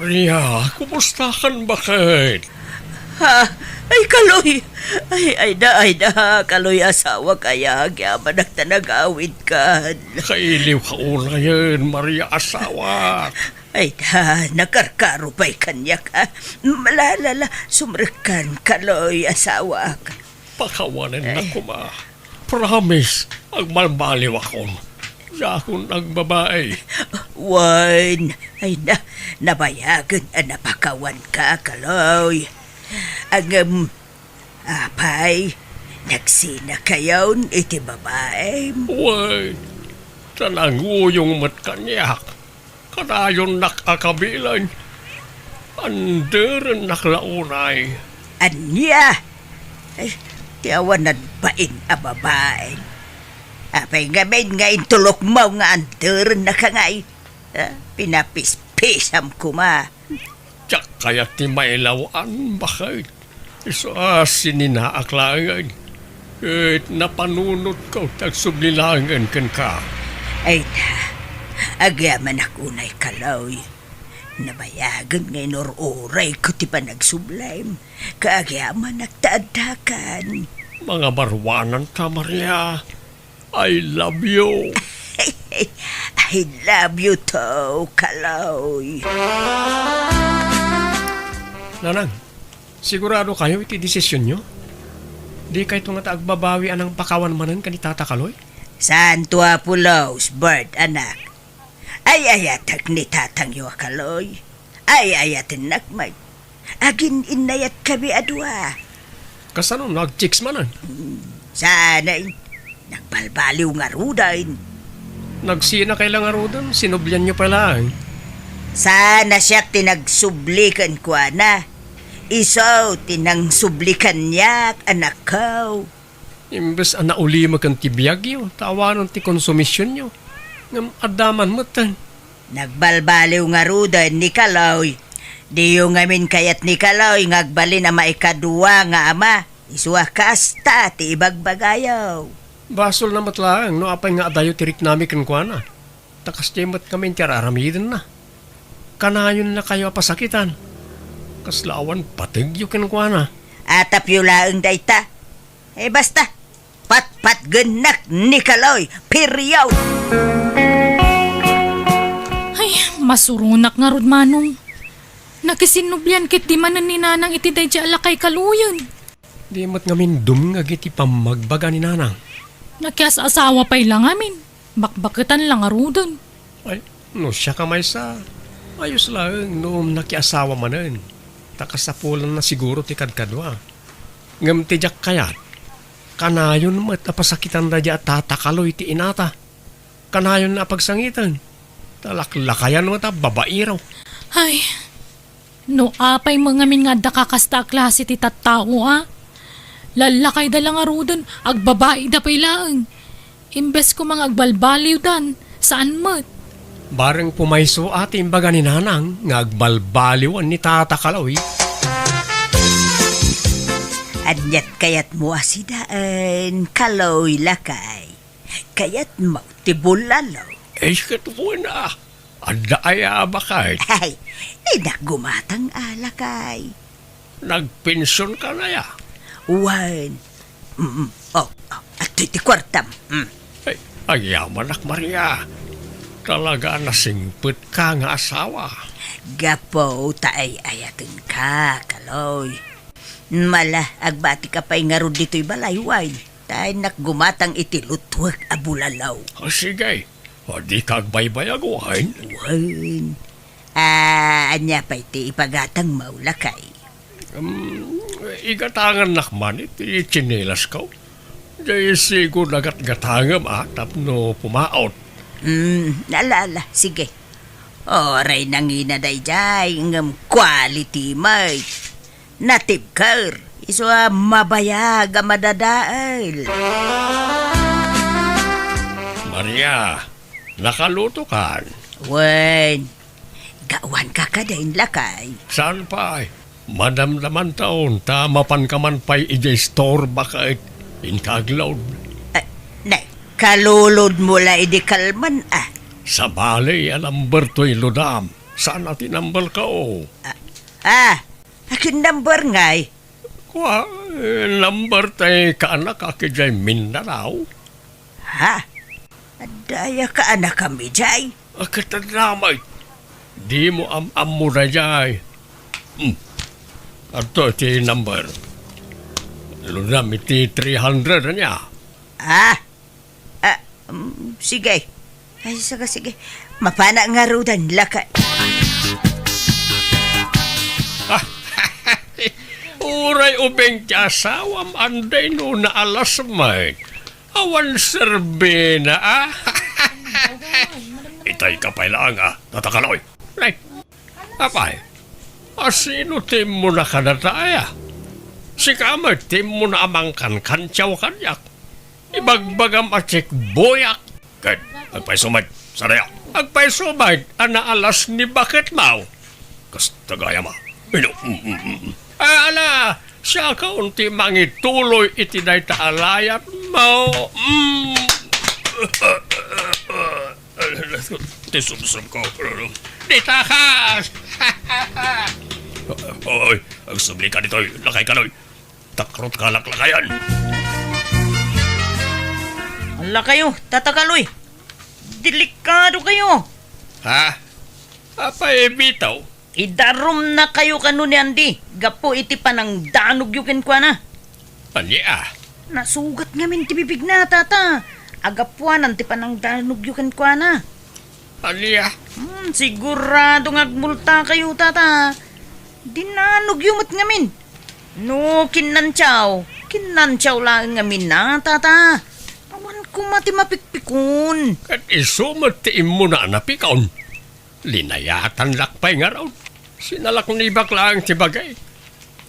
Maria, kumustahan bakit? Ha? Ay, Kaloy! Ay da, Kaloy asawa kaya, gyaman nagtanagawid ka. Kailiw ka una yun, Maria asawa. Ay da, nakarkaro pa'y kanya ka. Malalala, sumrikan, Kaloy asawa ka. Pakawanan na ko ma. Promise, ang malbaliw ako. Yakon ang babae. Wan, ay nabayagan napakawan ka, Kaloy. Ang, apay, nagsina kayon iti babae. Uy, tananguyong mat kanyak. Kanayon nakakabilan. Anderan naklaunay. Anya? Ay, tiyawanan bain a babae. Apay gamin nga intulok mo nga anter na ka ngay. Pinapispisam ko ma. Tiyak kaya ti mailawan bakit? Isa sininaaklangan. At napanunot ko tagsublilangan kan ka. Ay na, agyaman akunay Kaloy. Nabayagan ngay oray ko ti panagsublime. Kaagyaman nagtaadakan. Mga barwanan ka, Maria. I love you. I love you too, Kaloy. Nanang, sigurado kayo iti desisyon nyo? Di kayo nga taagbabawi anang pakawan manan ka ni Tata Kaloy? Santo Apulos, bird anak. Ay ayatag ni Tatang yo, Kaloy. Ay ayatin nakmay. Agin inayat kami adwa. Kasano nag-chicks manan? Sana'y nagbalbaliw nga rudain. Nagsina kay lang arudan, sinublyan nyo pala. Sana siya tinagsublikan ko na. Isaw tinang sublikan niya anak ko. Imbes na uli makan ti biyag yo, tawanan ti konsumisyon nyo. Ngam adaman mo tan. Nagbalbaliw nga rudain ni Kaloy. Di yung ngamin kayat ni Kaloy ngagbali na maikadua nga ama. Isuwa kasta ti ibagbagayaw. Basol na matlaang, no apay nga adayo tirik nami kankwana. Takas tiyamat kami tiyararamidan na. Kanayon na kayo apasakitan. Kaslawan patigyo kankwana. Atap yung laang dayta. Basta, pat genak ni Kaloy, piryaw. Ay, masurunak nga rod manong. Nakisinublian kit di manan ni nanang iti day di alakay kaluyan. Di mat ngamin dum nga giti pamagbaga ni nanang. Nakias asawa pa'y lang amin. Bakbakitan lang arudan. Ay, no siya kamay sa. Ayos lang, noong nakiasawa manan. Takasapulan na siguro ti kadkadwa. Ngam ti jak kayat. Kanayon mat apasakitan da di at Tata Kaloy ti inata. Kanayon na pagsangitan. Talaklakayan mo ta babairaw. Ay, no apay mga min nga dakakasta klase ti tattao Lalakay da lang arudan, agbabae da pa'y laang. Imbes ko mga agbalbaliw dan, saan mat? Bareng pumayso ati imbaga ni nanang nga agbalbaliwan ni Tata Kaloy. Anyat kayat mo asidaan, Kaloy lakay. Kayat mo tibulalaw. Katuwa na. Anda aya bakit? Ay, nagumatang alakay. Nagpensyon ka na ya. Wan. At iti kwartam. Ay, ayaman ak Maria. Talaga nasingpit ka nga asawa. Gapo taay ayatin ka, Kaloy. Mala, agbati ka pa'y nga ron dito'y balaywan. Tayo nakgumatang iti lutwag abulalaw. Sige, di kagbaybayaguhan. Wan. Anya pa iti ipagatang maulakay. Igatangan nakman iti chinelas ko. Di sigo nagat-gatangam atap no pumaot. Nalala, sige. Oray nang inaday jay, ngam quality may. Natibkar, iswa mabayag madadaal. Maria, nakaluto kan. Wen, gawan ka kadain lakay. Saan pa? Madamdaman taon, tamapan ka man pa'y ija-store bakit inkaglaw. Nay, kalulod mo la idi kalman Sa balay alamberto'y ludam, Saan natin number ka o? Akin number ngay. Kwa, number tayo kaanak akijay Mindanao. Ha? Adaya ka anak kami, Jay. Akitadamay. Di mo mo na jay. Ato ti number. Lunam iti 300 na niya. Sige. Ay, sige. Mapana nga rudan lakay. Uray ubeng ti asawam anday no na alas may. Awan serbe na Itay ka pa lang Tatakaloy. Right. Apay. Asino tim mo na kanataya? Si Kamer tim mo na amangkan kantyaw kanyak. Ibagbagam atsik boyak. Kaya, agpaisumad. Saraya. Agpaisumad. Ana alas ni bakit mau? Kastagaya ma. Ala, siya ka unti mangituloy iti day taalayat mo. Tisumsum ko. Di takas! Oy, ang subli ka dito. Lakay ka noy. Takrot ka laklakayan. Ala kayo, tatakaloy. Delikado kayo. Ha? Apa bitaw? Idarom na kayo kanu ni Andy. Gapo iti panang danog yukin kwa na. Anya? Nasugat ngamin ti bibig na, tata. Agapuanan ti panang danog yukin kwa na. Anya? Sigurado ngagmulta kayo, tata. Dinanog yumot ngamin. No, kinantsaw lang ngamin na, tata. Awan ko mati mapikpikon. At isumat ti imo na napikaon. Linayatan lakpay nga raw. Sinalak ni baklang ti bagay.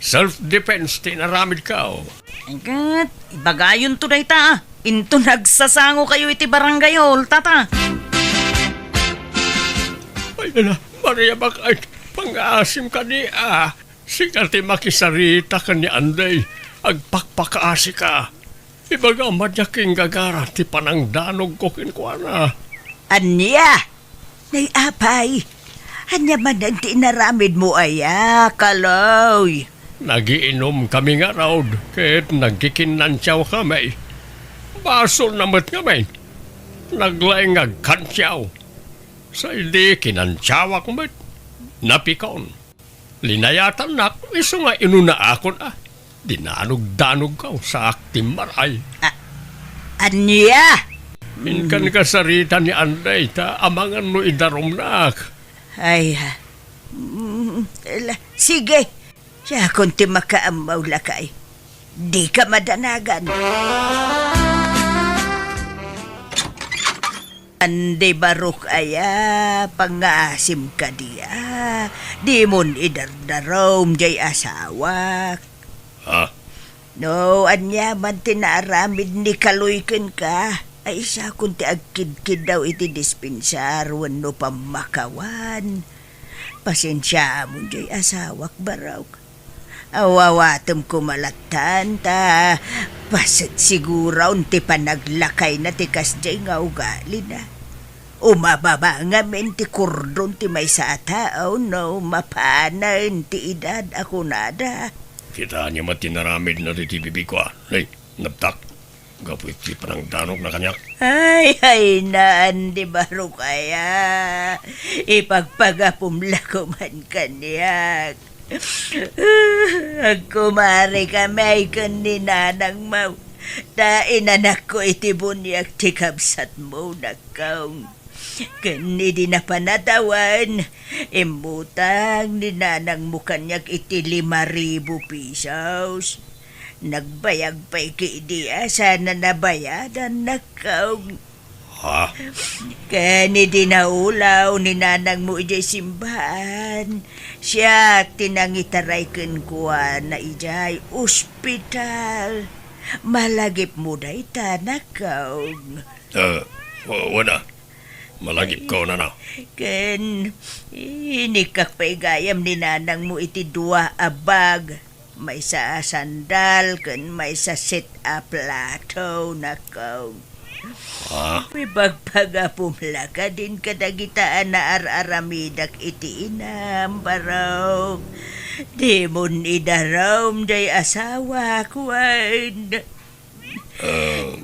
Self-defense ti naramid ka. Agad, ibagayon to day ta. Into nagsasango kayo iti barangay hall, tata. Ay na, Maria bakay. Pang-aasim ka ni Sikal ti makisarita ka ni Anday. Agpakpakaasi ka. Ibaga madyaking gagara ti panang danog ko kinkwana. Anya! Nay apay, anya man ang tinaramid mo kaloy. Nagiinom kami nga raw, kahit nagkikinantyaw kami. Baso namat kami. Naglaing agkantyaw. Sa hindi kinantyawak mat. Napikon. Linayatan nak, iso nga inuna akon Dinanog-danog ka sa aktim maray. Anya! Minkan kasarita ni Anday ta amangan no idarom nak. Ay, sige. Siya kung ti makaamaw lakay. Di ka madanagan. Andi barok pangasim ka diya. Di mon idardarom jay asawak. Ha? No, anya man tinaramid ni kaluyken ka. Ay isa kung ti agkid-kid daw iti dispensar wano pamakawan. Pasensya mo jay asawak baraw. Awawatom kumalatan ta. Pasit siguraw ti panaglakay na ti kasjay nga ugali na. Umababa nga men ti kordon ti may sa tao no mapanan ti edad ako nada. Kita niya matinaramid na ti bibig ko Hey, nabtak. Gapoy ti panang danog na kanyak. Ay, naan di baro kaya. Ipagpagapumla ko man kanyak. Agkumari kami kaninanang mau. Tain anak ko iti bunyak ti kabsat mo na kaong. Kani di na panatawan. Imutang ni nanang mo kanyak iti 5,000 pesos. Nagbayag pa'y kiidiya, sana nabayadan na kaong. Ha? Kani dinaulaw ni nanang mo ijay simbahan. Siya tinangitaray kuwa na ijay ospital. Malagip mo da ita na kaong. Wala. Malagip ko na. Ken, inikak pa'y gayam ni nanang mo iti 2 abag. May sa sandal, kan may sa sit-up plato na kaong. Ha? May bagpaga pumlaka din kadagitaan na araramidak iti inam, baraw. Di mo nidaram day asawa, kuwain.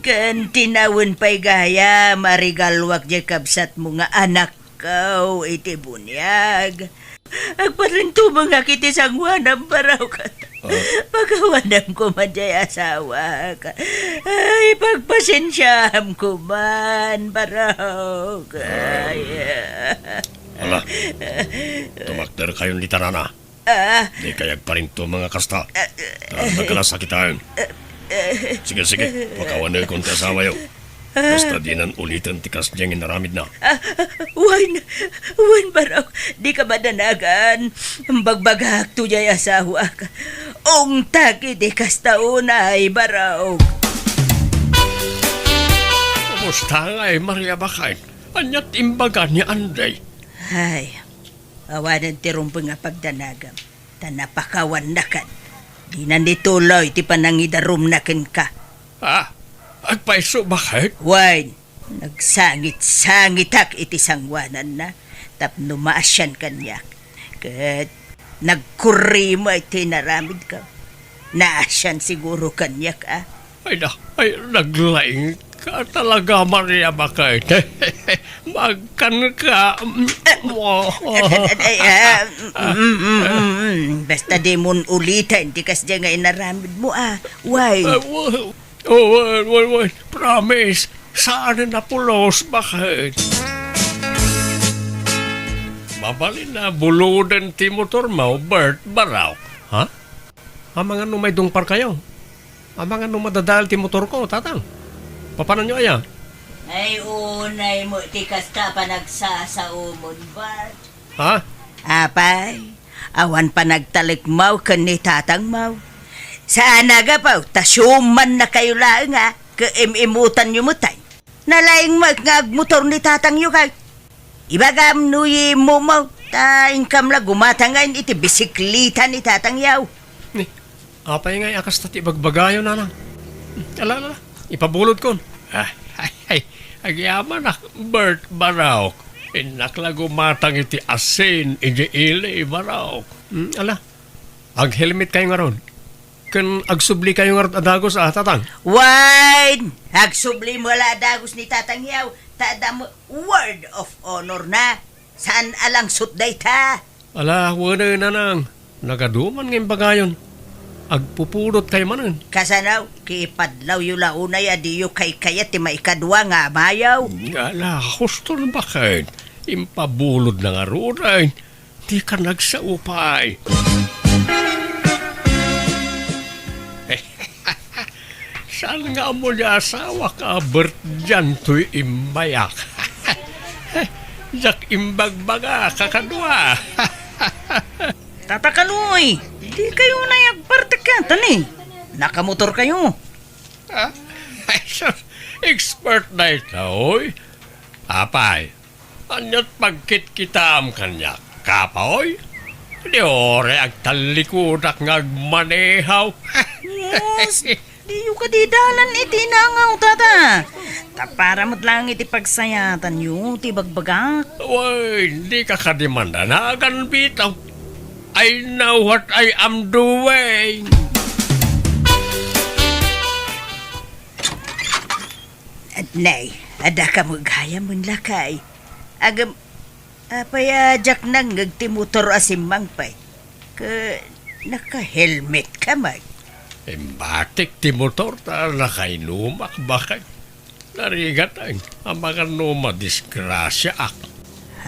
Kan tinawon pa'y gaya, marigalwak di kabsat mo nga anak kaw, iti bunyag. Agparinto mga kiti sangwanam, baraw ka. Pagawanam ko man di asawa ka. Ay, pagpasensyam ko man, baraw ka. Ala, tumakder kayong litarana. Di kayag pa rin to mga kasta. Nagkalasakitaan. Sige, pakawan kong kasama yo. Basta di nan ulitan tikas diyang inaramid na. Wan baraw, di ka madanagan. Bagbagak to jay asawa ka. Ong taki di kastaunay, baraw. Kumusta nga Maria Bakay? Anyat imbaga ni Anday. Ay, awanan ti rumpo nga pagdanagam. Tanapakawan na kan. Di na nituloy ti panangidarum na ken ka. Ha? Agpaiso bakit? Wine, nagsangit-sangit ak iti sangwanan na. Tapno maasyan kanyak. Kat nagkurimo iti naramid ka. Naasyan siguro kanyak Ay, naglaing ka talaga, Maria Bakay. Magkan ka. Basta di mon ulitan, di kas nga inaramid mo Wine. Wait. Promise. Saan na pulos, bakit? Mabalin na buludan ti motor mo, Bert, baraw. Ha? Ang mga numay dungpar kayo. Ang mga numadadal ti motor ko, tatang. Papanan nyo aya? Ay, unay mo, ti kasta pa nagsasaumon, Bart. Ha? Apay, awan pa nagtalikmaw kan ni tatang maw. Saan nagapaw, tasyuman na kayo lang kaimutan nyo mo tay. Nalaing magmotor ni tatang nyo kay. Ibagam nuyi mo maw, taing kamla gumatangayin iti bisiklita ni tatang yaw. Apay ngay akas tati bagbagayo na lang. Ala, ipabulod kon. Agyaman na, Bert, baraw. Inakla gumatang iti asin, iti ili, baraw. Ala, ag-helmet kayo nga ron. Kan agsubli kayo nga ron adagos tatang. Wine! Agsubli mo la adagos ni tatang yaw. Tadam word of honor na. Saan alang sutday ta? Ala, wala na nang. Nagaduman ngayon bagayon. Agpupulot kayo manan. Kasanaw, kipadlaw yu launay adiyo kay kayat ti maikadwa nga mayaw. Ala, gusto na bakit? Impabulod na nga ron. Di ka nagsaupay. Saan nga mo niya asawa ka, Bert, dyan to'y imbayak? Jak imbagbaga, kakadwa. Tatakaloy, di kayo nayagpartikatan Nakamotor kayo. Ay, sus, expert na ito, oy. Apay, anyat pagkit kita am kanya. Kapoy? Di ore agtalikudak ngagmanehaw. Yes, di yung kadidalan iti nangaw, tata. Tapara mo't lang iti pagsayatan yung ti bagbagak. Uy, di ka kadimanda na agan bitaw. I know what I am doing. Nay, ada ka mo gaya mong lakay. Agam, apayajak nang ngagtimutor asimang pay. Naka-helmet ka mag. Batik ti motor ta nakainumak bakit? Narigat ang mga numa disgrasya ako.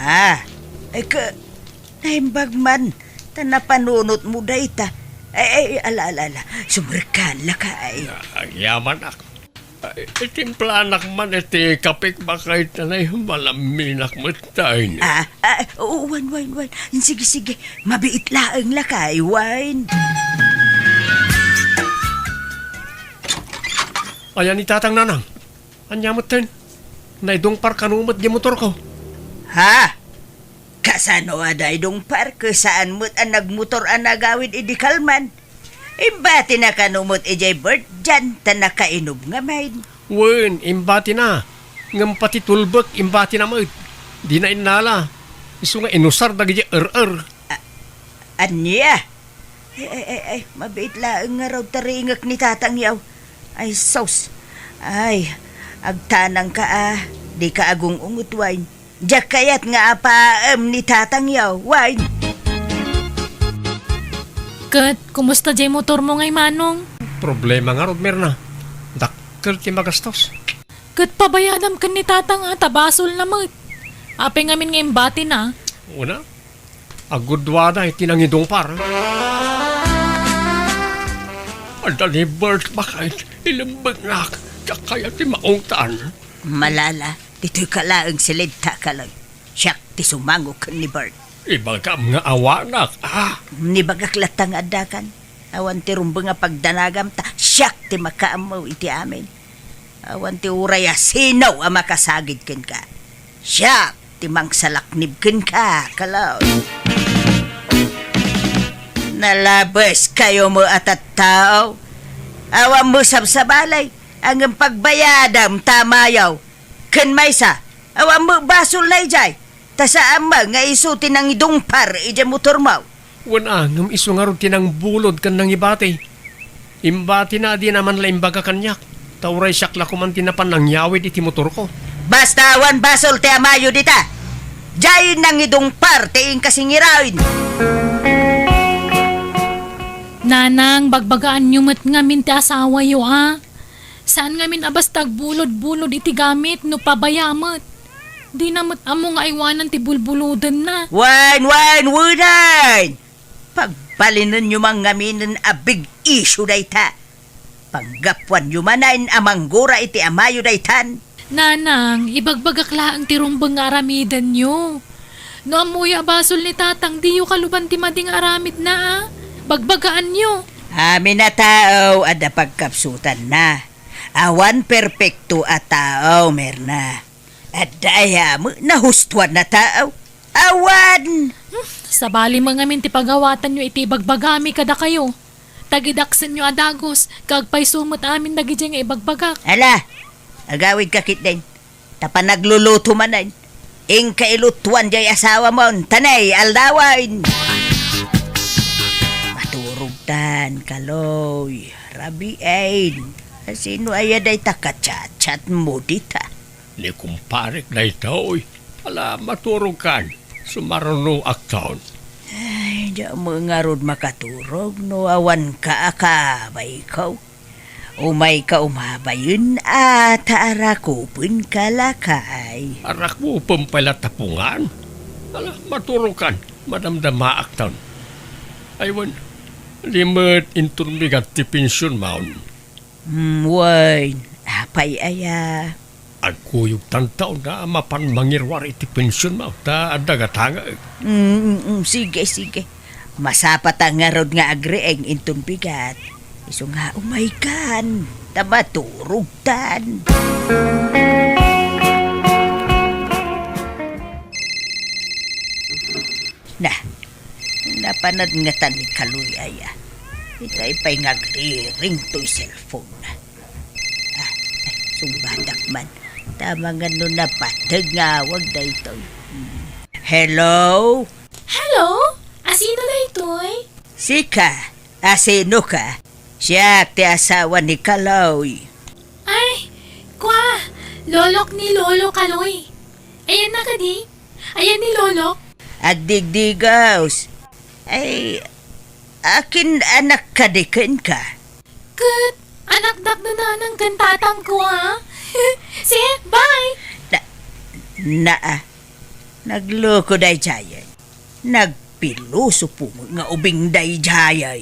Ha? Ay ka, naimbag man. Napanunot mo da ita. Ay, ala. Sumrikan la ka ay. Ang yaman ako. Itimplanak man iti kapik bakit na malaminak mo tayo. Wine. Sige. Mabiit laang la ka ay, wine. Ayan ni tatang nanang. Anyamot din. Naidong parkanumot di motor ko. Ha? Kasano aday dong parke saan mo't ang nagmotor ang nagawid idikalman? Ibati na kanumot ijay Bert dyan ta nakainom nga main. Wen, imbati na. Ngam pati tulbek, imbati na mo. Di na inala. Isu nga inusar na gaya Anya? Ay, mabait laang nga raw taringak ni tatang yaw. Ay, sos. Ay, agtanang ka di ka agong ungut wine. Diyak kayat nga apaam ni tatang yaw, wine. Kat, kumusta jay motor mo ngay manong? Problema nga, Rodmerna. Dakkel ti magastos. Kat pabayadam kan ni tatang tabasol na mo. Ape ngamin ngayon bati na. Una, agudwada iti nangidong par. Adali bird bakit ilambag na kaya ti maungtan. Malala, dito'y kalaang silidta ka lang. Siyak ti sumango kan ni Bert. Ibagam nga awanak. Ni bagaklatang adakan. Awan ti rumbo nga pagdanagam ta. Siyak ti makaamaw iti amin. Awan ti uraya sinaw ang makasagid ken ka. Siyak ti mangsalaknib ken ka, kalaw. Nalabas kayo mo at tao. Awan mo sabsabalay. Ang pagbayadam tamayaw. Ken maysa. Awan mo basol na ijay. Ta sa ama nga isuti ng idungpar ija motor mo. Wana, ngam iso nga ron tinang bulod kan nang ibati. Imbati na di naman la imbaga kanyak. Tauray siyakla ko man tinapan ng yawid iti motor ko. Basta awan basol te amayo dita. Jay nang idungpar te ing kasingirawin. Nanang, bagbagaan nyo mat ngamin ti asawa yo Saan ngamin abas tagbulod-bulod iti gamit no pabayamat. Di namat amo nga iwanan ti bulbuludan na. Wine! Pagpalinan nyo mang ngaminin a big issue dayta. Panggapwan nyo manain amanggura iti amayo daytan. Nanang, ibagbagakla ang tirumbang nga aramidan nyo. No amoy abasol ni tatang di yo kaluban ti mading aramid na Bagbagaan nyo. Amin na tao ada pagkapsutan na. Awan perpekto a tao merna. At daya mo nahustuan na tao. Awan! Sa bali mga min ti pagawatan nyo iti bagbagami kada kayo. Tagidaksan nyo adagos, kagpay sumot amin dagidya nga ibagbagak. Ala, agawid kakit din. Tapa nagluluto manan. Ing kailutuan jay asawa mo, tanay, aldawan. Maturugtan, kaloy, rabiain. Sino ayaday takachat-chat mo dita? Ni kumparik na ito, ala maturog kan. Sumaruno aktaon. Ay, di mo nga rod makaturog, no awan ka akabay ikaw. Umay ka umabayin at arakupin ka lakay. Arak mo pampala tapungan. Ala maturog kan. Madamdama aktaon. Aywan, limit inturmigat ti pensyon maun. Wine, apay aya. Agkuyog tantaw na mapan mangirwar iti pensyon mo. Ta adagatanga. Sige. Masapat ang nga rod nga agreeng intun bigat. Iso nga umaykan. Tamaturugtan. Napanad nga tani kaluy aya. Itay pa'y ngagri-ring to'y cellphone. Sumbadak man. Tama nga nun napatag nga wag da ito. Hello? Hello? Asino na ito'y? Sika, asino ka? Siya ti asawa ni Kaloy. Ay, kwa, lolok ni Lolo Kaloy. Ayan na ka di? Ayan ni Lolo? Agdigdigaws. Ay, akin anak kadikin ka. Kat, anak dak na ng kantatang ko Sige, bye! Nagloko day jayay. Nagpiluso po nga ubing day jayay.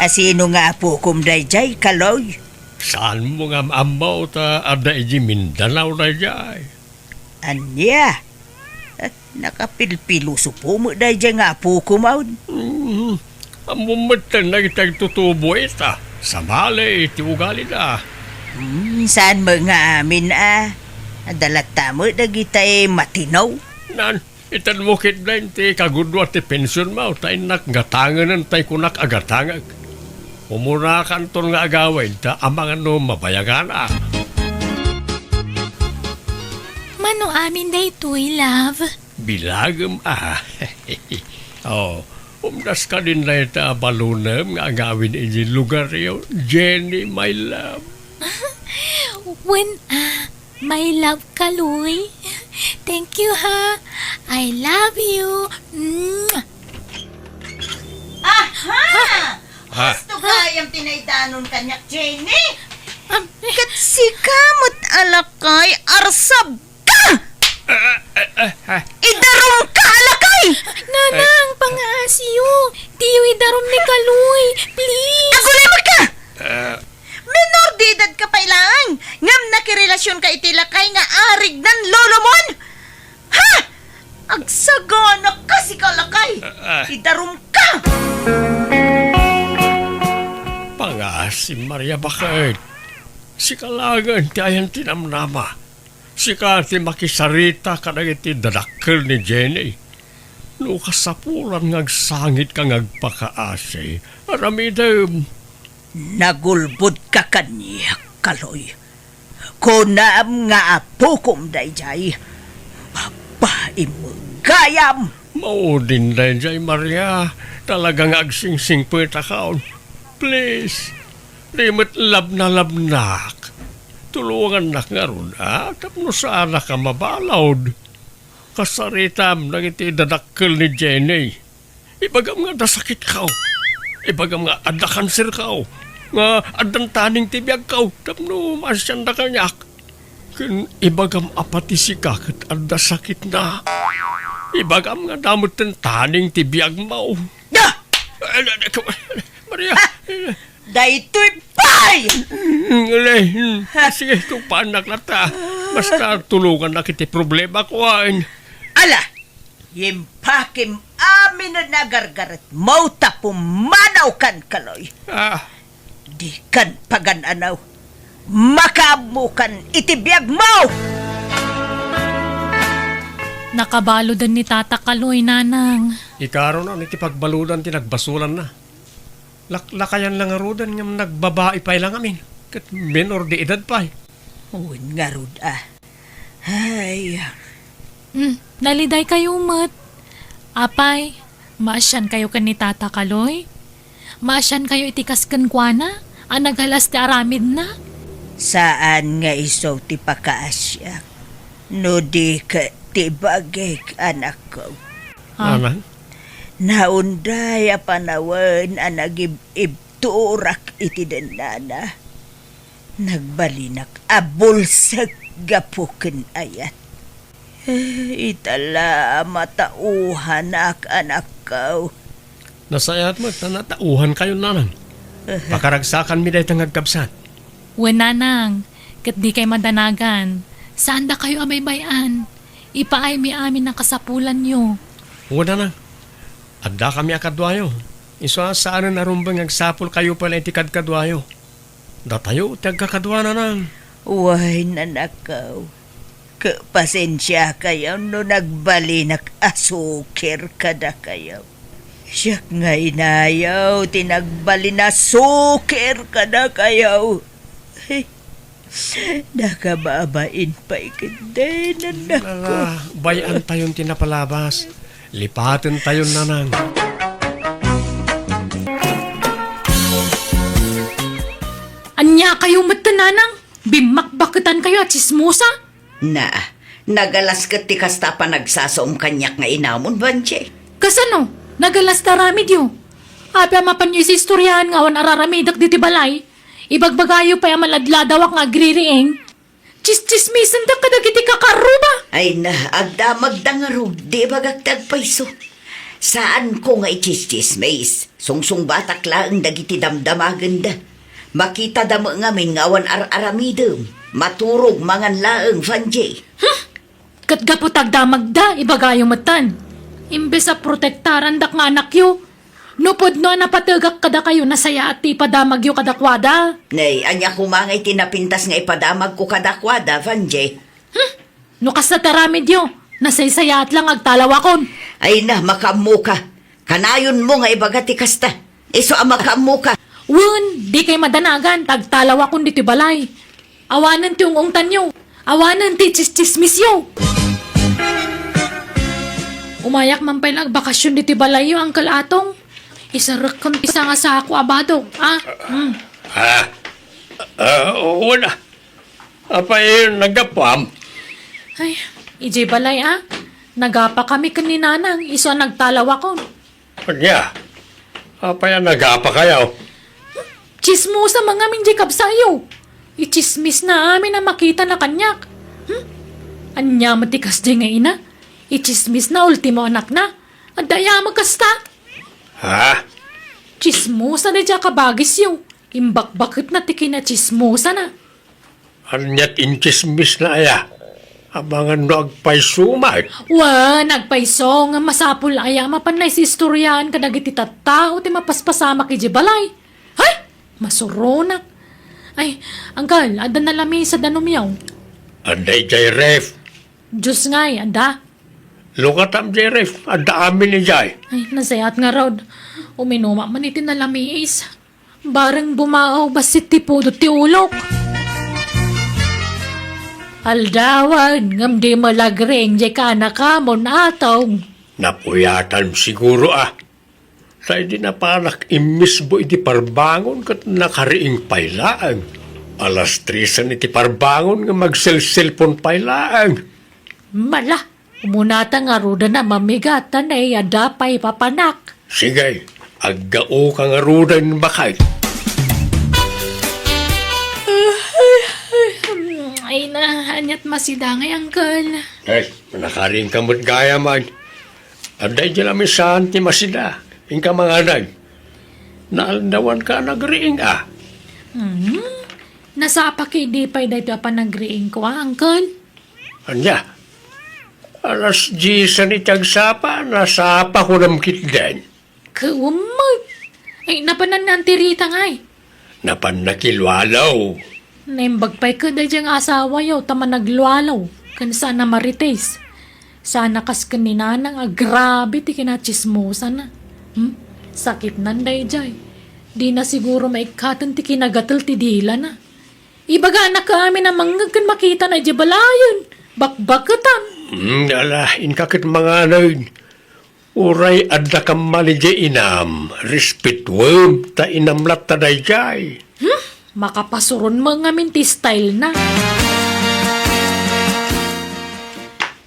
Asino nga po kum day jay, Kaloy? Saan mo nga maamaw ta ada iji Mindanao na jay? Anya? Nakapilpiluso po mo day jay nga po kumaw. Amumatan na kitang tutubo ita. Sa mali, iti ugali na. Saan mo nga amin Adalata mo dagitay matinaw. Nan, itan mo kit na ti kagudwa ti pensyon mo. Tay nakgatangan tay kunak agatangag. Umuna kanton nga agawin ta amang ano mabayagan Mano amin day to'y, love. Bilagam umdas ka din na ita balunam nga agawin iji lugar yun. Jenny, my love. When, my love, Kaloy. Thank you, ha. I love you. Mwah. Ha? Gusto kayang tinaydanon kanyak, Jenny? Um, Katsi kamot alakay, arsab ka! Idarom ka alakay! Nanang, pang-aasiyo. Tiyo'y darom ni Kaloy. Please. Agulay ka! Menor de edad ka pa ilang! Ngam nakirelasyon ka itilakay nga arig ng lolo mon! Ha! Agsagana ka si kalakay! Idarom ka! Si Maria bakit? Si kalagan ti ayan tinamnama. Si kati makisarita kadang iti dadakkel ni Jenny. No kasapulan ngagsangit ka ngagpakaasi. Aramidem. Nagulbud ka kaniya, Kaloy. Kunam nga apukom dayjay. Babae mo gayam! Maudin din jay Maria. Talagang agsingsing po itakaon. Please. Rimot labnak. Tulungan na nga ron, tapno sana ka mabalawd. Kasaritam nang iti dadakkel ni Jenny. Ibagam nga dasakit ka. Ibagam nga adda kanser ka. Nga addan taning tibiyag ka. Tapno masyan na kanyak. Kun ibagam apati si kakit adda sakit na. Ibagam nga damot ng taning tibiyag mo. Ya! Maria! Daytoy pay! Sige, kung paanak na ta. Basta tulungan na kiti problema ko Ala! Yimpakim amin na nagargarat mo tapumanaw kan, Kaloy. Di kan pagananaw. Makamukan itibiyag mo! Nakabalo din ni Tata Kaloy, Nanang. Ikaro na, nitipagbaludan tinagbasulan na. Lakayan lang arudan ngam nagbabae pa lang amin. Kat menor de edad pa. Uwin nga rud Ay, Naliday kayo, mat. Apay, maasyan kayo kan ni Tata Kaloy? Maasyan kayo itikaskan kwa na? Ang naghalas ti aramid na? saan nga iso ti pakaasyak? No di ka ti bagay anak ko. Nanang? Naunday a panawan ang nagibturak iti denana. Nagbalinak abulsag gapuken ayat. Itala matauhan anak ko. Nasayat mo, tanatauhan kayo nanang. Pakaragsakan mi dahi tangagkabsat. Wen, Nanang, kat di kay madanagan. Saan da kayo abaybayan? Ipaay mi amin ang kasapulan nyo. Wala na. Adda kami akadwayo. Iso saan na rumbang agsapol kayo pala itikad kadwayo. Datayo, tagkakadwa na nang. Way nanakaw. Kapasensya kayo no nagbalinak asukir kada kayo. Siyak nga inayaw, tinagbali na sukir kada kayo. Ay, nakababain pa ikindi nanak ko. Bayan tayon tinapalabas. Lipatin tayon nanang. Anya kayo Nanang? Bimakbakutan kayo at sismusa? Na, nagalas kat ti kasta pa nagsasaom kanyak nga inamon, Banche. Kasano? Nagalas taramid yo. Abi mapan yu istoryahan nga wan araramidak diti balay. Ibagbagayo pa yung maladladawak nga agririing. Chis-chismisan da kadagiti kakaruba. Ay na, agdamag da nga ro, di bagagtag paiso. Saan ko nga ichis-chismis? Sungsung batak laang dagiti damdamagan da. Makita da mo nga min ngawan ar-aramidem. Maturog mangan laang, Banche. Katgaputag damag da, ibagayo matan. Imbes sa protektaran dak nga anak yu. Nupod no napatagak kada kayo nasaya at ipadamag yu kadakwada. Nay, anya kumangay tinapintas nga ipadamag ko kadakwada, Banche. No kasataramid yu, nasaysaya at lang agtalawakon. Ay na, makamu ka. Kanayon mo nga ibagati kasta. Iso ang makamu ka. Wen, di kay madanagan, tagtalaw akong dito balay. Awanan ti ungungtan nyo. Awanan ti chismis yo. Umayak man pa ilang bakasyon dito balay yo, Uncle Atong. Isarak kang isa nga sa ako abado. Oo na. Apay nagapam. Ay, ijay balay Nagapa kami kaninanang, iso ang nagtalaw ako. Kanya, apay nagapa kayo. Chismosa mga minjay kabsayo. Ichismis na amin na makita na kanyak. Anya matikas di nga ina. Ichismis na ultimo anak na. Adaya magkasta. Ha? Chismosa na dya kabagis yung. Imbak-bakit na tiki na chismosa na. Anyat inchismis na aya. Abangan no agpay sumay. Wa, nagpaiso nga masapul aya mapanay si istoryahan kadagiti tattao ti mapaspasama ki balay. Hay! Masuronak. Ay, anggal, ada na lami sa danumyaw. Anday jay ref. Diyos nga'y, ada. Lukatam jay ref. Ada amin ni jay. Ay, nasayat nga raw. Uminuma man iti na lamiis. Barang bumaaw basit ti pudo ti ulok. Aldawan, ngam di malagring jay ka na ka mo natong. Napuyatan siguro Say di na panak imisbo iti parbangon kat nakariing pailaan. Alas 3 iti parbangon nga magselselpon pailaan. Mala, umunata nga ruda na mamigatan ay adapay papanak. Sige, aggao ka nga rudan bakay. Ay na, anyat masidangay, Uncle. Ay, nakaring kamot gaya man. Aday dyan namin saan ti masida. Ingka mga anay. Naaldawan ka nagriing Nasa apakidi pa'y dahito pa nagriing ko, Uncle. Anya, alas 10 ni tagsapa, nasapa ko namkit din. Kaumag. Ay, napanan na ang tirita nga'y. Napan nakilwalaw. Naimbag pa'y ka dahil asawa yaw, tama naglualaw. Kan sana marites. Sana kas kaninanang grabe ti kinachismosa na. Sakit nanday jay. Di na siguro maikatan ti kinagatal ti dila na. Ibaga na kami na mangagkan makita na jabalayan. Bakbakatan. Ala, inkakit mga anay. Uray adda kam mali jay inam. Respetwem ta inamlat ta day jay. Makapasuron mga minti style na.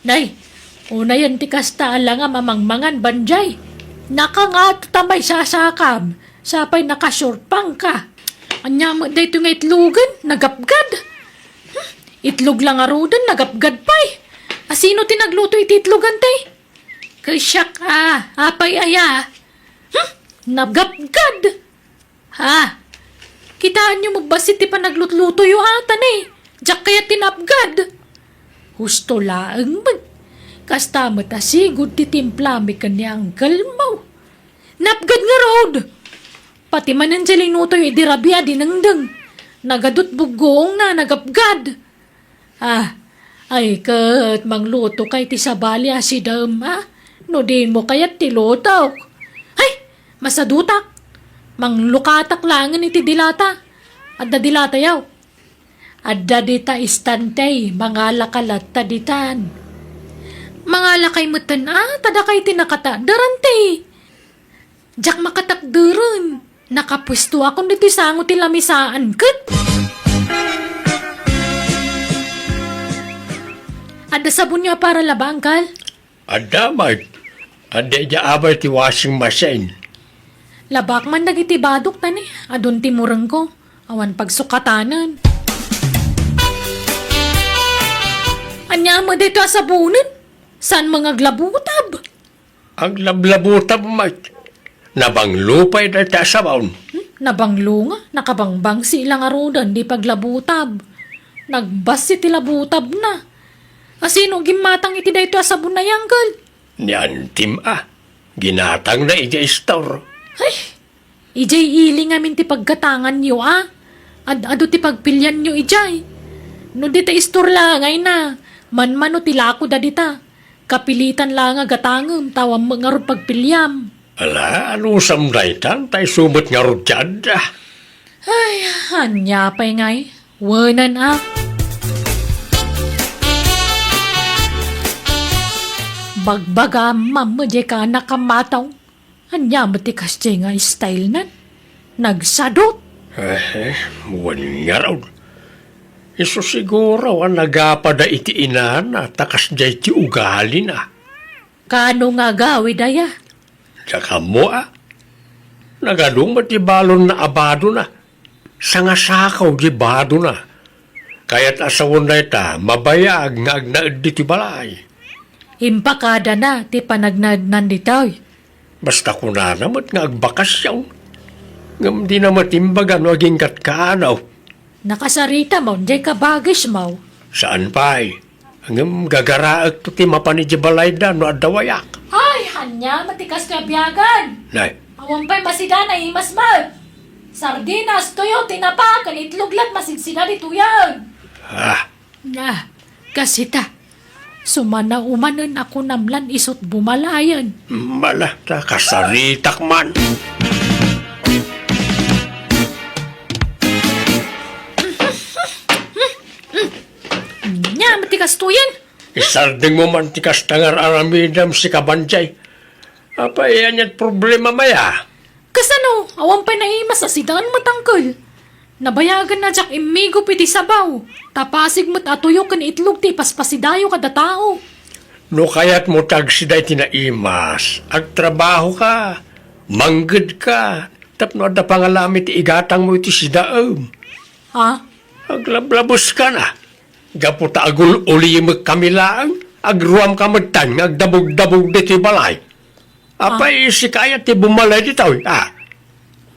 Nay, una yan ti kasta nga mamangmangan banjay. Nakangat tamay sasakam. Sapay nakashort pang ka. Anya mo dito nga itlugan, nagapgad. Itlog lang arudan, nagapgad pa'y. Asino tinagluto iti itlugan tay? Kasyak apay aya. Nagapgad. Kitaan nyo magbasit ti panaglutluto yung atan Diyak kaya tinapgad. Husto laang mag. Kasta matasigod ti timpla mi kanyang kalmaw. Napgad nga road. Pati manan siya linuto yung idirabya dinangdang. Nagadot bugong na nagapgad. Ay kat mangluto kay ti sabali si dam No din mo kayat ti lutaw. Ay, masadutak. Manglukatak langan iti dilata. Adda dilata yaw. Adda dita istantay, mga lakalat taditan. Mga lakay mutan tada kay tinakata, darante. Diyak makatakdaran. Nakapwesto akong dito sango ti lamisaan kat. Adda sabon niya para labangkal? Adda, Mike. Adda dya abay ti washing machine. Labak man nagitibadok tani, adun timurang ko, awan pagsukatanan. Anya mo dito asabunan? San mga glabutab? Ang lablabutab, Mike. Nabanglupay na ta sa baon. Nabanglo nga, nakabangbang silang arudan di paglabutab. Nagbas iti labutab na. Asino gimatang iti dayto asabun na yanggal? Niyan tim ginatang na ija store. Ay, ijay ili nga min ti pagkatangan nyo Ado ti pagpilyan nyo ijay. No di ta istorlangay na. Man-mano ti lako da dita. Kapilitan lang nga gatangam tawam mga pagpilyam. Ala, ano samdaytan? Tay sumot nga rudyan Ay, hanya pa'y ngay. Wanan Bagbaga mamadya ka nakamataw. Hanya matikas dyan nga style nan. Nagsadot. Wani nga raw. Iso siguro ang nagapada iti ina na takas jay ti ugali na. Kano nga gawi daya? Tsaka mo nagadong matibalon na abado na. Sangasakaw di bado na. Kaya't asawon na ita, mabayag nga agnaad di ti balay. Impakada na ti panagnadnan ditaw. Basta ko na naman nga agbakas yaw. Ngam di na matimbagan waging katkanaw. Nakasarita mo, di ka bagis mo. Saan pa Ngam gagaraag to ti mapanidya balay da no adawayak. Ay, hanya matikas ka biyagan. Nay, Awan pa'y masida na imas mal. Sardinas, tuyo, tinapakan, itluglat, masigsida di tuyan. Na, kasi ta. Sumana umanan ako namlan isot bumalayan. mala ta kasaritak man. Nya, matikas tuyan. Isarding mo man ti kastangar aramidam si kabanjay. Apa yan yung problema maya? Kasano, awan pa'y naimas sa sidaan matangkol. Nabayagan na jak imigo piti sabaw. Tapasig mo't atuyo kan itlog ti paspasidayo kada tao. No kaya't mo tagsiday tinaimas. Agtrabaho ka. Manggid ka. Tapno da pangalamit igatang mo iti sidaam. Ha? Aglablabos ka na. Gaputa agul uli magkamilaan. Agruam ka magtan. Agdabog-dabog di ti balay. Apay si kaya ti bumalay di tao.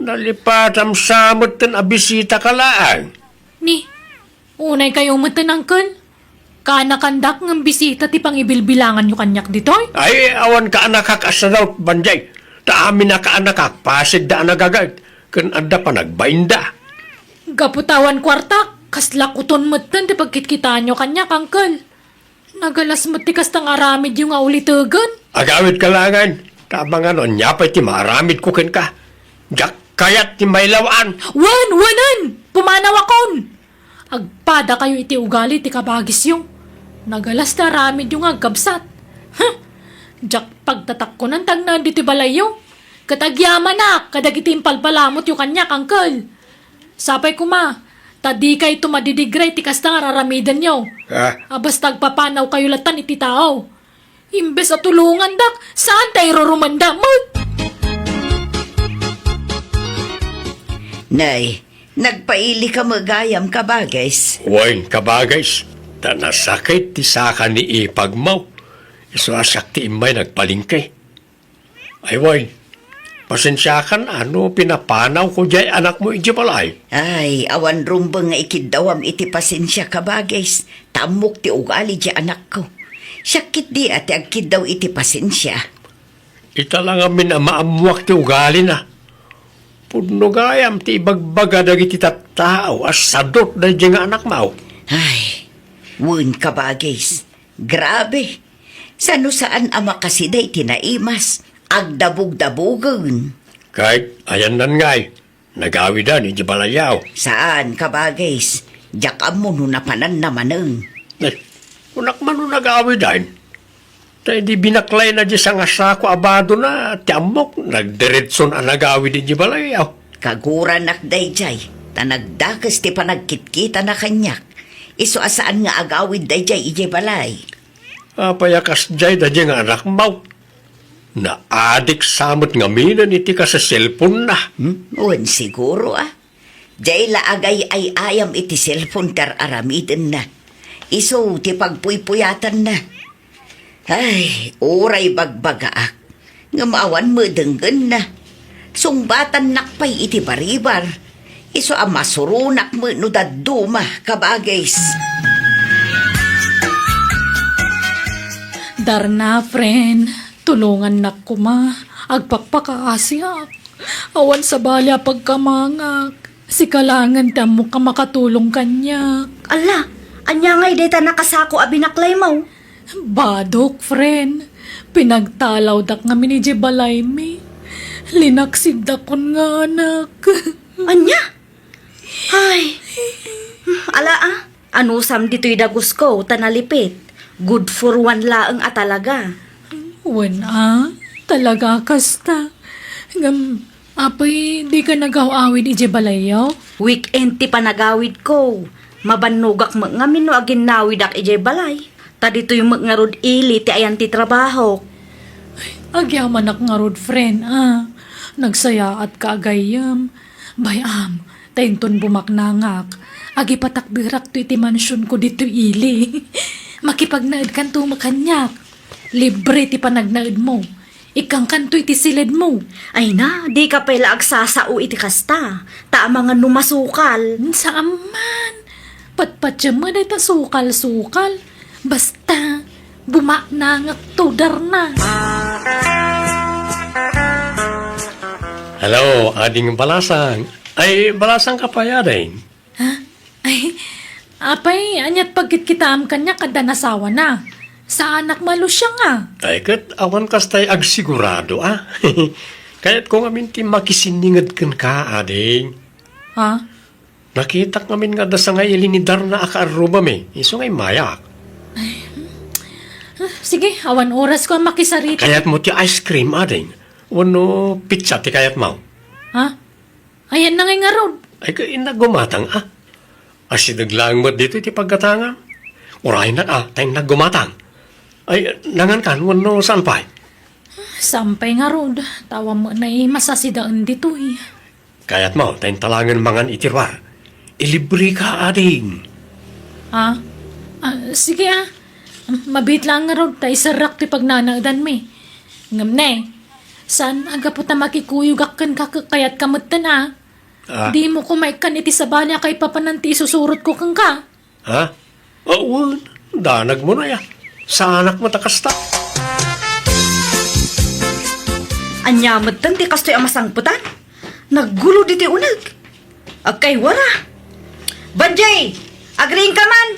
Nalipatam samot tan abisita ka laan. Ni, unay kayo matanangkol. Kanakandak ng bisita ti pangibilbilangan nyo kanyak ditoy. Ay, awan ka anakak asaraw, banjay. Ta amin na ka anakak, pasid da anagagad. Kan anda pa nagbainda. Gaputawan kwarta, kaslakuton matan ti pagkitkitaan nyo kanyak, angkol. Nagalas matikas tang aramid yung aulitugan. Agawid ka langan. Tama nga nun, nyapay ti maramid kukin ka. Jak kayat ti may lawaan. Wanan! Pumanawakon! Agpada kayo iti ugali ti kabagis yung. Nagalas na ramid yung agkabsat. Jak pagtatak ko ng tagnan diti balayo. Katagyaman na, kadagiti impalpalamot yung kanyak, angkol. Sapay kuma, tadi kay tumadidigray ti kasta nga raramidan nyo. Abas tagpapanaw kayo latan iti tao. Imbes at tulungan dak, saan tayo rurumanda mo? Nay, nagpaili ka magayam ka ba, guys? Wain kabagays. Ta nasakit ti saka ni ipagmaw. Iso asak ti imay nagpalingkay. Ay wain, pasensyakan ano pinapanaw ko jay anak mo iti balay. Ay, awan rumbang nga ikidawam iti pasensya ka ba, guys? Tamok ti ugali di anak ko. Sakit di ati agkid daw iti pasensya. Ita lang amin na maamuak ti ugali na. Pudno gayam ti ibagbaga dagiti tattao as sadot na di nga anak mo. Ay, wun ka ba, guys? Grabe. Sano saan ama kasi day tinaimas. Agdabog-dabogan. Kahit ayan nan ngay, nagawidan iti balayaw. Saan ka ba, guys? Diyak mo no napanan naman ang. Ay, unak man no nagawidan. Tay di binaklay na di sa ngasako abado na tiamok, nagdiretson ang nagawid iti balayaw. Kaguran nakday jay. Tanagdakas ti panagkitkita na kanyak. Iso asaan nga agawid day jay ije balay. Payakas jay da di nga anak mo. Na-adik samot nga minan iti ka sa cellphone na. Uwan siguro Jay laagay ay ayam iti cellphone tar aramiden na. Iso ti pagpuypuyatan na. Ay, oray bagbagaak. Nga maawan mo denggan na. Sungbatan nakpay iti baribar. Iso masurunak mo no daduma kabagays. Darna, friend. Tulungan na kuma. Agpakpakaasyak. Awan sa balya pagkamangak. Si kalangan tamo ka makatulong kanya. Ala, anya ngay data nakasako abinaklay mo. Badok, friend. Pinagtalaw dak nga miniji balay mi. Linaksid dakon nga anak. Anya? Ay, ala anusam dito'y dagos ko, tanalipit. Good for one laang talaga. Talaga kasta. Apay, di ka nagaw-awid ije balayaw? Weekend ti panagawid ko. Mabanugak mo nga mino agin nawid ak ijay balay. Ta dito'y magngarod ili ti ayan ti trabaho. Agyaman ak nga road friend, Nagsaya at kaagayam. Bayam, tainton bumaknangak. Agi patakbirak to iti mansyon ko dito ili. Makipagnaid kan to makanyak. Libre ti panagnaid mo. Ikang kanto iti silid mo. Ay na, di ka pala agsasao iti kasta. Ta mga numasukal. Saan man? Patpatya mo na ita sukal-sukal. Basta, bumaknangak to darna. Hello, ading balasang. Ay, balasang ka pa yading. Ay, apay, anyat pagkit kita am kanya kada nasawa na. Sa anak malo siya nga. Ay, kat awan kastay agsigurado, Kaya't kung amin ti makisiningad kan ka, ading. Ha? Nakita ngamin nga da sa nga ilinidar na akaaruma me. Iso nga'y mayak. Sige, awan oras ko ang makisarita. Kaya't mo ti ice cream, ading. Wano pizza ti kayat mo. Ha? Ayan na nga road. Ay, kain na gumatang, Asidaglang mo dito ti pagkatanga. Uray na tayong naggumatang. Ay, nangan kan, wano saan pa? Sampay nga road. Tawa mo na masasidaan dito eh. Kaya't mo, tayong talangan mangan itirwar. Ilibre ka, ading. Ha? Sige Mabit lang nga road. Tay sarak ti pagnanagdan me. Ngam na San aga po ta makikuyugak kan kakakayat kamutan Di mo kumaikan iti sa balya kay papananti isusurot ko kang ka. Ha? Oo, danag mo na ya. Sa anak mo takasta. Anyamad tan ti kastoy amasangputan. Naggulo diti unag. Agkay wara. Banjay, agring ka man.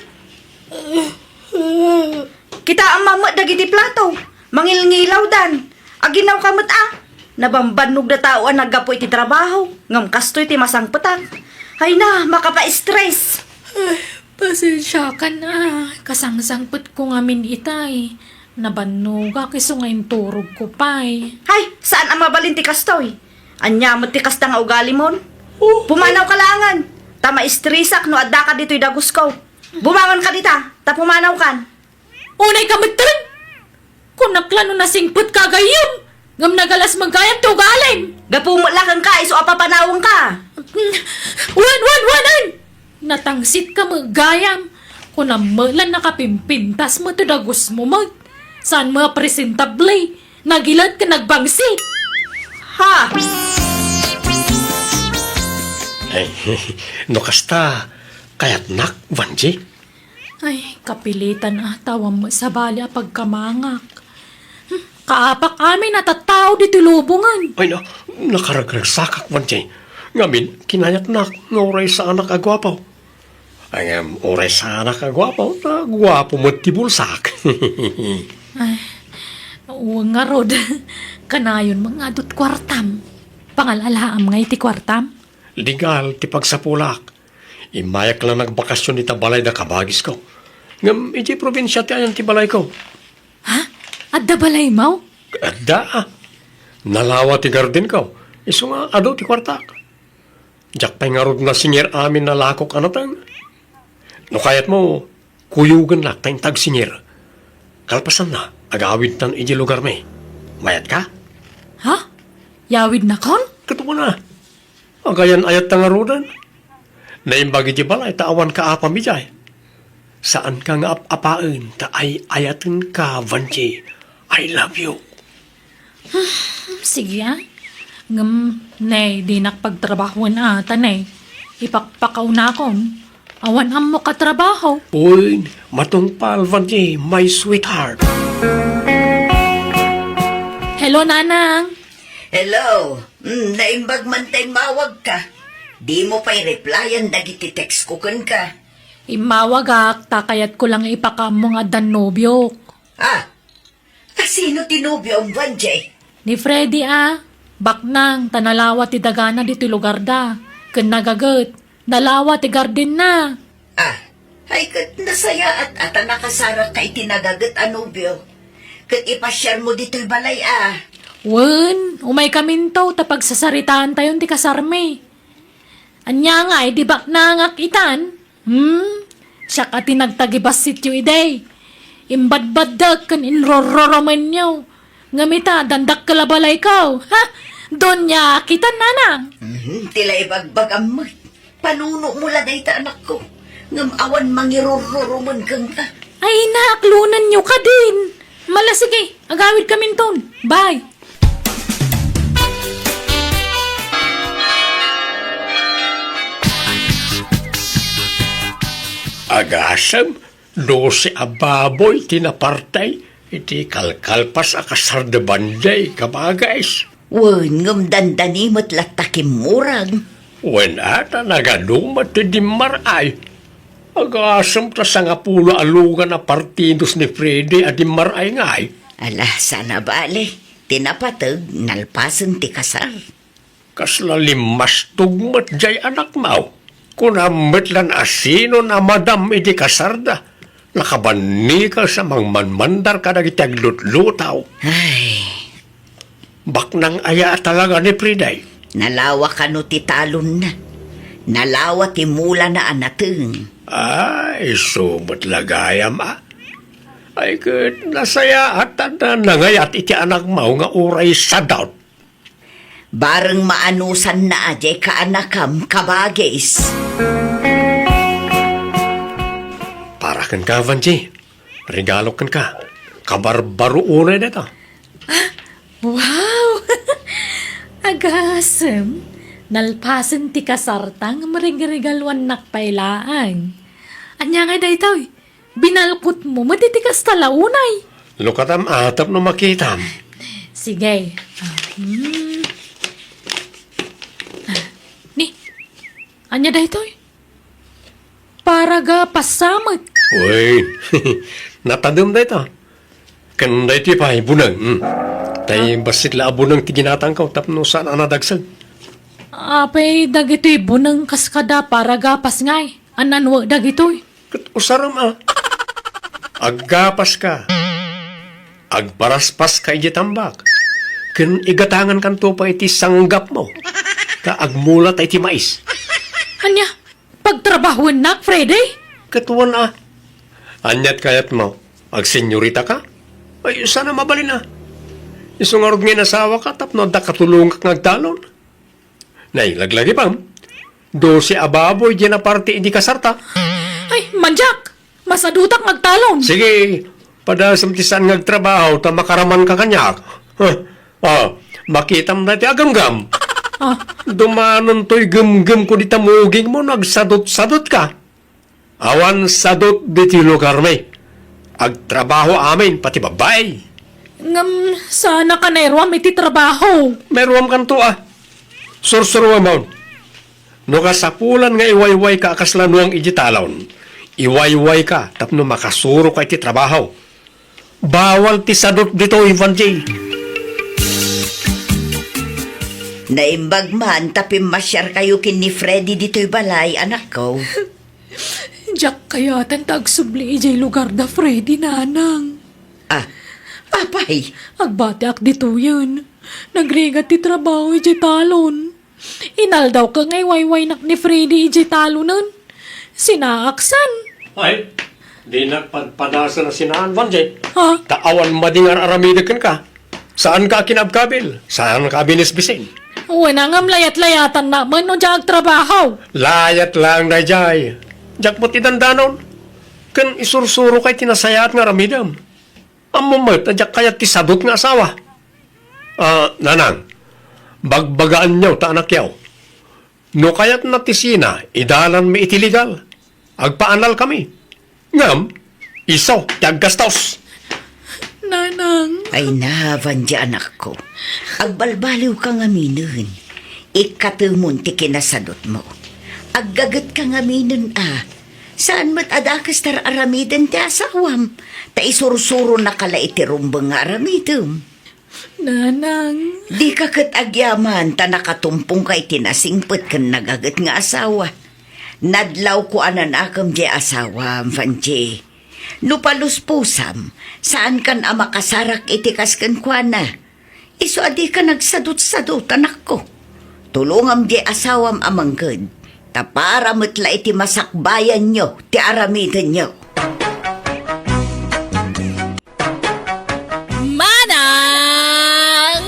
Kita ang mamad dagiti plato. Mangilngilaw dan. Aginaw kamot Nabambanog na tao ang naggapo iti trabaho. Ngam kastoy ti masangputan. Ay na, makapa-stress. Pasensya ka na. Kasangsangput ko ngamin itay. Nabanuga kiso ngayon turog ko pa'y. Hay, saan ang mabalin ti kastoy? Anyamot ti kasta nga ugali mon? Pumanaw ka langan. Tama istrisak no adda ka dito'y dagos ko. Bumangon ka dita, ta pumanaw kan. Unay ka matran! Kung naklano na singput ka gayon! Ngam nagalas magkayang tugalin! Gapumot lakang ka, iso apapanawang ka. Wanan! Natangsit ka magayam. Kung namalan nakapimpintas mo to dagos mo mag. Saan mo presentable? Nagilat ka nagbangsit. Ha? Ay, no kasta. Kaya't nak, Vanji. Ay, kapilitan tawa mo sa balya pagkamangak. Kaapak amin natatao dito lubungan. Ay, nakaragragsakak, Vanji. Ngamin, kinayak nak, nga oray sa anak agwapaw. Ay, oray sa anak agwapaw, na gwapo mo tibulsak. Ay, oo nga rod. Kanayon mga adot kwartam. Pangalalaam nga iti kwartam. Legal, ti pagsapulak. Imayak lang nagbakasyon ita balay da kabagis ko. Ngam, iti probinsya ti ayan ti balay ko. Ha? Adda balay mo? Adda, nalawa ti garden ko. Iso nga, ado ti kwartak. Diyak pa'y nga rod na singer amin na lakok anatang. No kayat mo, kuyugan lang tayong tag singer. Kalpasan na, agawid tan iji lugar may. Mayat ka? Ha? Yawid na kon? Katuwa na. Agayan ayat tang arudan. Naimbagi di balay, taawan ka apa mijay. Saan ka nga apain, ta ay ayatin ka, Vanji. I love you. Sige Ngam, nay, di nakpagtrabahuan tanay. Ipakpakaw na akon. Awan am mo katrabaho. Uy, matungpal, Vanji, my sweetheart. Hello, nanang. Hello. Naimbag man tayong mawag ka. Di mo pa'y replyan dagiti text ko kan ka. Imawagak, takayat ko lang ipakam mo nga danobyo. Sino tinubyo ang Vanjay? Ni Freddy Baknang, tanalawa ti dagana dito lugar da. Ken nagagat. Dalawa ti garden na. Ah, ay kat nasaya at nakasara kay tinagagat anubyo. Kat ipasyar mo dito'y balay Wen, umay kamintaw tapag sasaritaan tayo ti kasarme. Anya nga, di ba nangakitan? Siya ka tinagtagibas sityo iday. Imbadbadag kan inrororoman niyo. Ngamita, dandak kalabalay ka. Ha? Doon niya kitan nanang. Tila ibagbagam mo. Panuno mo laday ta anak ko. Ngam awan mangirororoman kang ka. Ay, naaklunan niyo ka din. Mala, sige, agawid kaminton. Bye. Agasam, 12 ababoy tinapartay, iti kalkalpas akasar de banday, kabagays. Wen, ngam dandanimot latakim murag. Wen ata nagadumat ti dimaray. Agasam ta sa nga pulo alugan na partidos ni Freddy at dimaray ngay. Ala, sana bale. Tinapatag, nalpasan ti kasar. Kasla limas tugmat jay anak mau. Kunamet lan asino na madam iti kasarda. Nakabani ka sa mangmanmandar ka nagiti aglutlutaw. Ay, Baknang aya talaga ni Friday. nalawa ka no ti talon na. Nalawa ti mula na anateng. Ay, sumat lagayam Ay, kat nasaya at nangayat iti anak mau nga uray sa doubt. Bareng maanusan na ajay ka anakam kabagis. Para kan ka, Vanji. Regalo kan ka. Kabarbaro unay na ito. Wow! Agasem. Nalpasan ti kasartang marigaregalwan nakpailaan. Anya nga daytoy. Binalkot mo, matitikas talaunay. Lukatam atap no makitam. Sige. Ni, anya daytoy. Para ga pasamot. Uy, natadam da ito. Kanda iti pa, bunang. Tay basit la bunang tiginatang ka, tapno saan anadagsag. Apay dagitoy bunang kaskada para gapas ngay. Ananwa dagitoy. Kat usaram Aggapas ka. Agparaspas ka iti tambak. Ken igatangan kanto pa iti sanggap mo. Ka agmulat iti mais. Anya, pagtrabahuan nak, Freddy? Katuan Anyat kayat mo. Agsenyorita ka? Ay, sana mabalin Isungarog nga nasawa ka, tapno da katulong ka ngagtalon. Nay, laglagi pam. 12 ababoy di na parte hindi kasarta. Ay, manjak! Masadutak magtalon. Sige, padasamtisan ngagtrabaho, ta makaraman ka kanyak. Makitam na ti agamgam. Dumanon to'y gum-gum ko di tamuging mo, nagsadot-sadot ka. Awan sadot di ti lugar may. Agtrabaho amin, pati babay. Ngam, sana ka nairwam iti trabaho. Meron kan to Sursuruwa mo. No kasapulan nga iwayway ka akaslanuang ijitalon. Iwayway ka, tapno makasuro ka iti trabaho. Bawal ti sadot dito, Ivan J. Naimbag man, tapi masyar kayo kin ni Freddy dito'y balay, anak ko. Jack kaya tagsubli ijay lugar da Freddy nanang. Papay. Agbati ak dito yun. Nagrigat ti trabaho ijay talon. Inal daw ka ngay wayway nak ni Freddy ijay talonan. Sinaaksan. Ay, di nagpadpadasa na sinaan, Van J. Ha? Taawan madingar aramidakan ka. Saan ka kinabkabil? Saan ka binisbisin? Wala ngam layat-layatan naman no diyag trabaho. Layat lang na jay. Jak mo tidandanon. Kan isursuro kay tinasayat nga ramidam. Amumat na jak kayat tisadot nga asawa. Nanang, bagbagaan niyo ta anak yaw. No kayat na tisina, idalan mi itiligal. Agpaanal kami. Ngam, iso, tiyaggastos. Nanang. Ay na, Vanja anak ko. Agbalbaliw ka nga minun. Ikatumon ti kinasadot mo. Aggagat ka nga minun Saan mat adakas tar aramiden ti asawam? Ta isursuro na kala itirumbang nga aramidem. Nanang. Di ka kat agyaman ta nakatumpong kay tinasingpet kan nagagat nga asawa. Nadlaw ko anan akam di asawam, Fanche. No paluspusam, saan kan makasarak itikas kan kwa na? Iso adi ka nagsadot-sadot anak ko. Tulungam di asawam amanggad. Tapara matla iti masakbayan nyo, ti aramitan nyo. Manang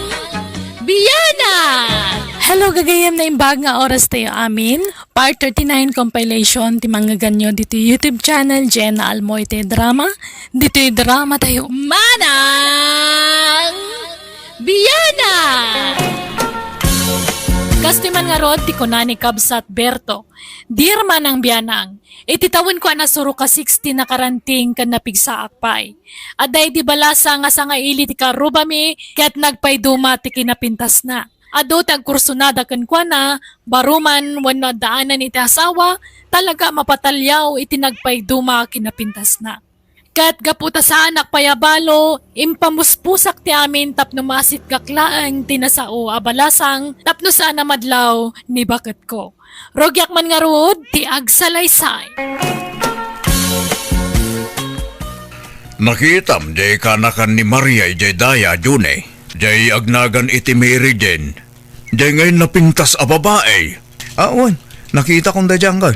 Biyana! Hello, gagayam na imbag nga oras tayo amin. Part 39 compilation ti mga ganyo dito YouTube channel Jenna Almoite Drama. Dito drama tayo. Manang Biyana! Kastoy man nga rod, ti kunani kabsat Berto. Dear Manang Biyanang, ititawin ko na suro ka 60 na karanting kan napigsa akpay. Aday di balasa nga sa nga ili ti karubami, kaya't nagpayduma ti kinapintas na. Ado tag kursunada kan kwa na, baruman wano daanan iti asawa, talaga mapatalyaw iti nagpayduma kinapintas na. Kat gaputa sa anak payabalo, impamuspusak ti amin tapno masit gaklaang tinasao abalasang tapno sa namadlaw ni bakat ko. Rogyak man nga rod, ti agsalaysay. Nakitam, jay kanakan ni Maria, jay daya, june. Jay agnagan iti Mary Jane. Jay ngayon napintas a babae. Wan, nakita kong dadyang ka.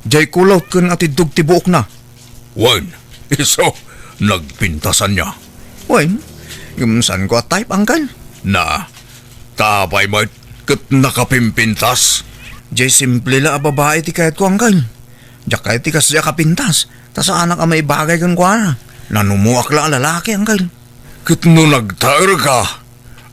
Jay kulot kun atidug ti buok na. Wan, iso, nagpintasan niya. Wan, gumsan ko at type angkan. Na, tapay mo, kat nakapimpintas. Jay simple la a babae ti kahit ko angkan. Diyak kahit ti kasya kapintas. Ta sa anak a may bagay kan ko na. Nanumuak la lalaki angkan. Kat no nagtaer ka,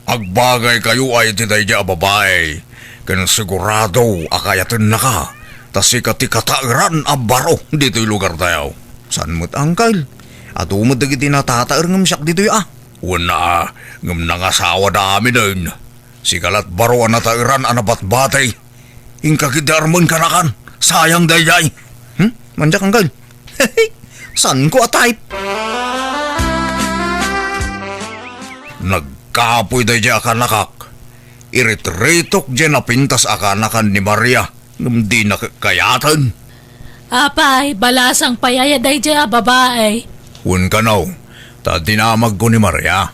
agbagay kayo ay tinay niya babae. Kan sigurado akayatin na ka. Tas ikati katairan a baro dito'y lugar tayo. San mo't angkal? At umad dagiti natataer ngam siyak dito'y Una, ngam nangasawa na amin din. Sikalat baro ang natairan anabat batay. Ingkakidarman kanakan, sayang dayay. Manjak angkal. San ko a type? Nagkapoy day di akanakak. Iritretok di napintas akanakan ni Maria. Ngam di nakakayatan. Apay, balasang payayaday dya babae. Hun ka now, ta dinamag ko ni Maria.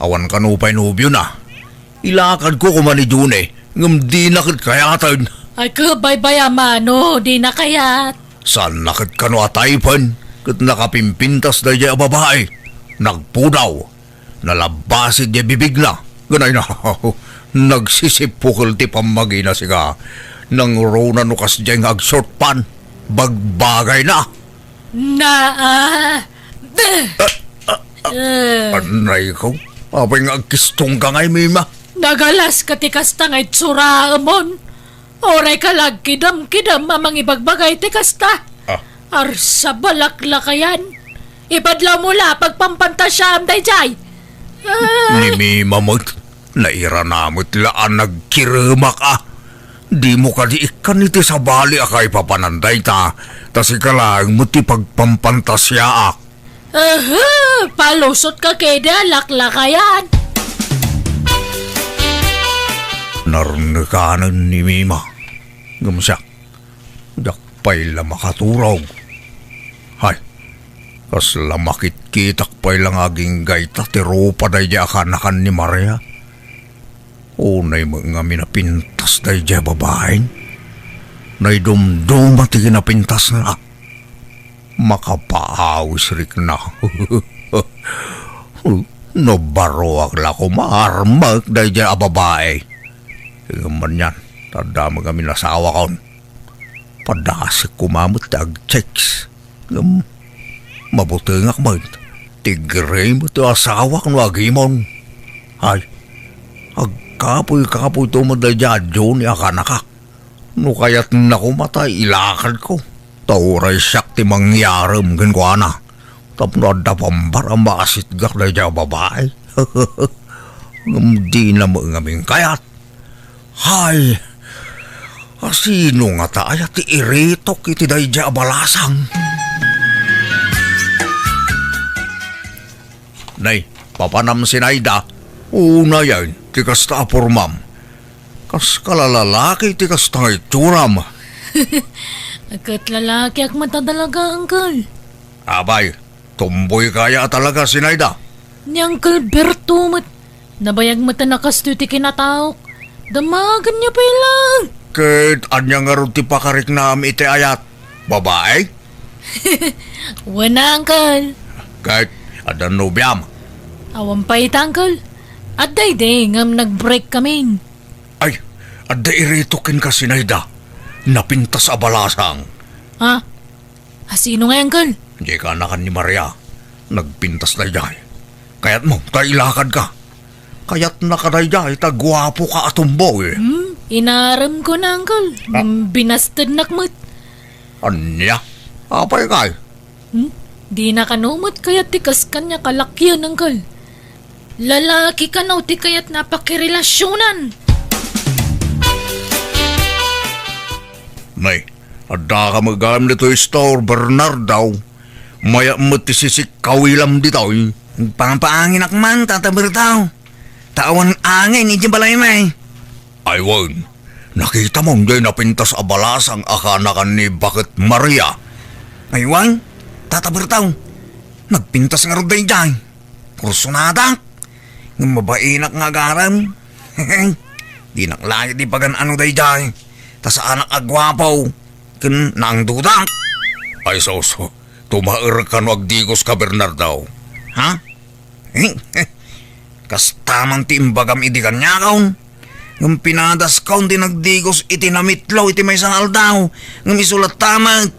Awan ka nupay nubyo na. Ilakad ko kumani June, ngam di nakakayatan. Ay kabay-baya mano, di na kayat. San nakit ka no ataypan, kat nakapimpintas day di babae. Nagpudaw. Nalabasid niya bibig na. Ganay na, nagsisipukul ti pamagina siga. Nang rona no kas diyang ag-short pan. Bagbagay na. Anay ko, apay nga agkistong ka ngay, Mima. Nagalas katikas tangay tsura amon. Oray ka kidam-kidam mamang ibagbagay tikasta. Arsa balaklakayan. Ipadlaw mula pagpampantasyam dayjay. Ni Mima mo't, naira namot laan nagkirimak Di mo ka di ikan iti sa bali akay papananday ta. Tas ikalang mo ti pagpampantasya ak. Palusot ka keda laklakayan. Narnakanan ni Mima. Gamsak, dakpay la makaturog. Hay, kas lamakit kitak pa'y lang aging gayta tirupa day di akanakan ni Maria. Unay mga minapintas day di babaeng. Nay dumduma ti ginapintas na. Makapaawis rik na. No baroak la ko maarmak day di babae. Ngaman yan, tada mga minasawa kaon. Padasik kumamot tag checks. Mabuti nga man. Tigre mo ito asawa kung agimon. Ay, agkapoy tumaday dyan ni akanaka. No kaya't nakumatay ilakad ko. Tauray siyak ti mangyaram gankwana. Tapno da pambar ang makasitgak na dyan babae. Di na mo ngaming kayat. Hay, sino nga tayo ti iritok iti day dyan balasang. Nay, papanam si Naida. Una yan, ti kasta apurmam. Kas kalalalaki ti kasta nga ituram. Akat lalaki ak mata talaga, Uncle. Abay, tumboy kaya talaga si Naida. Ni Uncle Berto mat. Nabayag mata nakastuti kinataok. Damagan niya pa lang. Kahit anya nga rin ti pakarik na iti ayat. Babae? Wana, Uncle. Kahit adan nobyam. Awan pa ita, Uncle. At day ngam nag-break kami. Ay, ada iritokin ka si Naida. Napintas a balasang. Ha? Sino nga, Uncle? Di ka anakan ni Maria. Nagpintas na jay. Kaya't mo, kailakad ka. Kaya't nakanay tagwapo ka atumbo eh. Inaram ko na, Uncle. Binastad nakmat. Anya? Apay kay? Di na kanumot kaya tikas kanya kalakyan, Uncle. Lalaki ka na ti kaya't napakirelasyonan. Nay, ada ka magam dito store Bernard daw. Maya mo ti sisik kawilam dito eh. Pampaangin akman, tatabir tao. Tawan angin, iti balay may. Aywan, nakita mo hindi napintas a balasang akanakan ni Bakit Maria. Aywan, tatabir tao. Nagpintas nga roday dyan. Kursunada. Ng mabainak nga garam. Di naklangit di pagan ano day dyan. Tas anak agwapaw. Kun nang dudak. Ay soso, tumaer ka no agdigos ka Bernard daw. Ha? Kas tamang tiimbagam iti kanya kaon. Ng pinadas kaon di nagdigos iti namitlaw iti may sangal daw. Ng isulat tamang.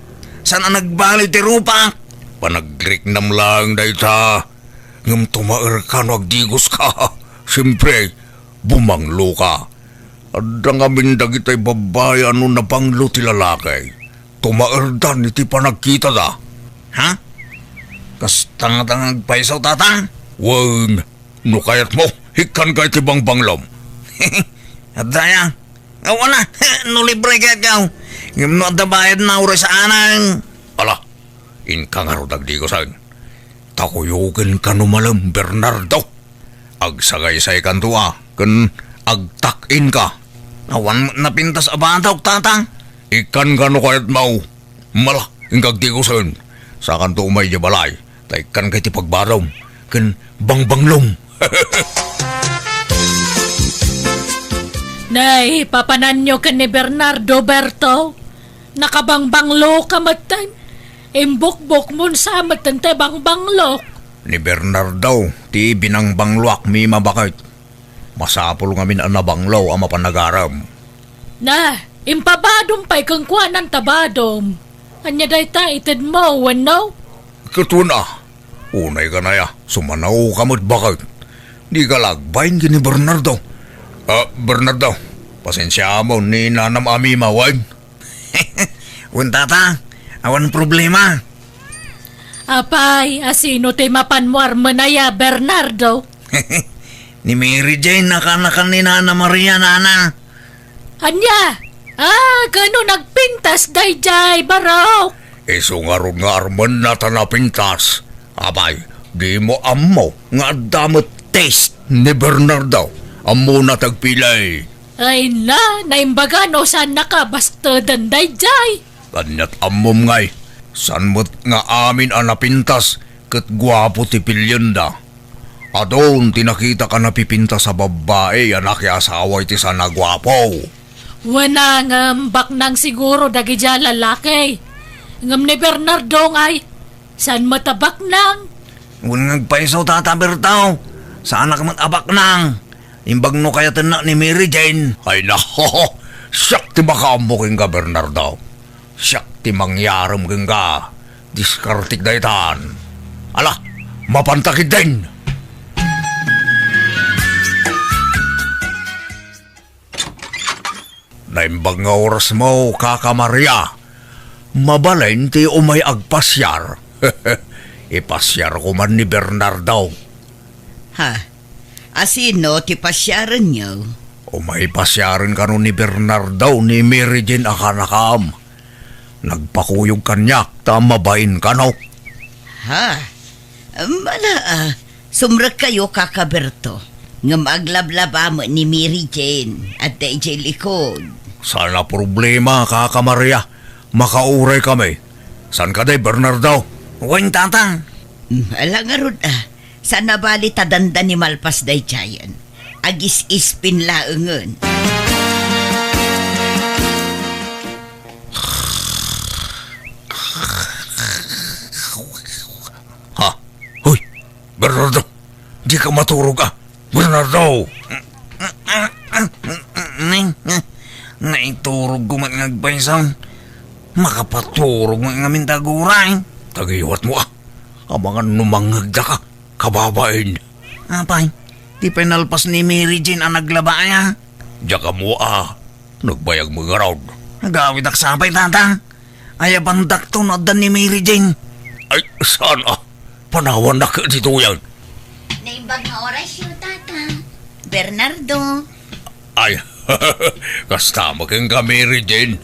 Saan ang nagbalo iti rupa? Panagrik nam lang dahi ta. Ngam tumaer ka no agdigos ka. Siyempre, bumanglo ka. Adda nga mindag itay babae ano na panglo ti lalaki. Tumaer dan iti panagkita da. Ha? Kas tanga-tanga paisaw tatang? Wang, no kayat mo, hikan ka iti banglom. At daya, awa na, no libre ka ikaw. Yung no adda bayad na uro sa anang. Ala, inka nga ro dagdigosan. Takuyukin ka numalam, Bernardo. Agsagay-say kan tuwa, kan agtakin ka. Awan napintas abataw tatang. Ikan ka no kayat mau. Mala, ingkag digusan. Sa kanto umay di balay, taikan kay ti pagbarom. Kan banglom. Nay, papanan nyo ka ni Bernardo Berto. Nakabangbanglo ka matan. Imbok-bok mo sa matan te bangbanglo. Ni Bernardo, ti binangbangluak mi mabakit. Masapol ngamin ang nabanglaw ang mapanagaram. Na, impabadom pa'y kang kuanan tabadom. Anya day ta itad mo, wano? Katuna, unay ka na ya, sumanaw ka mo't bakit. Di ka lagbayin ki ni Bernardo. Bernardo, pasensya mo ni nanam ami mawag. Un tata, awan problema. Apay, asino te mapanmuar manaya, Bernardo? Ni Mary Jane nakanakan ni Nana Maria nana. Anya? Gano nagpintas, dayjay, barok. Iso nga ron nga arman na tanapintas. Abay, di mo amo nga damot taste ni Bernardo. Amo na tagpilay. Ay na, naimbaga no saan nakabasta dan dayjay. Kanyat amom ngay. San mo't nga amin ang napintas kat gwapo ti pilyenda. Adon tinakita ka napipinta sa babae anak ya asawa iti sana gwapo. Wana ngambak nang siguro dagi dya lalaki. Ngam ni Bernardo ngay, saan matabak nang? Un nagpaisaw tata Bertaw. Sa anak mat abak nang. Imbag no kaya tanak ni Mary Jane. Ay nako, siyak ti makamo king ka Bernardo. Siyak ti mangyaram king ka. Diskartik daytan. Ala, mapantakid din. Naimbag nga oras mo, Kaka Maria. Mabalain ti umay agpasyar. Ipasyar ko man ni Bernardo. Ha? Asino ti pasyaran niyo? Umay pasyarin ka ni Bernardo ni Mary Jane akanakam. Nagpakuyog kanyak, tamabain ka no. Ha? Sumrag kayo, Kaka Berto. Nga maglablaba mo ni Mary Jane at DJ likod. Sana problema, Kaka Maria. makauray kami. San ka day, Bernardo? Uwing tatang. Ala nga rod sana bali tadanda ni Malpas day tiyan. Agis ispin laengen. Ha? Hoy, Bernardo, di ka maturog ah. Bernardo! Naiturog ko man ngagbaysan. Makapaturog man nga mintaguray. Tagiwat mo ah. Abangan numangagda ka, kababain. Apay, di penalpas ni Mary Jane ang naglabaya. Diya ka mo ah. Nagbayag mga raw. Nagawid ak sapay tatang. Ay bandak to nadan ni Mary Jane. Ay, saan ah? Panawan na ka dito yan. Naimbag nga oras yun, tata. Bernardo. Ay, kastama kang kamiri din.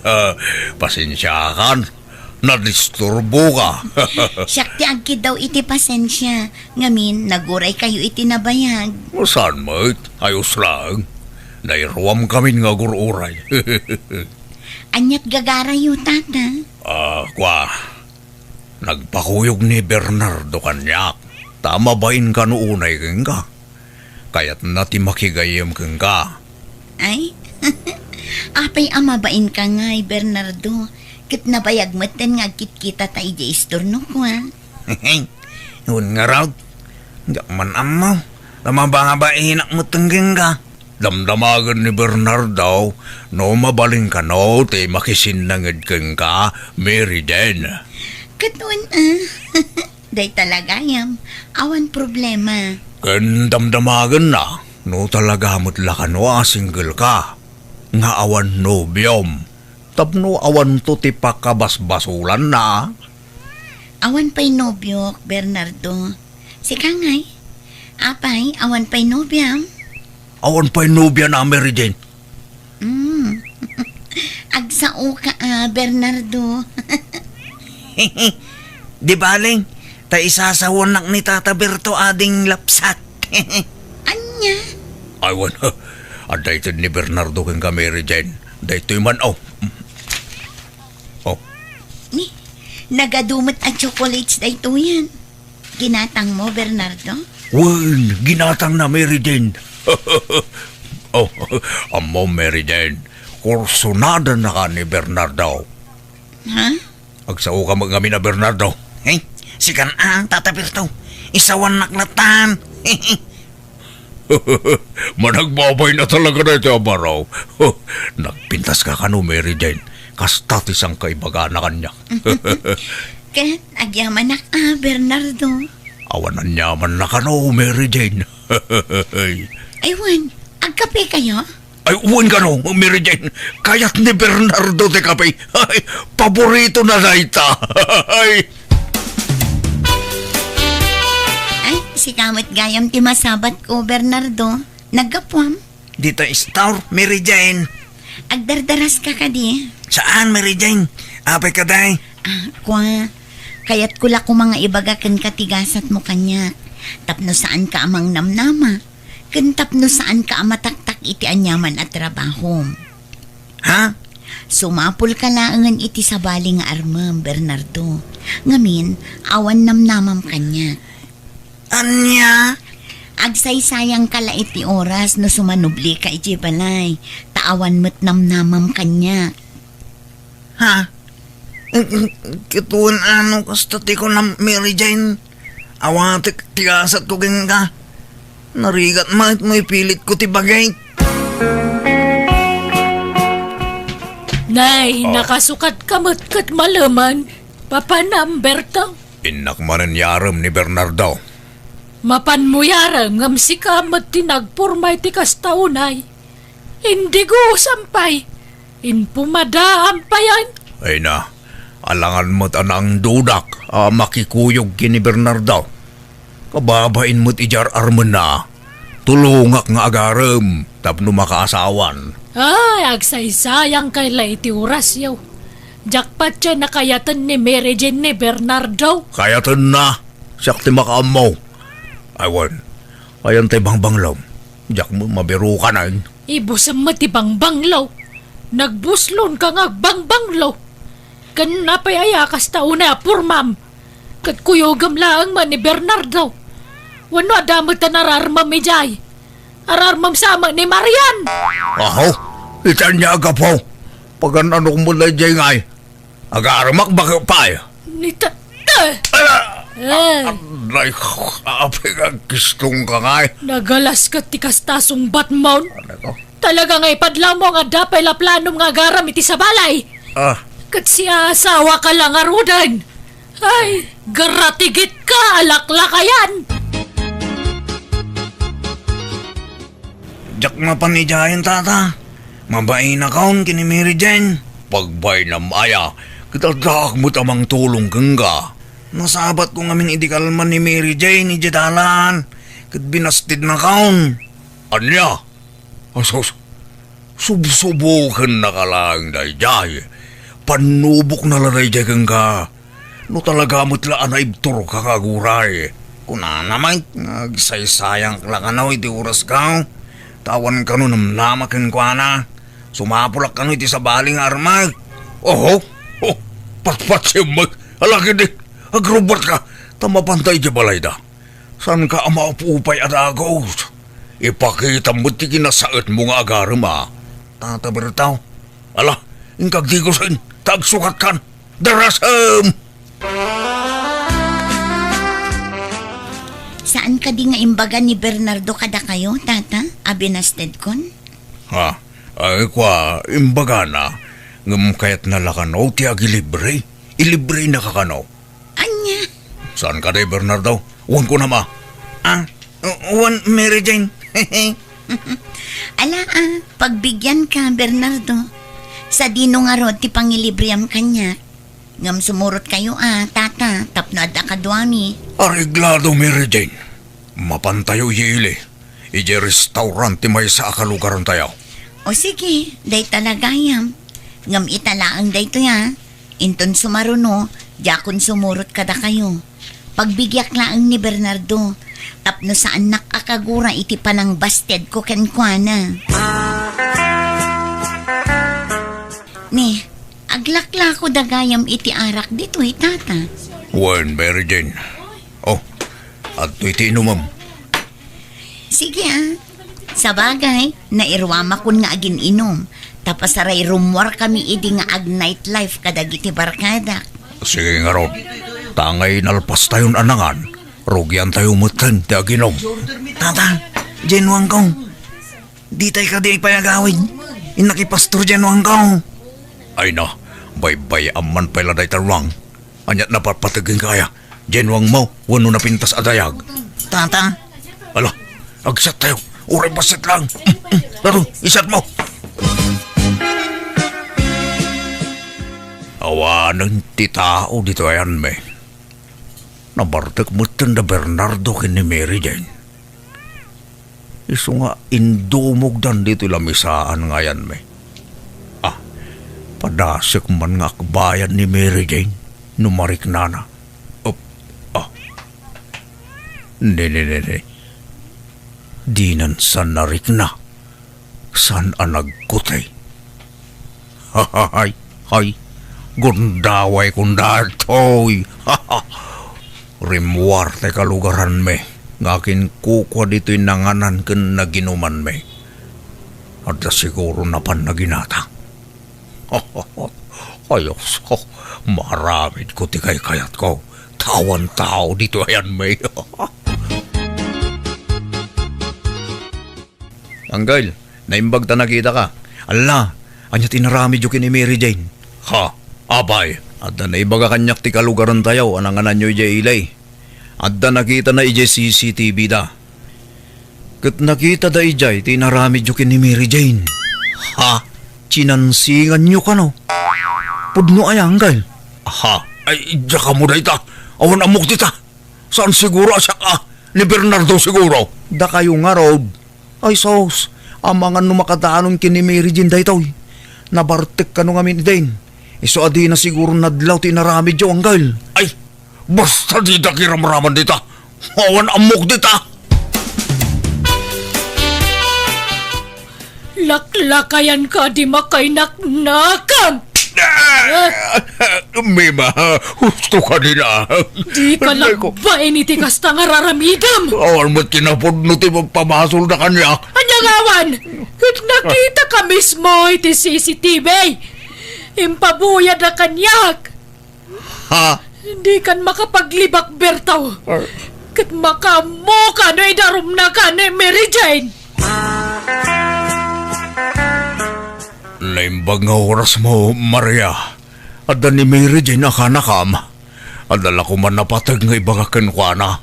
Pasensya kan. Nadisturbo ka. Siyak ti agkid daw iti pasensya. Ngamin, naguray kayo iti nabayag. Saan mo? Ayos lang. Nairuam kami nga gururay. Anyat gagara yu, tata. Kwa. Nagpakuyog ni Bernardo kanyak. Tama bain ka noonay kang ka. Kaya't nati makigayam kang ka. Ay, apay amabain ka nga, Bernardo. Kit nabayag mo ten nga kit-kita tayo di istorno ko, ha? Yun nga raw. Dak man amaw. Tama ba nga ba inak mo tenggeng ka? Damdamagan ni Bernardo, no mabaling ka no, te makisinangad kang ka, Mary Den. Katun, day talaga yam. Awan problema. Kan damdamagan na, no talaga mutla ka no, single ka. Nga awan nobyom. Tapno awan to ti pakabasbasulan na. Awan pa'y nobyo, Bernardo. Si Kangay. Apay, awan pa'y nobyam. Awan pa'y nobya na, Mary Jane. Agsao ka, Bernardo. Di baling, ta isasawanak ni Tata Berto ading lapsat. Anya? Awan, adaytid ni Bernardo kang ka, Mary Jane. Daytoy man, oh. Ni, nagadumot ang chocolates na ito yan. Ginatang mo, Bernardo? Wan, ginatang na, Mary Jane. Oh, amo, Mary Jane. Kursunada na ka ni Bernardo. Ha? Agsao ka mga na Bernardo. Hey, si Kanang, Tata Berto. Isawanak na tan. Managbabay na talaga na ito, Amaraw. Nagpintas ka kano, Mary Jane. Kastatis ang kaibaga na kanya. Kat, agyaman na Bernardo. Awanan yaman na kano, Mary Jane. Aywan, agkape kayo? Ay, uwan ka no, Mary Jane. Kaya't ni Bernardo te kape. Ay, paborito na daita. Ay, Ay, si kamot gayam ti masabat ko, Bernardo. Naggapuam. Dito istor, Mary Jane. Agdardaras ka di. Saan, Mary Jane? Apay ka day. Kwa, kaya't kula ko mga ibagakan katigasat mo kanya. Tapno saan ka amang namnama. Kantapno saan ka amataktak iti anyaman at trabaho. Ha? Sumapul ka laangan iti sabali nga armam, Bernardo. Ngamin, awan namnamam kanya. Anya? Agsaysayang kala iti oras no sumanubli ka iti balay. Taawan mo't namnamam kanya. Ha? Kituan ano kastati ko na Mary Jane. Awatik tigasat ko ganyan ka. Narigat may pilit ko ti bagay. Nay, nakasukat kamot kat malaman. Papanam, Berto. inak manen yaram ni Bernardo. Mapan mo yaram ngam si kamat tinagpurmay ti kastaunay. Hindi ko sampay. Inpumadaam pa yan. Ay na, alangan mo't anang dudak, makikuyog kini Bernardo. Kababain mo't ijar arman na, tulungak nga agaram, tapno makaasawan. Ay, agsaysayang kay iti oras yaw. Jakpat siya nakayatan ni Mary Jane ni Bernardo. Kayatan na, siyak ti makaamaw. Aywan, ayan tay bangbanglaw, jak mo mabiru ka na yun. Ibusam mo ti bangbanglaw. Nagbuslon ka nga bangbanglaw. Kan napayaya kas tauna purmam. Kat kuyogam laang man ni Bernardo. Wano adamot na nararmam mi jay. Ararmam sama ni Marian. Aho, itan niya aga po. Pagan ano mo na dyan ngay. Aga-aramak baka pa eh. Nita... Ay, api ka kistong ka ngay. Nagalas ka tikas tasong Batman. Ano ko? Talaga nga ipadlaw mo nga dapay la planom nga garam iti sa balay. Kat siya asawa ka lang arudan. Ay, garatigit ka, alaklakayan. Jak mapanijayan tata. Mabay na kaon kini Mary Jane. Pagbay na maya, kitadak mo tamang tulong gangga. Nasabat ko ngamin idikalman ni Mary Jane, ijadalan. Kat binastid na kaon. Anya? Asos, subsubukan na ka lang dayjay. Panubok na lang dayjay gangga. No talaga mo't laan na ibtor kakaguray. Kuna naman, nagsaysayang lakanaw iti oras ka. Tawan ka nun namnamakin ko na. Sumapulak ka nun iti sa baling armag. Oh, patpat siya mag. Alaki di, agrobot ka. Tamapantay di balay da. San ka ama upupay at agos? Ipakita mo ti kinasaot mo nga agaram Tata Bertaw. Ala, ingkag di ko sin, tagsukat kan. Darasam! Saan ka di nga imbaga ni Bernardo kada kayo, tata? Abinasted kon? Ha? Ay kwa, imbaga na. Ngam kayat nalakanaw ti agilibre. Ilibre na kakanaw. Anya? Saan ka di Bernardo? Uwan ko na ma. Uwan Mary Jane. Ala pagbigyan ka, Bernardo. Sa dino nga rod, ti pangilibriam kanya. Ngam sumurot kayo tata. Tapno adda kadwami. Areglado Mary Jane. Mapantayo yili. Ije restaurant ti may sa akalugaran tayo. O sige, day talagayam. Ngam italaang day to ya. Inton sumaruno, jakon sumurot kada kayo. Pagbigyak laang ni Bernardo. Tapno saan nakakagura iti panang basted ko kenkwana. Ni, aglakla ko dagayam iti arak dito tata. Wen Mary Jane. Oh, at iti inumam. Sige Sa bagay, nairwama kun nga agin inom. Tapos aray rumwar kami idi nga ag nightlife kadagiti barkada. Sige nga Rod. Tangay nalpas tayon anangan. Rugyan tayo mutan ti aginom. Tata, Jenwang kong. Di tayo ka di ipayagawin. Inakipastor Jenwang kong. Ay na, bay-bay aman pala day tarwang. Anyat na papatagin kaya. Jenwang mo, wano na pintas adayag. Tata, Ala, agsat tayo. Uray basit lang. Laro, isat mo. Awanan ti tao dito ayan me. Nabartek mo na Bernardo kini Mary Jane. Iso nga indumog dan dito lamisaan nga yan me. Padasik man nga akbayan ni Mary Jane. Numarik nana. Ne. Dinan san narik na. San anagkutay. Hay. Gundaway kundatoy. Rimwar te kalugaran me. Ngakin kukwa dito'y nanganan ken naginuman me. At siguro na pan naginata. Ayos ko. Maramid ko ti kayat ko. Tawan tao dito ayan me. Anggal, naimbag ta nakita ka. Ala, anya tinaramid yung kini Mary Jane. Ha, abay. At na naibaga kanyak ti kalugaran tayo, ananganan nyo ije ilay. At na nakita na ije CCTV da. Kat nakita da ijay, tinaramid yung kini Mary Jane. Ha, chinansingan nyo ka no? Pudno ay anggal. Ha, ay, dyan mo da ita. Awan amok dita. Saan siguro asya ka? Ni Bernardo siguro. Da kayo nga, Rod. Ay sos, ang mga numakadaanon kini Mary Jane daytoy. Nabartek ka nung amin din. Iso adi na siguro nadlaw tinaramid jo anggal. Ay, basta di da kiramraman dita. Awan amok dita. Laklakayan ka di makay naknakan. Mima, gusto ka nila. Di ka lang ba initi kasta nga raramidam? Awan mo't kinapod no ti magpamasol na kanya. Anyangawan, kat nakita ka mismo iti CCTV. Impabuyad na kanyak. Ha? Hindi kan makapaglibak, Bertaw. Kat makamo ka na idarum na ka ni Mary Jane. Naimbag nga oras mo, Maria. Ada ni Mary Jane akanakam. Adala ko man napatag nga ibagakan ko na.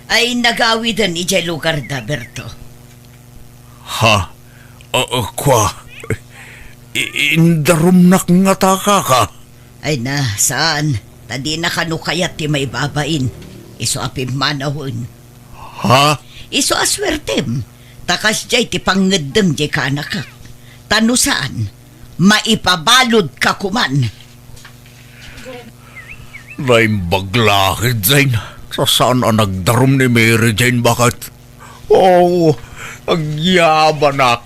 Ay nagawidan ijay lugar da, Berto. Ha? Kwa? Indarum nak nga taka ka. Ay na, saan? Tadi na kanukayat ti may babain. Iso apim manahon. Ha? Iso aswertem. Takas jay ti pangedem jay kanakak. Tano saan? Maipabalod ka kuman. Naimbag lakid, Zain. Sa saan ang nagdarum ni Mary Jane, bakit? Oh, agyabanak.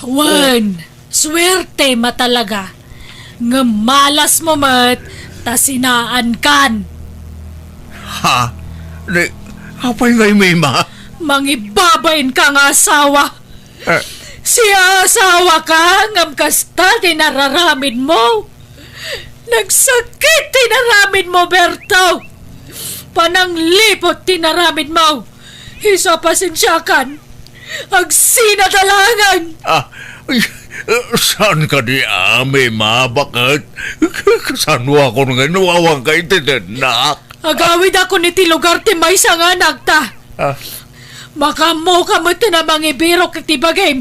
Wan, swerte matalaga. Nga malas mo mat, tasinaan kan. Ha? Apay ngay, Mima? Mangibabain ka nga asawa. Siya asawa ka, ngam kasta tinararamid mo. Nagsakit tinaramid mo, Berto. Pananglipot tinaramid mo. Isa pasensyakan. Agsinadalangan. Saan ka di Mima? Bakit? Saan mo ako nga nawawang kay tinanak? Agawid ako ni ti lugar ti may nga nagta. Makamo ka mo na mga ibiro kag ti bagay.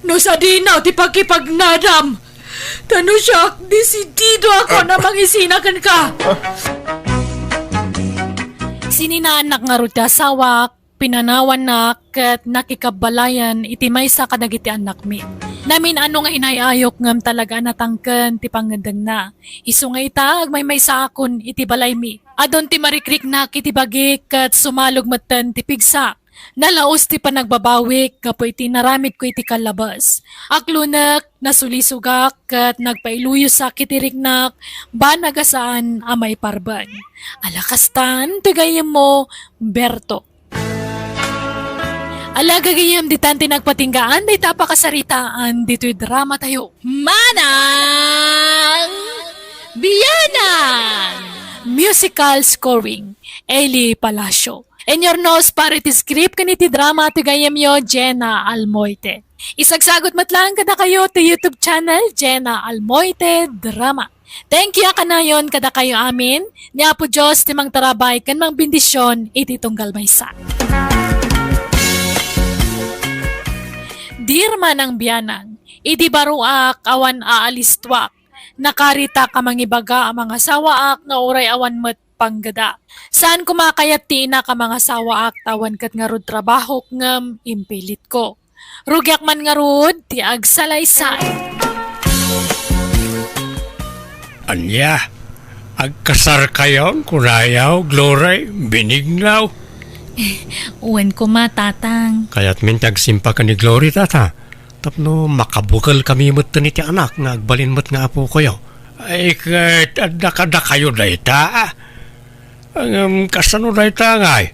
No sa dinaw ti pagkipagnadam. Tano siya, desidido ako na mangisinakan ka. Sininaanak nga ro ti asawa, pinanawan na kat nakikabalayan iti may sa kadagiti anak mi. Namin ano nga inayayok ngam talaga natangken ti pangandang na. Isu nga itag may sa akon iti balay mi. Adon ti marikrik na iti bagik kat sumalog matan ti pigsa. Nalaos ti panagbabawik kapo iti naramid ko iti kalabas. Aklunak, nasulisugak kat nagpailuyo sa kitiriknak ba nagasaan amay parban. Alakastan, tigayem mo, Berto. Alagagayam di tanti nagpatinggaan, di tapakasaritaan, dito'y drama tayo. Manang Biyanan! Musical scoring, Eli Palacio. And your nose parity script kaniti drama tigayam yo, Jenna Almoite. Isagsagot matlang kada kayo to YouTube channel, Jenna Almoite Drama. Thank you kanayon kada kayo amin. Niya po Diyos timang tarabay kan mang bindisyon iti tunggal maysa. Dirma ng biyanang, iti baruak awan aalistwak, nakarita ka mangibaga ang mga sawaak nga uray awan met panggada. Saan kumakayat ti ina ka mga sawaak tawan kat nga rod trabaho ngam impilit ko. Rugyak man nga rod ti agsalaysay. Anya, agkasar kayon, kunayaw, glory, binignaw. Uwan ko matatang. Kaya't mintag simpa ka ni Glory, tata. Tapno makabukal kami mo't ti anak, nga agbalin mo't nga po kayo. Ay, kat adakada kayo na ita. Ang kasano na ita ngay.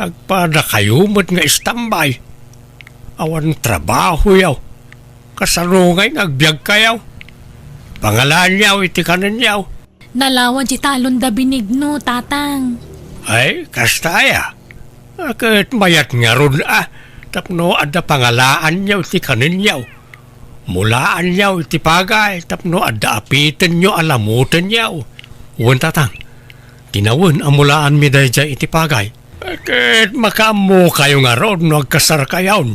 Agpada kayo mo't nga istambay. Awan trabaho yaw. Kasano ngay agbyag kayaw. Pangalan yaw, iti kanan yaw. Nalawan si talon da binigno, tatang. Ay, kastaya. Akit mayat nga ron tapno adda pangalaan niyaw iti kanin niyaw. Mulaan niyaw iti pagay, tapno adda apitin niyo alamutin niyaw. Uwan tatang, tinawin ang mulaan mi dahi dyan iti pagay. Akit makamo kayo nga ron no agkasar kayawn.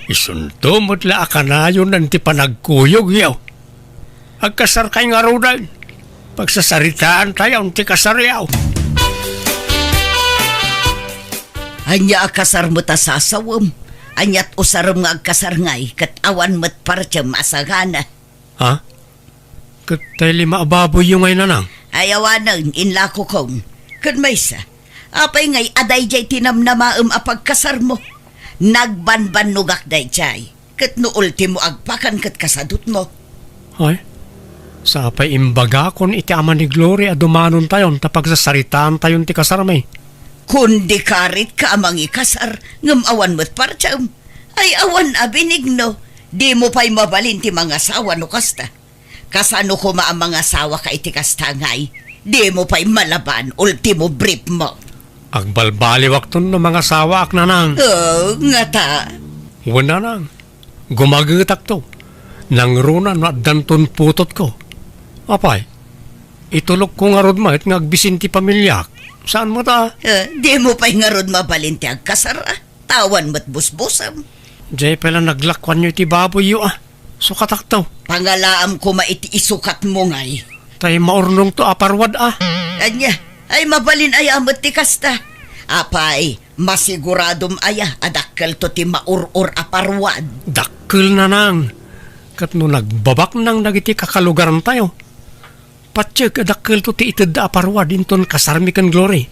Isunto mo't laakanayon ng ti panagkuyog yaw. Agkasar kayo nga ron pagsasaritaan tayo ti kasar yaw. Anya akasar mo ta sasawam. Anyat usaram nga agkasar ngay, kat awan mat partyam asagana. Ha? Katay lima ababoy yung ngay nanang. Ayawanang inlako kong. Kan maysa, apay ngay aday jay tinamnamaam apagkasar mo. Nagbanban nugak day jay. Kat no ultimo agpakan kat kasadut mo. Ay, sapay imbaga kon iti ama ni Glory a dumanon tayon tapag sasaritaan tayon ti kasarmay. Kundi karit ka amang ikasar, ngam awan mo't partsam. Ay awan abinigno, di mo pa'y mabalin ti mga asawa no kasta. Kasano ko ang mga asawa ka iti kasta ngay, di mo pa'y malaban, ultimo brief mo. Agbalbaliwak ton no mga sawa ak nanang. Oh, nga ta. Wala nang. Gumagitak to. Nang runa na danton putot ko. Apay, itulog ko nga rod mahit nga agbisin ti pamilyak. Saan mo ta? Di mo pa'y ngarod mabalin ti agkasar, tawan mo't busbusam. Jay pala naglakwan nyo iti baboy yo Sukatak to. Pangalaam ko maiti isukat mo ngay. Tay maurnong to aparwad Anya, ay mabalin ay amot ti kasta. Apay, masiguradom aya adakkel to ti maurur aparwad. Dakkel na nang. Kat no nagbabak nang nagiti kakalugaran tayo. Patsik adakkel to ti ited da aparwad inton kasarmi kan Glory.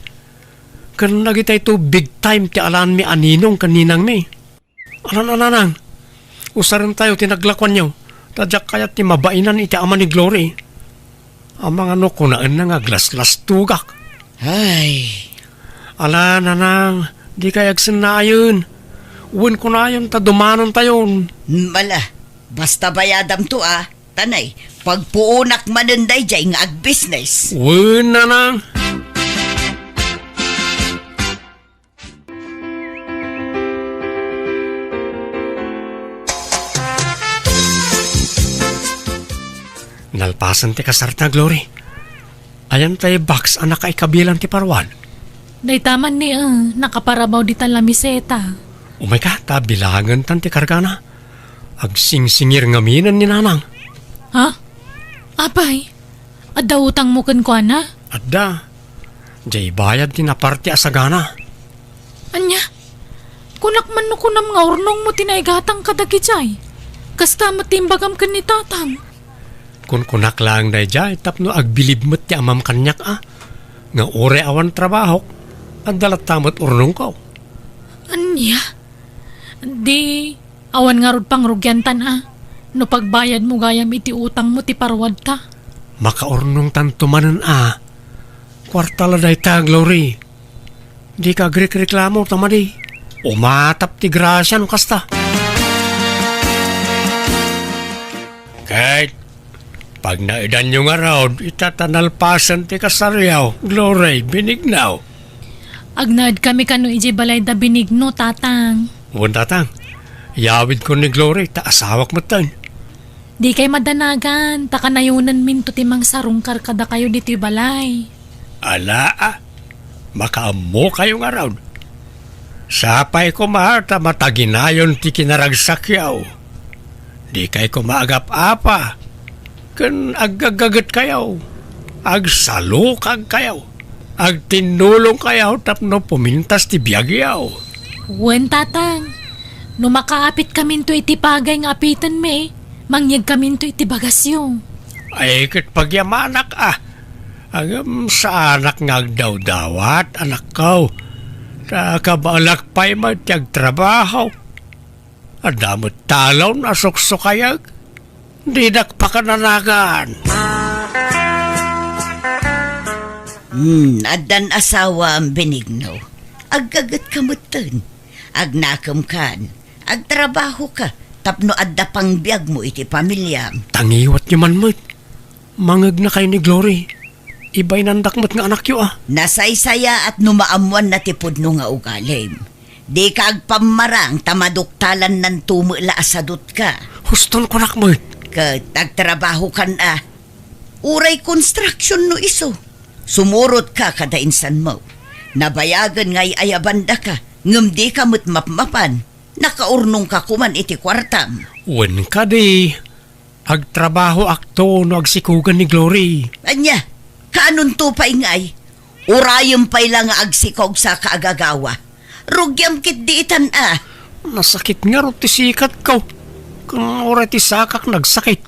Kan nagitay to big time ti alan mi aninong kaninang mi. Alan nang. Usaran tayo tinaglakwan nyo. Tadyak kayat ti mabainan iti ama ni Glory. Ang mga no kunaan na nga glaslas tugak. Ay, Ala nanang, di kayag sinayon. Uwan ko na yun, tadumanon tayon. mala, basta bayadam to Tanay, pagpuunak manunday jay nga ag-business. Uwan nanang. Nalpasan ti kasarta, Glory. Ayan tayo box anak ay kabilang ti parwan. Day taman ni nakaparabaw di tan lamiseta. Umay ka, tabilangan tan ti kargana. Agsingsingir ngaminan ni nanang. Ha? Apay, adda utang mo kun kwa na? Adda, jay bayad ti naparti asagana. Anya, kunak man no kunam nga urnong mo tinaigatang kadagi jay. Kasta matimbagam kan ni tatang. Kun kunak lang day jay, tapno agbilib mo't ti amam kanyak Nga ore awan trabaho, at dalat tamot urnong ko. Anya? Di, awan nga rod pang rugyantan No pagbayad mo gayam iti utang mo ti parwad ta. Makaurnong tantumanan Kwartala day ta, Glory. Di ka agrik-reklamo tamadi. Umatap ti grasya no kasta. Kahit pag naidan nyo nga raw, itatanalpasan ti kasaryaw, Glory, binignaw. Agnaad kami kano iji balay da binigno, tatang. Uwan tatang, yawid ko ni Glory, taasawak mo tan. Di kay madanagan, takanayunan minto timang sarungkar kada kayo dito balay. Ala makaamo kayo nga raw. Sapay ko maharta mataginayon ti kinaragsakyaw. Di kay ko maagap apa. Kan agagagat kayaw. Agsalukag kayaw. Agtinulong kayaw tapno pumintas ti biyagyaw. Wen, tatang. No makaapit kaminto iti pagay nga apitan me, mangyag kaminto iti bagasyo. Ay kat pagyamanak Agam sa anak nga agdaw-dawat, anak ko. Ta kabalak pa'y magtiyag-trabaho. Adamot talaw na suksukayag. Didak pa kananagan. Adan asawa ang binigno. Aggagat kamutan. Agnakam kan. Agtrabaho ka. Tapno adda pang biyag mo iti pamilyam. Tangiwat niyo man mo't. Mangag na kayo ni Glory. Iba'y nandakmat nga anak yo Nasaysaya at numaamuan na tipod no nga ugalim. Di ka agpamarang tamaduktalan ng tumula asadot ka. Huston ko nakmo't. Tagtrabaho kan Uray construction no iso. Sumurot ka kada insan mo. Nabayagan ngay ayabanda ka. Ngam di ka mo't mapmapan. Nakaurnong ka kuman iti kwartam. Wen ka di. Agtrabaho akto no agsikugan ni Glory. Anya, kaanong tupay ngay? Urayom pa'y lang agsikog sa kaagagawa. Rugyam kit diitan Nasakit nga ro ti sikat ko. Kung oray ti sakak nagsakit.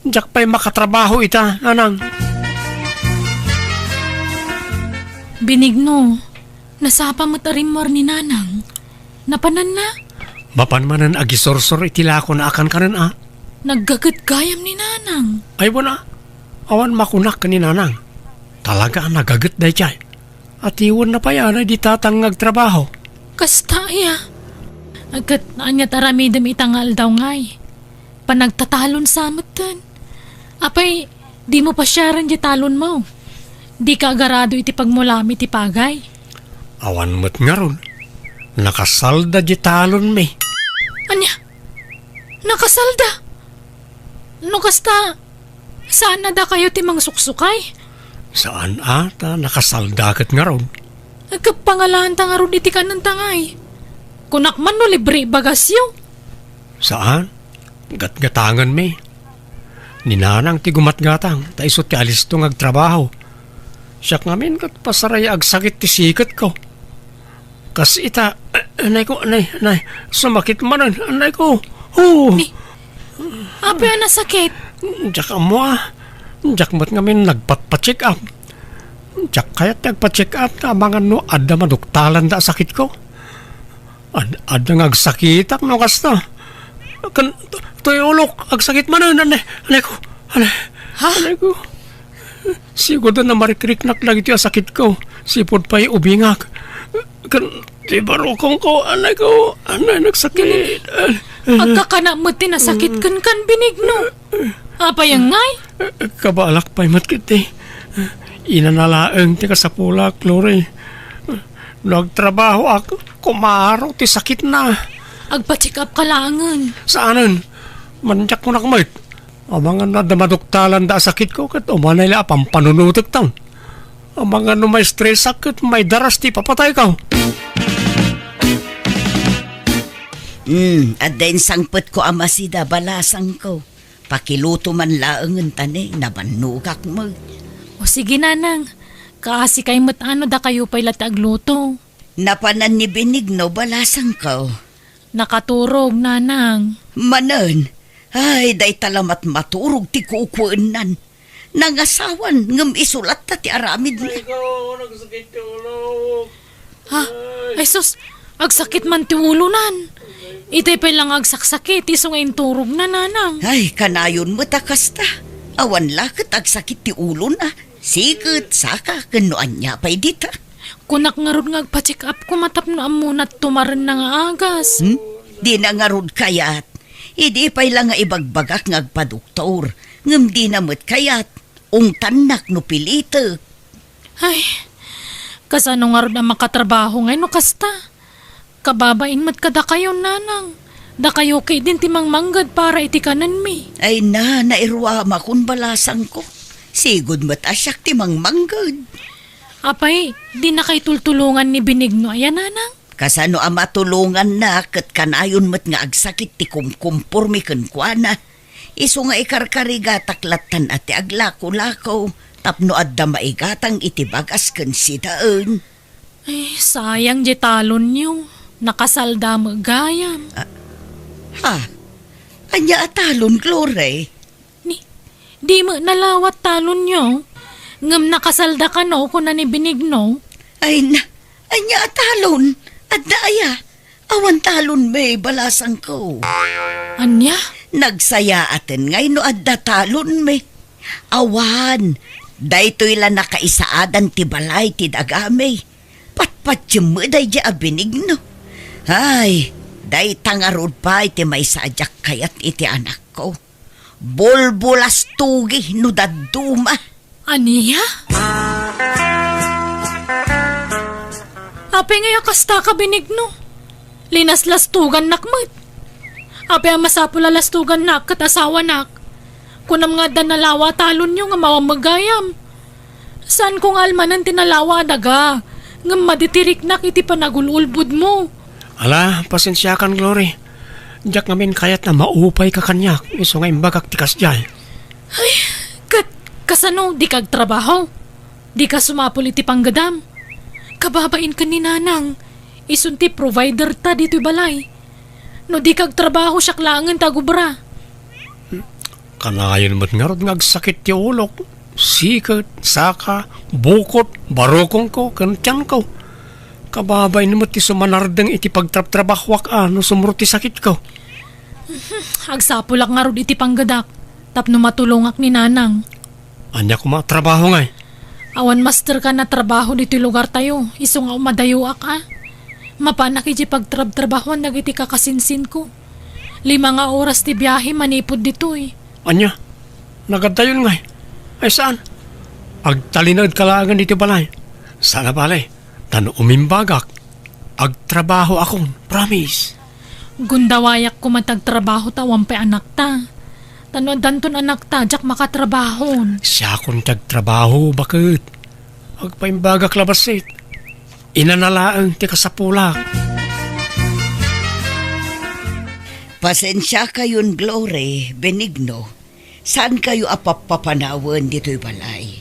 Diyak pa'y makatrabaho ita, anang. Binigno, nasapa mo't arimor ni nanang. Napanan na? Mapanmanan agisorsor itilako na akan kanan Naggagat gayam ni nanang. Ay wala, awan makunak ka ni nanang. Talaga nagagat day jay. At iwan na pa yan ay di tatangag trabaho. Kasta iya. Agkat naanyat aramidam itangal daw ngay. Panagtatalon sa amatan. Apay, di mo pa siyaran di talon mo. Di ka agarado iti pagmulami ti pagay. Awan mo't nga ron. Nakasalda di talon me. Anya? Nakasalda? No kasta, saan na da kayo timang suksukay? Saan ata nakasalda kat nga ron. Nagkapangalaan ta nga ron iti ka ng tangay. Kunak man no libre bagasyo. Saan? Gatgatangan me. Ninanang ti gumatgatang, ta isot ti alis to ngagtrabaho. Siyak ngamin kat pasaraya ag sakit ti sikat ko. Kas ita, anay, sumakit manan, anay ko. Ape na sakit. Diyak mo Diyak mat ngamin nagpatpa-check up. Diyak kaya't nagpa-check up na mga no, adda maduktalan da sakit ko. Adda ngagsakitak no kasta. Kan, tuyulok, agsakit manan, anay ko. Anay ko. Siguro na marikriknak lagi tiya sakit ko. Sipod pa'y ubingak. Kan, di barokong ko, anay nagsakit. Agkakana mo tinasakit kan binigno. Apayang ngay? Kabalak pa'y matkiti. Inanalaang ti kasapulak, Lori. Nagtrabaho ako, kumaraw ti sakit na. Agpa-check up kalangan. Saanan? Manjak mo na kumait. Ang mga nadamaduktalan da sakit ko, kat umanay la pampanunutik taon. Ang mga no may stress sakit, may daras ti papatay ka. At din sangpet ko amasida balasang ko. Pakiluto man laangan tani, nabanugak mo. O sige nanang, kaasi kay matano da kayo pa'y latagluto. Napanan ni Benigno balasang ko. Nakaturog nanang. Manan, ay day talamat maturog ti kukuenan. Nangasawan ngem isulat ta ti aramid na. Ha? Ay sus, agsakit man ti ulunan. Itay pa lang agsaksakit, iso ngayon turog na nanang. Ay, kanayon mo takasta. Awan lakit agsakit ti ulo na. Sikit, saka, kanuan niya pa'y dita. Kunak nga ron nga agpa-check up ko matap na amunat tumaran na nga agas. Di na nga rod kayat. Idi pa'y lang nga ibagbagak nga agpaduktor. Ngem di na mo't kayat. Ungtanak no pilite. Ay, kasano nga ron ang makatrabaho ngayon no kasta. Kababain mat kada kayo nanang. Da kayo kay din timang manggad para itikanan mi. Ay na, nairwama kun balasang ko. Sigod mo't asyak timang manggad. Apay, di na kay tultulungan ni Benigno ayan nanang. Kasano ang matulungan na kat kanayon mo't nga agsakit ti kumkumpor mi kenkwana. Iso nga ikarkariga taklatan at ti aglako-lako. Tapno adda maigatang itibagas ken sidaan. Ay, sayang di talon niyo. Nakasalda mo gayam. Ha? Anya atalon, Glore? Di mo nalawat talon niyo. Ngam nakasalda ka no kung na ni Benigno. Ay na, anya atalon. At daya, awan talon may balasang ko. Anya? Nagsaya atin ngay no adda talon may. Awan, daytoy la nakaisaadan ti balay ti dagame. Patpatsyo mo day di Benigno. Ay, day tangarod pa iti may sadyak kayat iti anak ko. Bolbolas tugi no daduma. Aniya? Ape ngaya kasta ka Benigno. Linaslastugan nakmat. Ape ang masapula lastugan nak kat asawa nak. Kunam nga danalawa talon nyo nga mawamagayam. Saan kong almanan tinalawa daga? Nga maditirik nak iti panagululbud mo. Ala, pasensya kan, Glory. Diyak ngamin kayat na maupay ka kanyak. Iso nga imbagak tikas dyan. Ay, kasano di kag trabaho? Di ka sumapul iti panggadam. Kababain ka ni nanang. Isunti provider ta dito balay. No di kag trabaho siya klangan tagubra. Kanayon mo't nga ron ngagsakit ti ulok. Sikat, saka, bukot, barokong ko, kantyan ko. Kababay naman ti sumanardang iti pagtrap-trabahwak no sumuro ti sakit ko. Agsapulak nga rod iti panggadak. Tapno matulungak ni nanang. Anya ko matrabaho ngay. Awan master ka na trabaho dito lugar tayo. Iso nga umadayuak Mapanak iti pagtrabahuan nagiti kakasinsin ko. 5 nga oras ti biyahe manipod dito Anya, nagadayon ngay. Ay saan? Agtalinad kalagan dito balay. Sana balay, tano umimbagak. Agtrabaho akong, promise. Gundawayak ko matagtrabaho tawang pe anak ta. Tano danton anak ta, jak makatrabahon. Siya akong tagtrabaho, bakit? Agpaimbagak labasit. Inanalaang ti kasapulak. Pasensya kayon, Glory, Benigno. Saan kayo apapapanawan dito'y balay?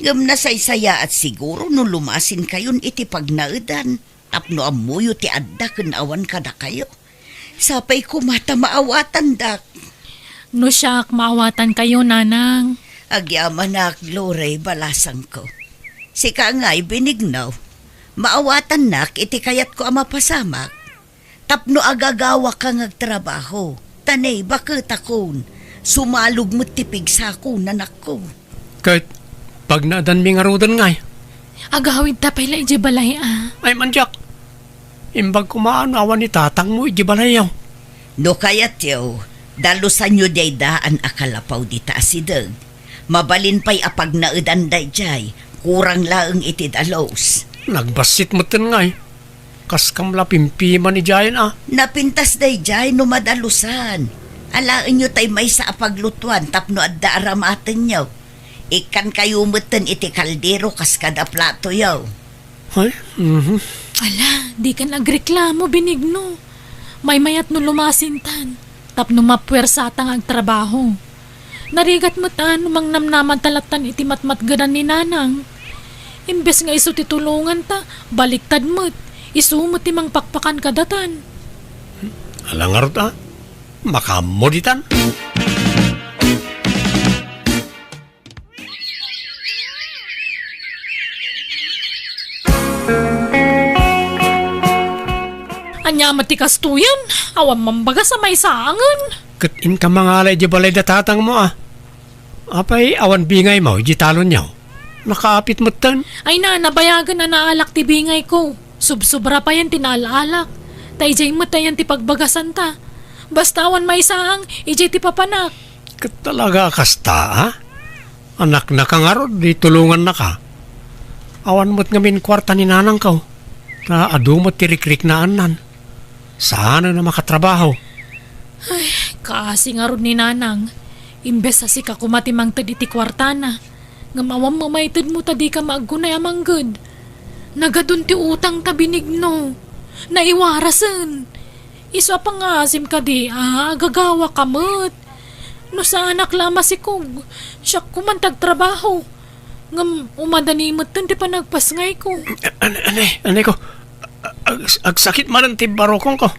Ngam na saysaya at siguro no lumasin kayon iti pagnaudan. Tapno amuyo ti adda awan kada kayo. Sapay kumata maawatan dak. No siyak, maawatan kayo, nanang. Agyaman na, Glory, balasang ko. Sika nga'y Benigno. Maawatan nak, iti kayat ko ama pasamak. Tapno agagawa ka ngagtrabaho. Tanay, bakit akon? Sumalog mo tipig sa ako, nanak ko. Kahit pag naadan mi nga rodan ngay. Agawid ta pala iji balay Ay manjak. Imbag kumaan awan ni tatang mo iji balayaw. No kayat yaw, dalusan nyo day daan akalapaw di taasideg. Mabalin pa'y apag naudan day jay, kurang laeng iti dalos. Nagbasit mo tin ngay. Kas kamla pimpiman ni Jayan Napintas day jay no madalusan. Alaan nyo tay may sa apaglutuan tapno adda aramaten nyo. Ikan kayo mutin iti kaldero kas kada plato yaw. Ay, Ala, di ka nagreklamo, Benigno. May mayat no lumasintan. Tapno mapwersatang ang trabaho. Narigat mo tan, mang namnaman talatan iti matmatgadan ni nanang. Imbes nga iso titulungan ta, baliktad mo't. Isumot timang pakpakan kadatan. alangarot makamoditan. Anya matikas tuyan, awan mambaga sa may saangan. Katin ka mangalay di balay datatang mo Apay awan bingay mo, di talon niyaw. Nakaapit mo tan. Ay na, nabayagan na naalak ti bingay ko. Subsubra pa yan tinaalaalak. Tayjay mo tayan ti pagbagasan ta. Basta awan may saang, ijay ti papanak. Talaga kasta Anak na kangarod, di tulungan na ka. Awan mo't ngamin kwarta ni nanang ka. Ta adu mo't tirikrik na anan. Sana na makatrabaho. Kasi nga ron ni nanang. Imbes sa sika kumatimang tad iti kwarta na. Ngamawang mamaytad mo tadi ka maagunay amang good. Nagadun ti utang ta Benigno. Naiwarasan. Isa pa nga asim ka di agagawa kamot. No sa anak lama si Kog. Siya kumantag trabaho. Ngam umadanimot tan ti panagpasngay ko. Anay ko. Agsakit man ang tibarokong ko.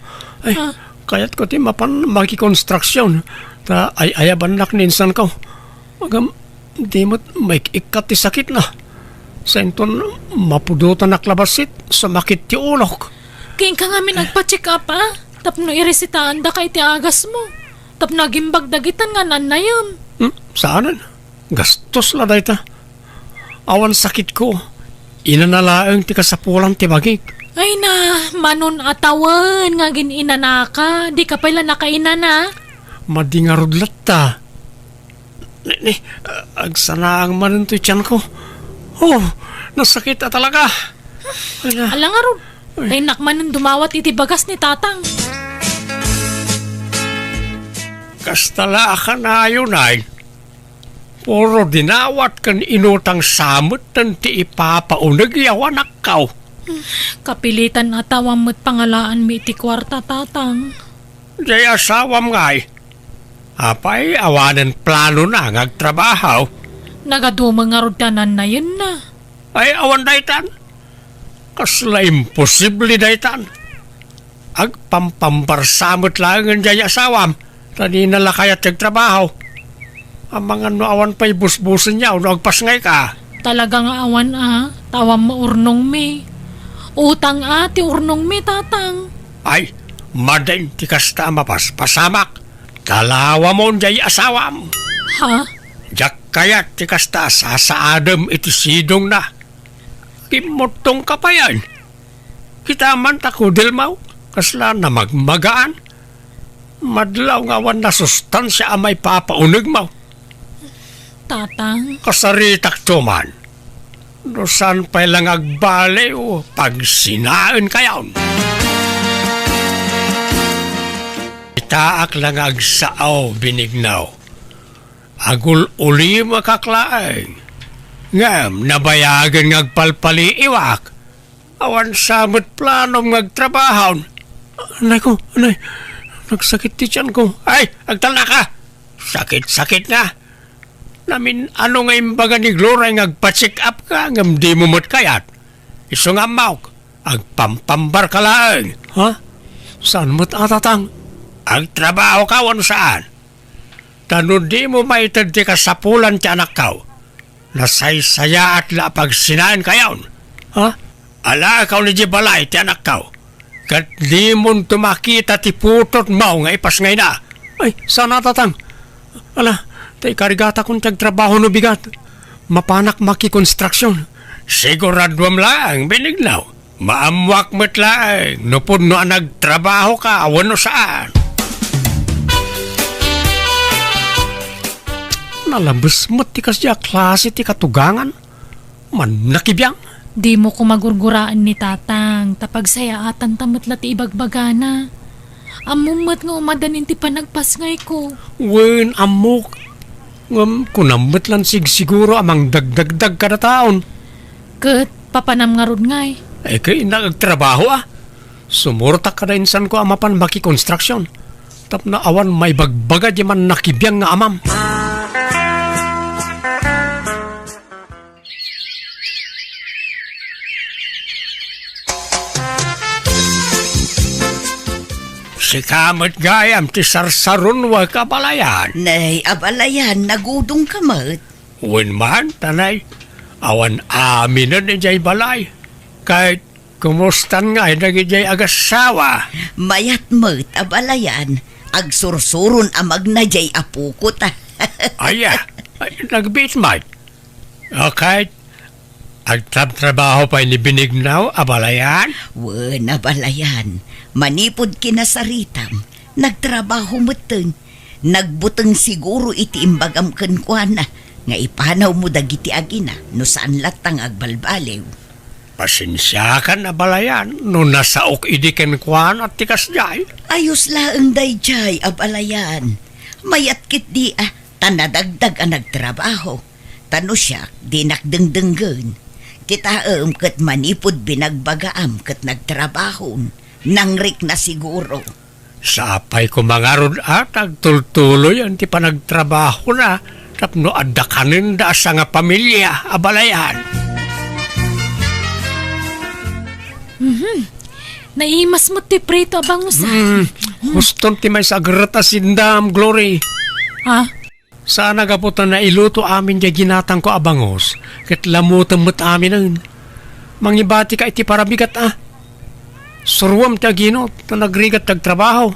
Ay, kayat ko ti mapan makikonstruksyon. Ta ay ayaban nak ninsan ko. Magam, di mo't may ikat ti sakit na. Senton mapudutan naklabasit sa makit ti ulok. Kain ka nga nagpa-check up Tapno iresitahan da kay ti agas mo. Tapno agimbag dagitan nga nanayam. Saanan? Gastos la dayta. Awan sakit ko. Inanalaang ti kasapulan ti bagik. Ay na, manon atawan nga gininanaka. Di ka pala nakainana. Madingarudlat ta. Agsanaang manin to tiyan ko. Oh, nasakit talaga. Alang arod. Tay nakmanon dumawat iti bagas ni tatang. Kastala ka na yun ay. Puro dinawat kan inutang samot tan ti ipapaunag yawan akaw. Kapilitan atawang mo't pangalaan mi iti kwarta tatang. Jay asawam ngay. Apay awanan plano na ngagtrabaho. Nagadumang nga rod tanan na yun na. Ay awan daytan. Kasla imposible daytan. Agpampambarsamot lang ang jay asawam. Tani nalakayat nagtrabaho. Ang mga awan pa'y busbusin niya no agpasngay ka. Talaga nga awan tawang maurnong mi. Utang ti urnong mi tatang. Ay, madain ti kasta mapas pasamak. Talawa mo jay asawam. Ha? Jak kayat ti kasta sasaadam iti sidong na. Kimotong ka pa yan. Kita man takudil mo. Kasla na magmagaan. Madlaw nga wan na sustansya amay papaunig mo. Tatang, Kasaritak tuman. No saan pa lang agbali o pag sinaan kayaon. Itaak lang agsaaw binignaw. Agul uli makaklaeng. Ngam, nabayagan ngagpalpali iwak. Awan samot planom ngagtrabahaw. Anay ko, anay. Nagsakit ti tiyan ko. Ay, agtala ka. Sakit-sakit nga. Namin ano nga imbaga ni Gloria ngagpa-check up ka ngam di mo mo't kayat. Iso nga mauk. Agpampambar ka lang. Ha? Saan mo't atatang? Agtrabaho ka wano saan? Tano di mo maitad di ka sa pulan ti anak kaw. Nasaysaya at lapag sinaan kayaon. Ha? Ala ikaw ni Jibalay ti anak kaw. Kat di mo tumakita ti putot mo nga ipas ngay na. Ay, saan atatang? Ala, tay karigata kong tagtrabaho no bigat. Mapanak maki-construction. Siguradwam lang, binignaw. Maamwak mo't lang. Nupod no nagtrabaho ka, awan no saan. Nalabas mo't ti kasya klase ti katugangan. Man nakibiyang. di mo ko magurguraan ni tatang, tapag sayaatan tamatla ti ibagbagana. Amumot nga umadanin ti panagpasngay ko. Wen amok. Kunamot lang siguro amang dagdagdag kada taon. Kat, papanam nga rod ngay. Ay kay nagtrabaho Sumurta ka na insan ko amapan maki-construction. Tap na awan may bagbaga di man nakibiyang nga amam. Si kamot gayam ti sarsaron wa kabalayan. Nay, abalayan, nagudong kamat. Wen man, tanay. Awan amin na ni jay balay. Kahit kumustan nga nagijay agasawa. Mayat mat, abalayan. Agsursurun amag na jay apuko ta. Aya, nagbit man. Okay. Agtrabaho pa ni binignaw, abalayan. Wen, abalayan. Manipod kinasaritam. Nagtrabaho mateng. Nagbuteng siguro iti imbagam kenkwana. Nga ipanaw mo dagiti agina no saan latang agbalbalew. Pasensya ka na balayan no nasaok idiken kwan at tikas jay. Ayos laeng dayjay, abalayan. Mayat kit di tanadagdag ang nagtrabaho. Tano siya, di nakdengdenggen. Kita kat manipod binagbagaam kat nagtrabahon. Nangrik na siguro. Sapay ko mangarod agtultuloy ang ti panagtrabaho na tapno adakanin da sa nga pamilya, abalayan. Naimas mo ti prito abang usa. Huston ti may sagrata sindam, Glory. Ha? Sana gaputan na iluto amin di ginatang ko abangos. Kat lamutan mo't amin nun. Mangibati ka iti parabigat Surwam ti aginot na nagrigat tagtrabaho.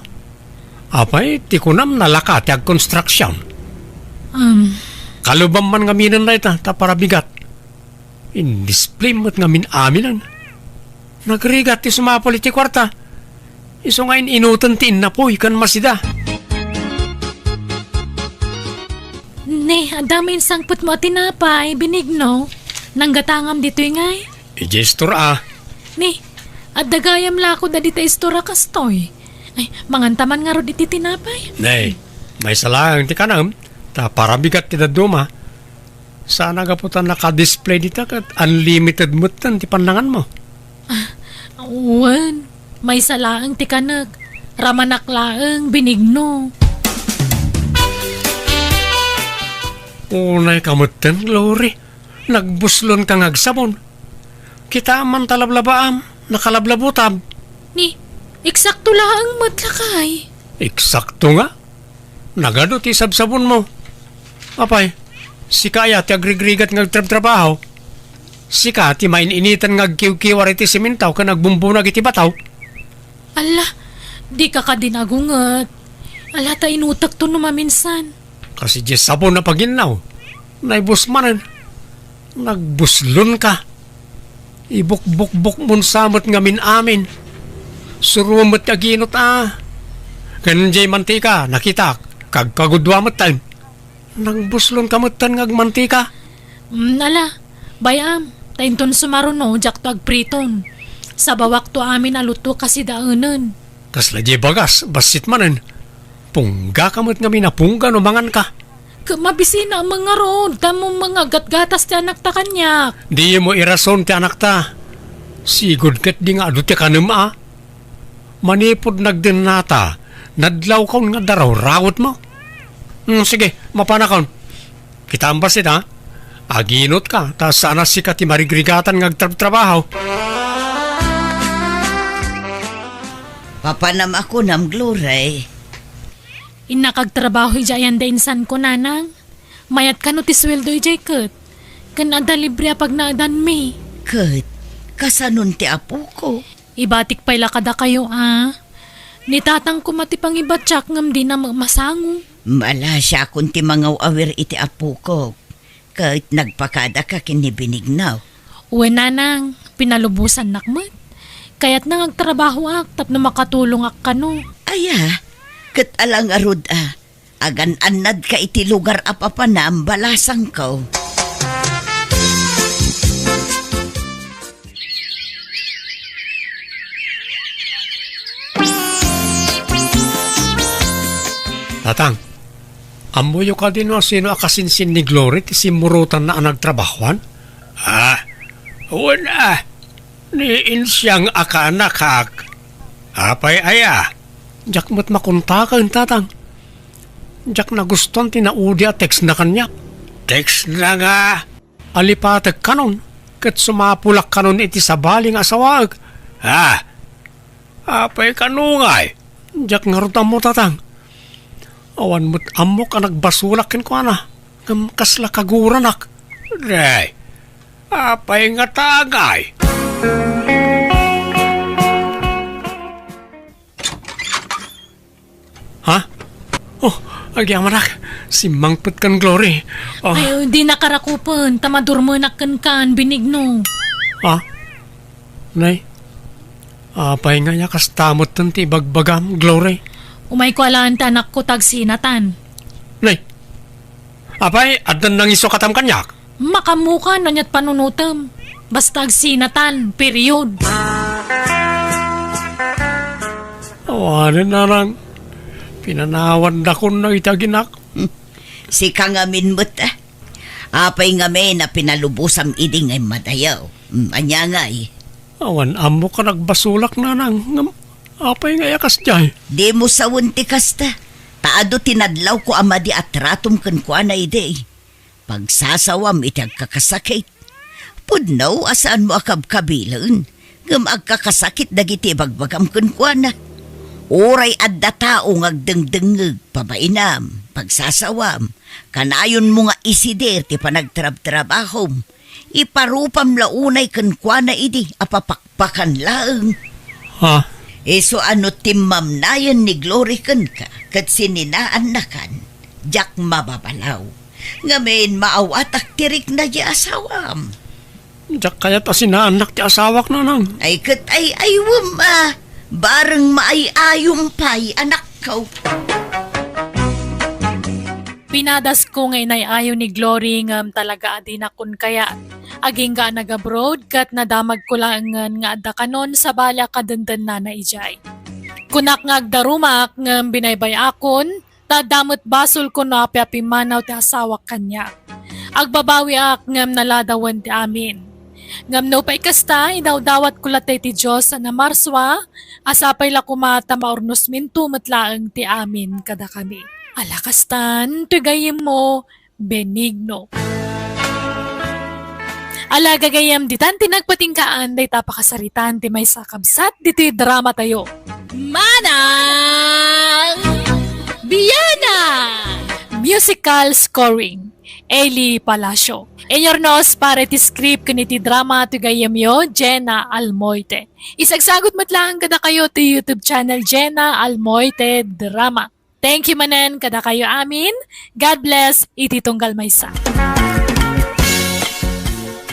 Apay, ti kunam nalaka ti ag-construction. Kalubam man nga minan na ita, ta parabigat. In-display mo't nga min aminan. Nagrigat ti sumapol iti kwarta. Iso ngayon inutan ti inapoy kan masida. Ne, adamay sangput mo tinapay, binigno. Nanggatangam dito ngay. I-gesture Ne, at dagayam lako da dita istora kastoy. Ay, mangantaman nga ro diti tinapay. Nay, may salang ti kanam. Ta parabigat ti daduma. Sana gaputan naka-display dita kat unlimited mutan ti panlangan mo. Uwan, may salaang ti kanag. Ramanaklaang binigno. Unay kamutan, Glory. Nagbuslon kang agsabon. Kita man talablabaam, nakalablabutab. Ni, eksakto laang matlakay. Eksakto nga. Nagano ti sabsabon mo. Apay, si kaya ti agrigrigat ngagtrabaho. Si ka ti maininitan ngagkiw-kiwar iti simintaw ka nagbumbunag iti bataw. Ala, di ka ka dinagungat. Alata inutak to numaminsan. Kasi di sabon na paginaw. Naibus manan. Nagbuslon ka. Ibuk-buk-buk mon samot ngamin amin. Surumot kaginot Ganun jay mantika, nakita. Kagkagudwa matan. Nagbuslon kamatan ngagmantika. Ala, bayam. Tainton sumaruno, jak to agpriton. Sa bawak to amin aluto kasi daanan. Kasla jay bagas, basit manan. Pungga kamot ngamin na pungga no mangan ka. Mabisina ang mga road, tamong mga gatgatas ti anak ta kanyak. Di mo irason ti anak ta. Sigod kat di nga adu ti kanam Manipod nagdinata. Nadlaw kaon nga daraw rawot mo. Sige, mapanakaon. Kita ang basit Aginot ka, ta sana si ka ti marigrigatan ngagtrabaho. Papanam ako nam Glory. Inakagtrabaho ijayan da insan ko nanang. Mayat ka no ti sweldo ijay kat. Kanada libre pag naadan me. Kat, kasanon ti apo ko. Ibatik pala kada kayo Nitatang ko matipang ibatsak ngam di na masango. Mala siya kung ti mga awir iti apo ko. Kat nagpakada ka kinibinignaw. Uwe nanang, pinalubusan nakmat. Kaya't nang agtrabaho tap na makatulong kano. Aya, kat alang arud agan-anad ka iti lugar apapanam balasang ko. Tatang, amuyo ka din sino akasinsin ni Glory ti simurutan na nagtrabahuan? Wala. Niin siyang akanakak. Apay aya. Jak mo't makuntakan, tatang. Jak na guston tinaudi a text na kanya. Text na nga. Alipatag kanon. Kat sumapulak kanon iti sabaling asawag. Apay kanungay. Jak nga rutam mo, tatang. Awan mo't amok ang nagbasulakin ko kasla kaguranak. Day. Apay nga tagay. Agyaman si Mangpet kan Glory. Ay, di nakarakupan. Tamadurmanak kan binigno. Nay, apay nga yakas tamot ti bagbagam Glory. Umay ko alaan tanak ko tagsinatan. Nay, apay adan nang iso katam kanyak. Makamuka na niya't panunutam. Basta agsinatan, period. Awanin na lang. Pinanawan na ko na itaginak. Si kangamin mo't apay ngamin na pinalubusam iding ay madayaw. Anya nga Awan amo ka nagbasulak na nang. Apay nga yakas jay. Di mo sawon ti kasta. Taado tinadlaw ko amadi at ratom kan kwa na ide. Pagsasawam iti agkakasakit. Pudnaw asaan mo akabkabilan. Ngam agkakasakit dagiti bagbagam kan kwa na. Oray adda tao ngagdengdengeg pabainam. Pagsasawam. Kanayon mo nga isider ti panagtrab-trabahom. Iparupam launay kan kwa na idi apapakpakan laeng. So ano timam nayan ni Glory kan ka, kat sininaan na kan, jak mababalaw. Ngamin maawatak tirik na di asawam. Jak kaya't asinaanak ti asawak na nang. Ay kat ay aywam bareng maayayong pay anak ko. Pinadas ko ngay ayaw ni Glory ngam talaga adinakon kaya. Aging ga nag-abroad kat nadamag ko lang nga adda kanon sa bala kadandan na ijay. Kunak nga agdarumak ngam binaybay akon, tadamot basol ko na piapimanaw ti asawak kanya. Agbabawi ngam naladawan ti amin. Ngam no pa'y kasta, idawdawat ko latay ti Diyos na marswa, asapay la kumata maurnos minto matlaang ti amin kada kami. Alakastan, tugayim mo, benigno. Ala gagayam ditan tinagpatingkaan day tapakasaritan ti may sakabsat diti drama tayo. Manang Biyana! Musical scoring Eli Palacio. Enyornos para ti script kaniti drama ti gayam yo Jenna Almoite. Isagsagot matlang kada kayo ti YouTube channel Jenna Almoite Drama. Thank you manen kada kayo amin. God bless, iti tunggal maysa.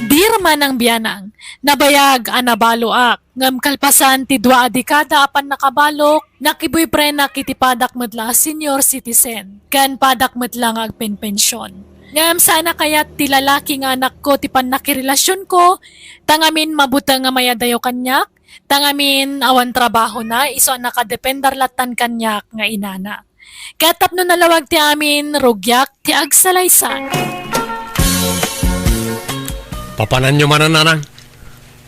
Dirman ang biyanang, nabayag anabaloak, ngam kalpasan ti 2 dekada apan nakabalok, nakiboyfriend kiti padak medla senior citizen, kan padak medla nga agpenpensyon. Ngam sana kayat ti lalaking anak ko ti pan nakirelasyon ko, tangamin mabuta nga mayadayo kanyak, tangamin awan trabaho na, iso nakadependar latan kanyak nga inana. Katap no nalawag ti amin, rugyak ti agsalaysan. Papanan nyo manan nanang.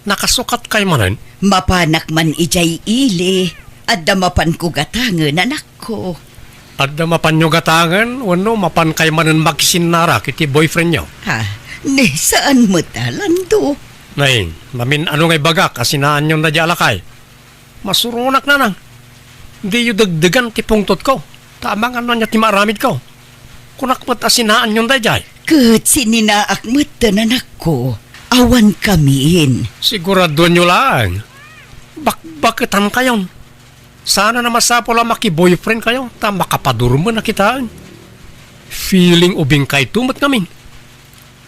Nakasukat kay manan. Mapanak man ijay ili, at damapan ko gatangan anak ko. At mapan nyo gatangan, wano mapan kay manan magsinara kiti boyfriend nyo. Ha, ni saan mo talando? Nay, mamin ano ngay bagak asinaan nyo na alakay. Masurunak nanang. Di yu dagdagan ti pungtot ko. Tamang ano niya ti maramid ko. Kunakmat asinaan nyo na jay. Kat sininaak mo anak ko, awan kamiin. Sigurado nyo lang. Bakbakitan kayon. Sana na masapo lang maki-boyfriend kayo. Ta makapadurmo na kitaan. Feeling ubing kay tumat namin.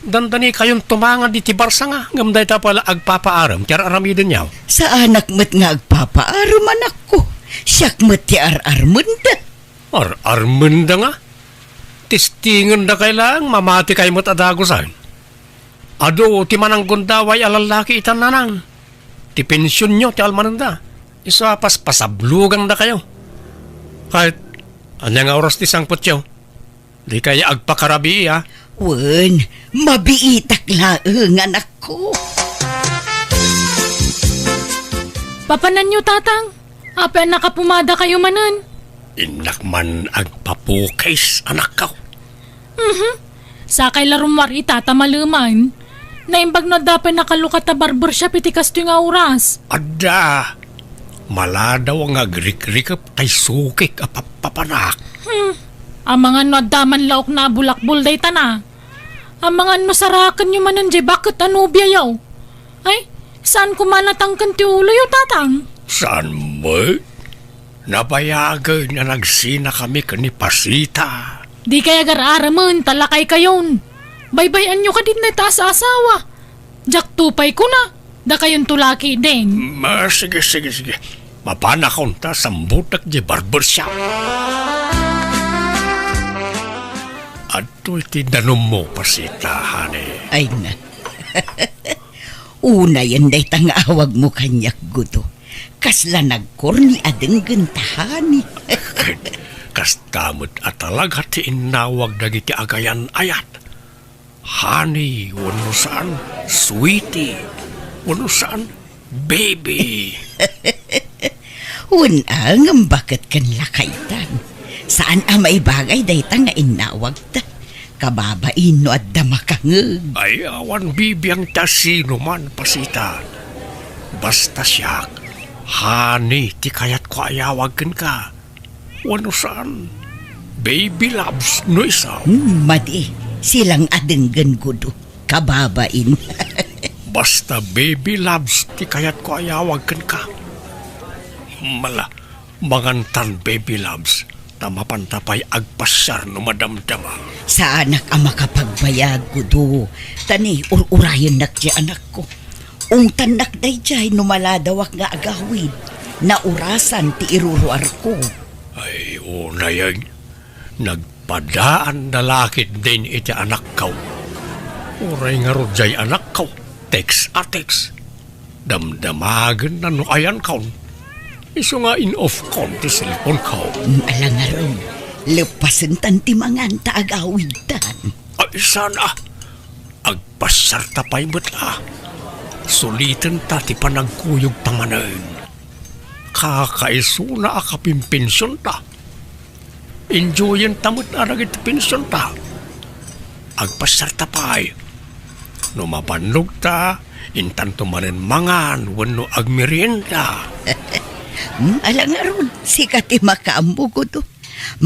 Dandani kayon tumangan di tibarsa nga. Ngamday ta pala agpapaaram. Tiyar aramidin yaw. Sa anak mo't nga agpapaaram anak ko. Siyak mo't ti ar-armunda. Armanda nga. Tistingan na kailang mamati kayo mo't adagosan. Ado, ti manang gundaway alalaki itan nanang. Ti pensyon nyo, ti almananda. Isa pasablugan na kayo. Kahit, anyang oras ti sangpot nyo. Di kaya agpakarabi, ha? Wen, mabiitak laeng anak ko. Papanan nyo tatang, apa nakapumada kayo manan? Inak man agpapukais, anak ka. Sakay larumar itatamaluman. Naimbag na dapat nakalukat na barbershop iti kasto nga oras. Ada, maladaw ang agrik-rikap kay sukik papanak. Ang mga no daman laok na bulakbul day tana. Ang mga no sarakan nyo manan jay bakit ano biyayaw? Ay, saan kumanatangkan ti ulo yung tatang? Saan mo? Nabayagan na nagsina kami kanipasita. Di kaya gar-araman, talakay kayon. Baybayan nyo ka din na taas asawa. Jak tupay ko na. Da kayon tulaki din. Sige. Mapanakon ta sambutak di barbershop. Ato iti danom mo pasita, honey. Ay na. Una yan day tangawag mo kanyak guto. Kasla nagkorni adeng gentahani. Kastamot at talaga ti inawag dagiti agayan ayat. Honey, wano saan, sweetie, wano saan, baby. Unang bakit kan lakaitan. Saan may bagay day ta nga inawag ta. Kababain no at damakangag. Ay, awan bibiyang tasino man pasita. Basta siya, honey, ti kayat ko ayawagan ka. Wano saan? Baby loves no isaw. Madi, silang adenggan gudo. Kababain. Basta baby loves, ti kayat ko ayawagan ka. Mangantan baby loves, tamapantapay agpasyar no madamdama. Sa anak ang makapagbayag gudo. Tani, urayon nak di anak ko. Ungtan nak day jay no maladawak nga agawid. Naurasan ti iruruar ko. Ay, una yan. Nagpadaan na lakit din iti anak ko. Uray nga rodyay anak ko. Text a text. Damdamagan na no ayan ko. Iso nga in-off ko ti cellphone ko. Alang nga ron, lepasan tanti mangan ta agawidan. Ay, sana. Agpasyar tapay mutla. Sulitan ta ti panagkuyog tamanan. Kakaiso na akapimpensyon ta. Enjoyin tamot na nagit pensyon ta. Agpasyar tapay. No mapanlog ta, intan tumanin mangan, wano agmerienda. Alang nga ron, sikati makaambo ko to.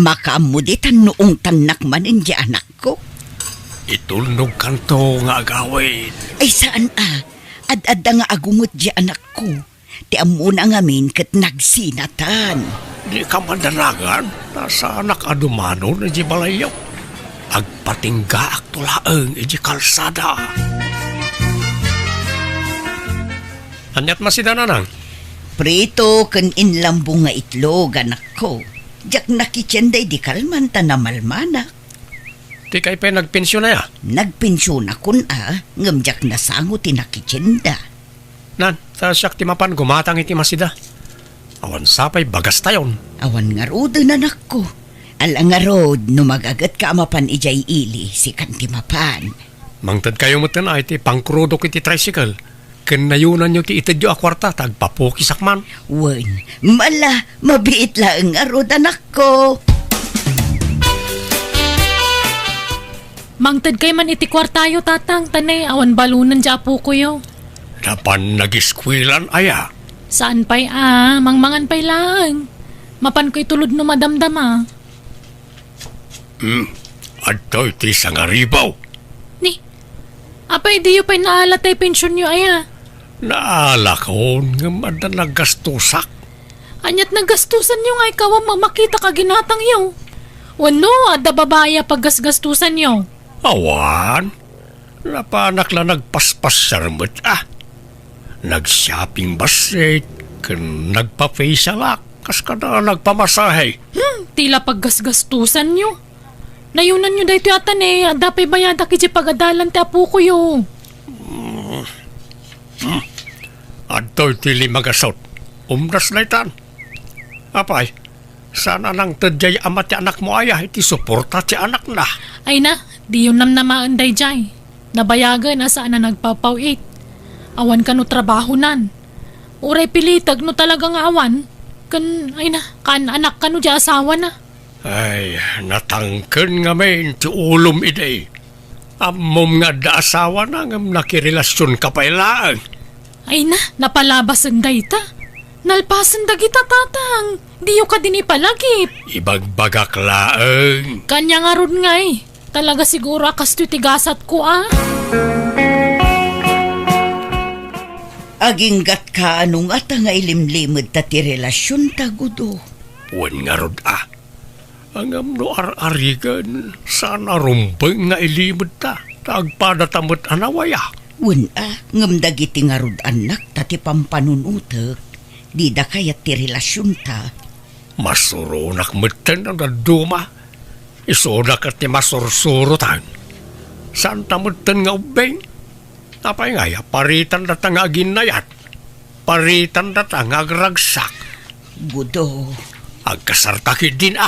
Makaambo di tan noong tanak manin di anak ko. Itulnog kanto nga agawin. Ay saan Ad-adda nga agungot di anak ko. Ti amuna ngamin ket nagsinatan. Di ka mandanagan, nasa anak adumano na di balayaw. Agpatingga ak tulaeng iji kalsada. Anyat masida nanang? Prito ken inlambong nga itlog anak ko. Jak nakitsenday di kalman tanamalmanak. Di kay pa nagpensyon na ya. Nagpensyon akon ngem jak nasango ti nakitsenda. Nan, sa siyak timapan gumatang iti masida. Awan sapay bagas tayon. Awan nga rod anak ko. Alang nga rod no magagat ka amapan ijay ili si kantimapan. Mangtad kayo mo ay ti pangkrudok iti tricycle. Kanayunan nyo ti itadyo a kwarta, tagpapukisakman. Wen, mala, mabiit lang nga rod anak ko. Mangtad kay man iti kwartayo, tatang. Tanay, awan balunan dya po ko yo. Napan nagiskwilan aya. Saan pa'y mangmangan pa'y lang. Mapan ko'y tulod no madamdama. Adto iti sangaribaw. Ni, apay di yu pa'y naalatay pensyon nyo aya. Naala ko nga madalag gastusak. Anyat nagastusan nyo nga ikaw ang makita ka ginatang yo. Wano, adda babaya paggasgastusan nyo. Awan, napanak lang nagpaspas sarmut Nag-shopping basit, kan nagpa-facialak, kas ka na nagpamasahe. Tila paggasgastusan nyo. Nayunan nyo dahito yatan adda pa'y bayada kiji pagadalan ti apo ko yo. Adto tili magasot, umras na itan. Apay, sana nang tadyay amat ti anak mo ayah, iti suporta ti anak na. Ay na, di yun namaan day jay. Nabayagan saan na nagpapawit. Awan ka no trabaho nan. Uray pilitag no talagang awan. Ay na, kan anak ka no di asawa na. Ay, natangken nga men ti ulom iday. Amom nga da asawa na nga nakirelasyon ka pa ilaan. Ay na, napalabasan day ta. Nalpasan da kita tatang. Di yu ka din ipalagip. Ibagbagak laeng. Kanya nga ron ngay. Talaga siguro akas tigasat ko Aginggat ka anong at nga ilimlimod ta ti relasyon tagudo. Wan nga rod Ang amno ar-arigan, sana rumbeng nga ilimod ta. Tagpadatamot anawaya. Wen ngem dagiti nga rod anak tati pampanunutek. Di da kayat ti relasyon ta. Masurunak meten ang naduma. Isunak at ti masursurutan. Saan tamutan nga ubeng? Apay nga ya, paritan data nga ginayat. Paritan data nga agragsak. Gudo. Agkasartakid din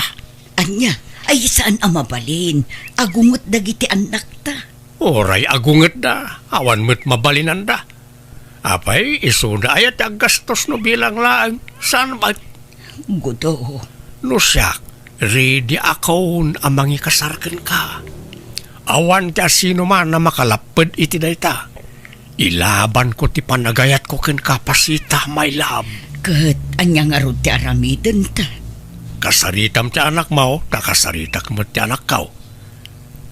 Anya, ay saan amabalin? Agungot dagiti anak ta. Oray agunget da, awan mo't mabalinan da. Apay, isuna ayat aggastos no bilang laang. Saan ba? Gudo. No siyak, ready ako amangi kasarkan ka. Awan ti sino man na makalapad iti dayta. Ilaban ko ti panagayat ko ken kapasita, my love. Ket, anya nga rod ti aramiden ta. Kasaritam ti anak mo, nakasaritak mo ti anak kaw.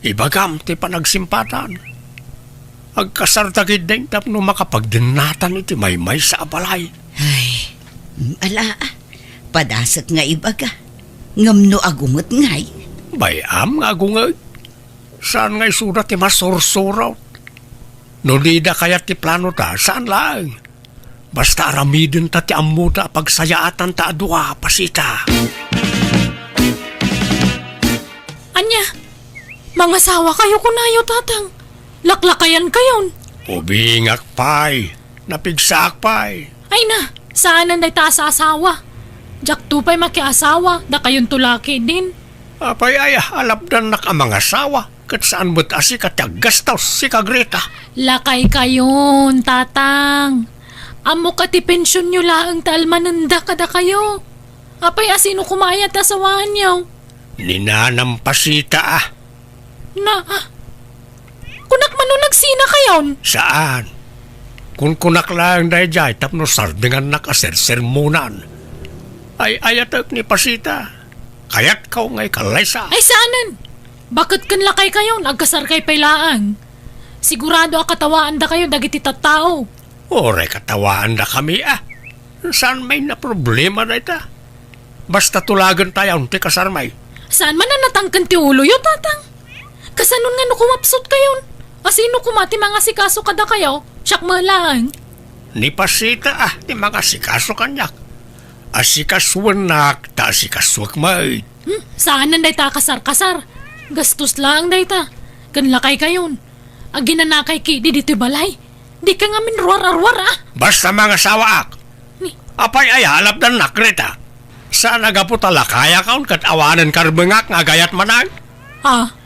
Ibagam ti panagsimpatan. Agkasartakid din tapno makapagdinatan iti maymay sa abalay. Ay, ala, padasat nga ibaga. Ngam no agungot ngay. Bayam nga agungay. Saan nga isurat ti masursuraw? No lida kaya ti plano ta, saan lang? Basta aramidin ta ti amuta pagsayaatan ta adwa pasita. Anya, mga sawa kayo kunayo tatang. Laklakayan kayon. Ubingak pay, napigsak pay. Ay na, saan ang ta sa asawa? Jak tupay makiasawa, da kayon tulaki din. Apay ay alapdan nak ang mga asawa. Kat saan mo't asi katagastaw si Kagreta. Lakay kayon, tatang. Amo ka ti pensyon nyo laang talmananda kada kayo. Apay asino kumayat asawahan nyo? Ninanam pasita Kunak man no nagsina kayon. Saan? Kung kunak lang dahi jay tapno sardingan nakasersermonan. Ay ayatak ni pasita. Kayat kau ngay kalaysa. Ay saanan? Bakit kan lakay kayo? Nagkasar kay pailaan. Sigurado akatawaan da kayo dagiti tattao. Oray katawaan da kami Saan may na problema na ita? Basta tulagan tayo, ti kasarmay. Saan man na natangkan ti ulo yo, tatang? Kasanon nga no kumapsot kayon? Asino kumati mga sikaso kada kayo? Siyak malang. Ni pasita ti mga sikaso kanyak. Asikaswanak, ta asikaswak may. Saan nanday ta kasar-kasar? Gastos lang day ta. Kanlakay kayon. Aginanakay ki di dito'y balay. Di ka nga minruar-arwar Basta mga sawaak. Apay ay halap na nakrita. Saan nagaputalakaya kaon kat awanan karbengak nga gayat manang?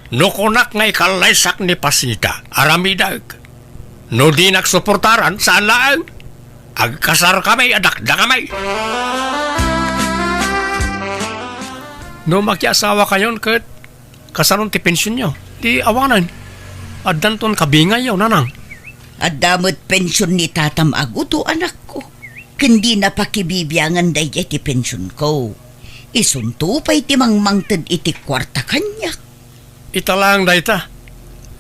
Nukunak nga ikalaysak ni pasita, aramidag. No di nagsuportaran, saan laang? Agkasar kami, adakda kami. No makiasawa kayon kat kasaron ti pensyon nyo, di awanan. At danton kabingay yaw, nanang. At damot pensyon ni tatam aguto anak ko. Kundi napakibibiyangan day ti pensyon ko. Isunto pa'y timangmangtad iti kwarta kanyak. Italang dayta.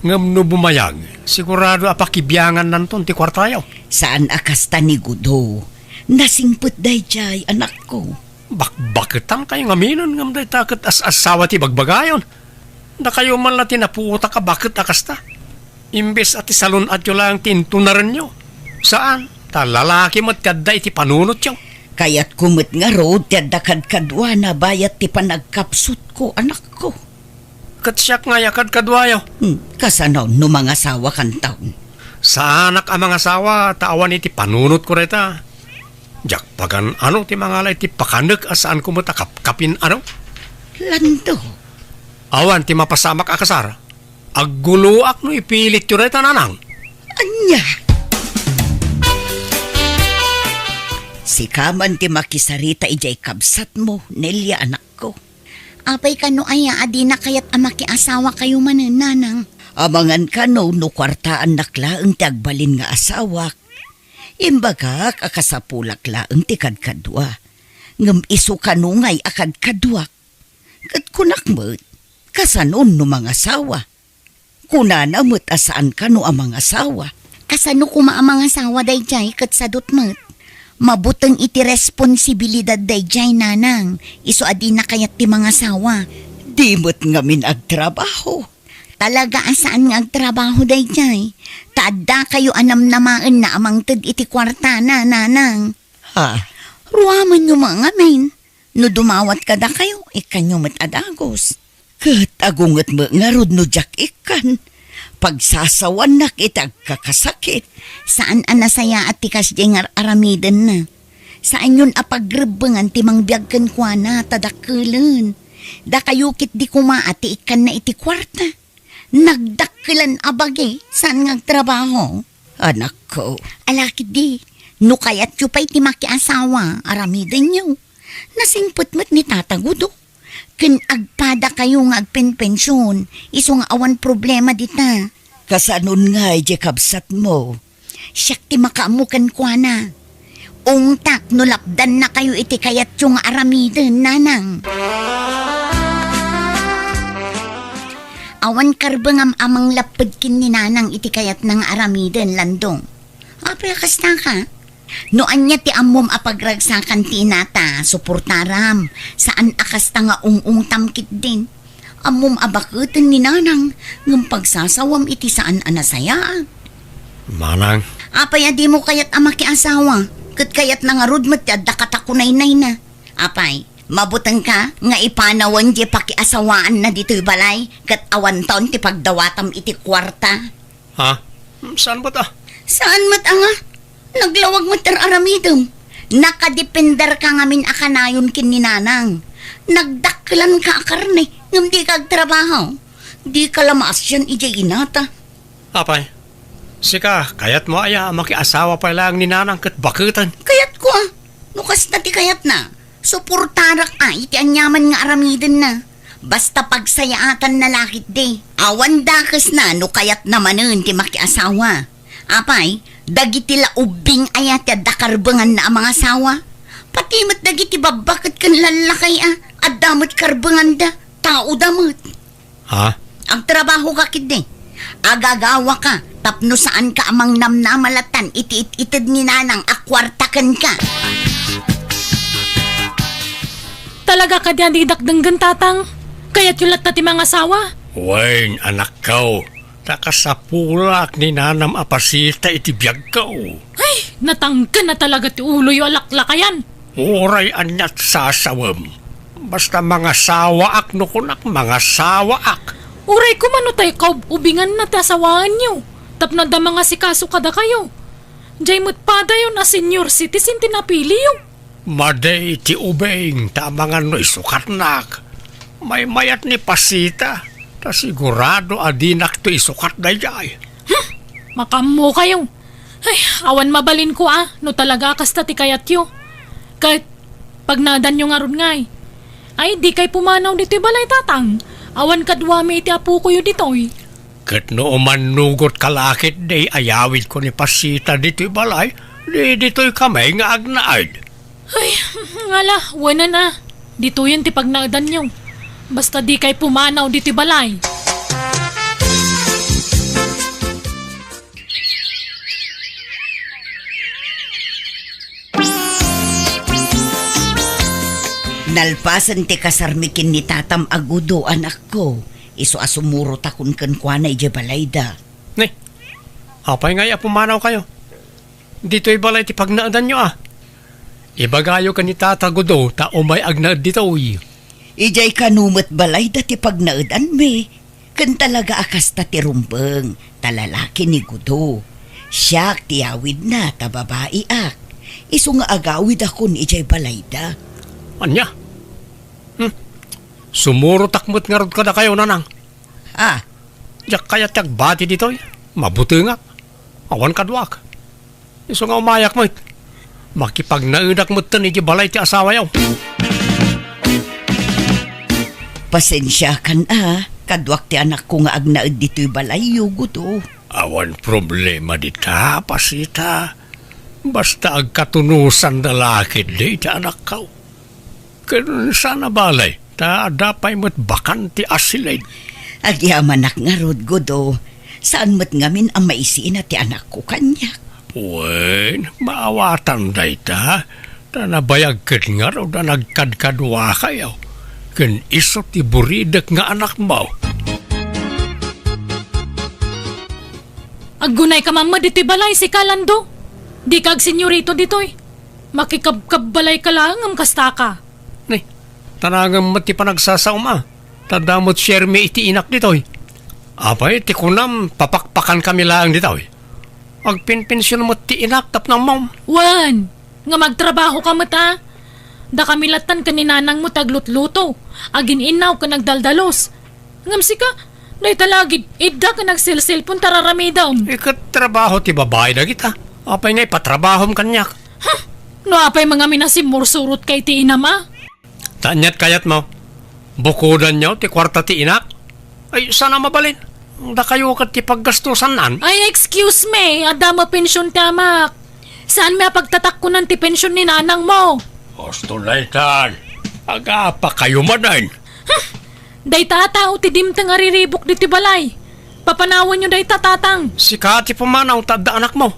Ngam no bumayag, sigurado apakibiyangan nanton ti kwartayaw. Saan akasta ni Gudo? Nasingput day jay anak ko. Bakitang kayo ngaminon ngam dayta kat as-asawa ti bagbagayon. Na kayo man la tinaputa ka bakit akasta. Imbes at isalon at yun lang tintunaran nyo. Saan? Ta lalaki mo't kadda iti panunot yun. Kaya't kumot nga road tiyadakad kadwa na bayat ti panagkapsut ko anak ko. Kat siyak nga yakad kadwayo. Kasanaw no mga sawa kan taon. Sa anak ang mga asawa, tawan iti panunot ko reta. Jak pagan ano ti mga lay ti pakanek asaan ko matakapkapin ano? Lando. Awan ti mapasamak akasar. Agguluak no ipilit yun reta nanang. Anya. Si Kaman ti makisarita ijay kabsat mo, Nelia anak ko. Apay kano aya adi na kayat amaki asawa kayo manen, nanang. Amangan ka no kwartaan naklaang ti agbalin nga asawak. Imbagak akasapulak laang ti kadkadwa. Ngam iso kanungay akad kadwak. Kat kunakmet, kasanon no mga asawa. Kunana mo't asaan ka no ang mga asawa. Kasano kuma ang mga asawa dayjay kat sadot met. Mabutang iti responsibilidad dayjay, nanang. Iso adi na kayat ti mga asawa. Di mo't ngamin agtrabaho. Talaga asaan nga agtrabaho dayjay. Taadda kayo anam-namaan na amang ted iti kwarta na, nanang. Ha? Ruaman nyo mga men. No dumawat kada kayo, ikanyo met adagos. Kat agungat mo nga rod no jak ikan. Pagsasawan na kitag kakasakit. Saan anasaya at tikas jengar aramiden na. Saan yun apagrebengan timang biyagkan kwa na tadakulan. Da kayukit di kumaati ikan na iti kwarta. Nagdakilan abagi saan ngagtrabaho. Anak ko. Alakit di, no kayat yu pa'y timaki asawa, aramiden nyo. Nasingput mo't ni tatagudo. Ken agpada kayo nga agpenpensyon, iso nga awan problema dita. Kasanon nga ije kabsat mo. Siyak ti makaamukan kwa na. Ungtak no lapdan na kayo iti kayat yung aramiden, nanang. Awan karbangam amang lapad kin ni nanang iti kayat ng aramiden, landong. Apay kasta ka? Noan niya ti amom apagragsakan ti inata, suportaram, saan akasta nga ung tamkit din. Amom abakutin ni nanang, ng pagsasawam iti saan anasaya. Manang. Apay adi mo kayat amaki asawa, kat kayat nga rudmat ti adda katakunay-nay na. Apay, mabutang ka nga ipanawan di pakiasawaan na dito'y balay, kat awan taon ti pagdawatam iti kwarta. Ha? Saan ba ta? Saan mat nga? Naglawag mo aramidom. Nakadepender ka ngamin akanayon kin ni nanang. Nagdaklan ka akarne, ngam di kag trabaho. Di ka lamas yan ijay inata. Apay. Sika, kayat mo aya makiasawa pa lang ni nanang kat bakutan. Kayat ko nukas na ti kayat na. Suportarak iti anyaman nga aramidin na. Basta pagsayaatan na lakit di. Awan dakas na no kayat namanen ti makiasawa. Apay, dagiti laubing ayat ya dakarbangan na ang mga asawa. Pati mat dagiti babakit kan lalakay at damot karbangan da, tao damot. Ha? Ang trabaho ka kid agagawa ka, tapno saan ka amang namnamalatan, iti-itid ni nanang akwartakan ka. Talaga ka diyan didakdanggan tatang. Kaya't yulat na ti mga asawa. Wain, anak ko. Nakasapulak ni nanam apasita iti biyag ko. Ay, natangka na talaga ti ulo yung alaklakayan. Uray anyat sasawam. Basta mga sawaak no kunak, mga sawaak. Uray ko mano tayo kaubingan na ti asawaan nyo. Tapno da mga sikaso kada kayo. Diyay mo't pada yun na senior citizen tinapili yung. Maday ti ubeng, tamangan no isukat nak. May mayat ni pasita. Ta sigurado adinak to isukat na jay. Makamo kayo. Ay, awan mabalin ko no talaga kasta ti kayat yo. Kahit pag nadan yung aron ngay. Ay, di kay pumanaw dito'y balay tatang. Awan kadwami iti apo ko yun dito'y. Kat no manugot kalakit day ayawid ko ni pasita dito'y balay, di dito'y kamay nga agnaad. Ay, ngala, wala na. Dito yun ti pagnaadan nyo. Basta di kay pumanaw dito'y balay. Nalpasan ti kasarmikin ni tatam agudo anak ko. Iso asumuro takun kan kwa na ijabalayda. Ni, apay nga pumanaw kayo. Dito'y balay ti pagnaadan nyo Ibagayo ka ni tatagudo, ta umay agnaad dito'y. Ijay kanumot balayda ti pagnaadan me. Kan talaga akas ta ti rumbeng, talalaki ni gudo. Siyak ti awid na, ta babae ak. Iso nga agawid ako ni ijay balayda. Anya? Sumuro takmot nga rod ka na kayo, nanang. Ah, Diyak kaya tiyak bati dito'y. Mabuti nga. Awan kadwak. Iso nga umayak mo't. Makipagnaidak mo't tan iti balay ti asawa yaw. pasensya kan kadwak ti anak ko nga agnaed dito'y balay yugudo. Awan problema dita, pasita. Basta agkatunusan na lakit di ti anak ka. Kaya sana balay, ta adapay mo't bakanti asilay. Agyaman nak nga rod gudo, saan mo't ngamin ang maisiin na ti anak ko kanya. Wen, maawatan day ta. Ta nabayag kat nga raw na nagkadkadwa kayo. Kan iso ti buridak nga anak mo. Aggunay ka mama dito'y balay si Kalando. Di kag senyorito dito'y. Makikabbalay ka lang ang kasta ka. Ni, tanangam mati pa nagsasaum Tadamot share me iti inak dito'y. Apay, ti kunam, papakpakan kami lang dito'y. Agpinpensyon mo ti inak tap ng mom. Wan, nga magtrabaho ka mata. Da kami latan ka ni nanang mo taglutluto. Agin inaw ka nagdaldalos. Ngamsi ka, day talagid, idda ka nagsilsilpon tararamidam. Ikat trabaho ti babae na kita. Apay ngay patrabahom kanyak. No apay mga minasimursurot kay ti inama. Tanyat kayat mo. Bukudan nyo ti kwarta ti inak. Ay, sana mabalin. Da kayo kat ti paggastusan nan. Ay, excuse me, adama pensyon tamak. Saan may pagtatakkunan ti pensyon ni nanang mo? Gusto na itan. Aga pa kayo manan. Day tatao ti dimtang ariribok di ti balay. Papanawan nyo day tatatang. Si Kati pumanaw tadda anak mo.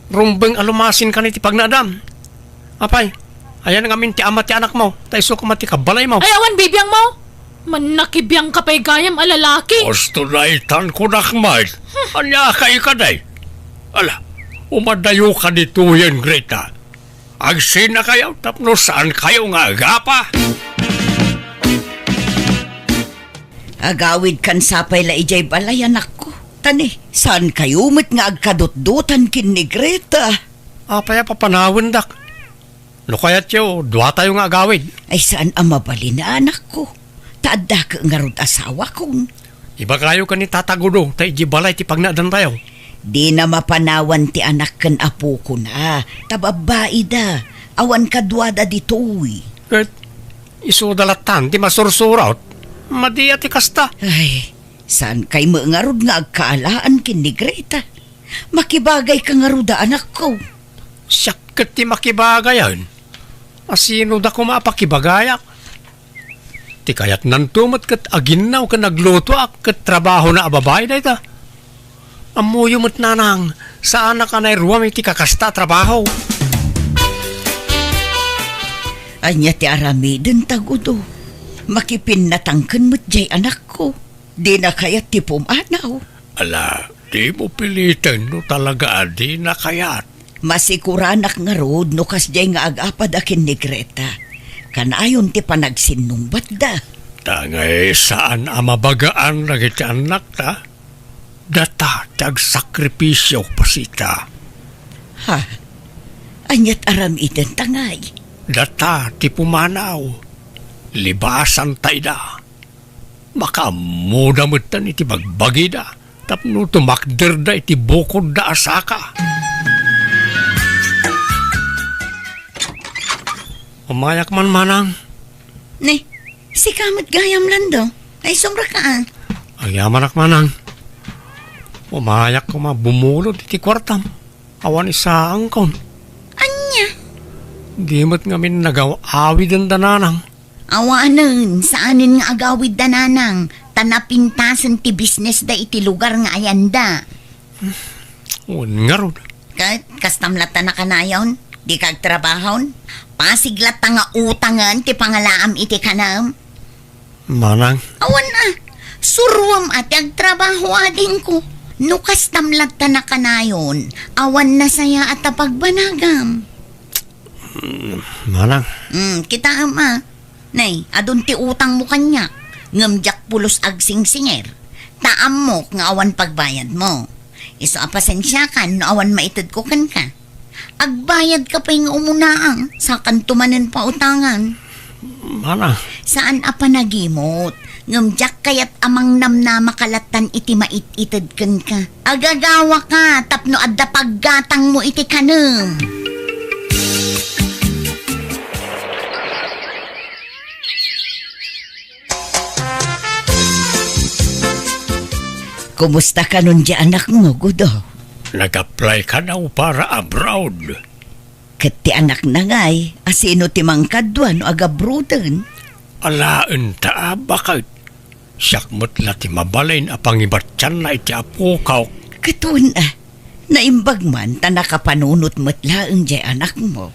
Rumbeng alumasin ka ni ti pagnadam. Apay, ayan nga min ti ama ti anak mo. Taiso ka mati kabalay mo. Ay, awan bibiyang mo. Manakibiyang kapay gayam alalaki. Gusto na itan ko nakmay. Anya kayo ka day. Ala, umadayo ka dito yan, Greta. Agsin na kayo, tapno saan kayo nga agapa? Agawid kan sapay la ijay balay anak ko. Tani, saan kayo met nga agkadot-dotan kin ni Greta? Apaya papanawin dak. No kaya't yo, dua tayo nga agawid. Ay saan ang mabali na anak ko? Taadda ka nga rod asawa kong. Iba kayo ka ni tatagudo, tayo balay ti pagnadan tayo. Di na mapanawan ti anak kan apo ko na. Tababae da. Awan kadwada ditoy. Kat, iso dalatan ti masursurat. Madi ati kasta. Ay, saan kay mga rod nga agkaalaan kin ni Greta? Makibagay ka nga rod anak ko. Siyak kat ti makibagayan. Asino da ko mapakibagayak? Ti kayat nantumat kat aginaw ka nagluto kat trabaho na ababay da ita. Amuyo mo't nanang, saan na ka na ruwam iti kakasta trabaho? Anya ti aramiden tagudo. Makipinatangken mo't jay anak ko. Di na kayat ti pumanaw. Ala, di mo pilitin no talaga di na kayat. Masikuranak nga rod no kas jay nga agapad akin ni Greta. Kanayon ti panagsinumbat da. Tangay saan amabagaan na iti anak ta? Data tag sakripisyo pasita. Ha? Anyat aramiden tangay. Data ti pumanaw. Libasan tayo da. Makamuda mo iti bagbagi da. Tapno tumakder da iti bukod da asaka. Umayak man manang. Ne, si kamot gayam lando. Ay sombra ka ah. Ayaman ak manang. Umayak ko bumulod iti kwartam. Awan isa angkon. Anya? Di mo't ngamin nagaw-awid ang dananang. Awanan, saanin nga agawid dananang. Tanapintasan ti business da iti lugar nga ayanda. Nga rod. Kastamlatan na kanayon, di kag trabahon. Pasiglat nga utangan ti pangalaam iti kanam. Manang. Awan na, suruam ati ag trabaho adin ko. No kastamlatan na kanayon, awan na saya at pagbanagam. Manang. Kita ama. Nay, adun ti utang mo kanya. Ngamjak pulos ag singsinger. Taam mo nga awan pagbayad mo. Iso apasensya kan no awan maitid ko kan ka. Agbayad ka pa yung umunaang sa kantumanan pa utangan. Manang. Saan apa nagimot? Ngamjak kayat amang namna makalatan iti mait-itid kan ka. Agagawa ka tapno adda paggatang mo iti kanam. Kumusta ka nun di anak mo, Gudo? Nag-apply ka daw para abroad. Kat ti anak na ngay, asino ti mangkadwan o agabrudan. Alaan ta bakit? Siyak mo't lati mabalain apang ibatyan na iti apukaw. Katun naimbag man ta nakapanunot mo't laeng di anak mo.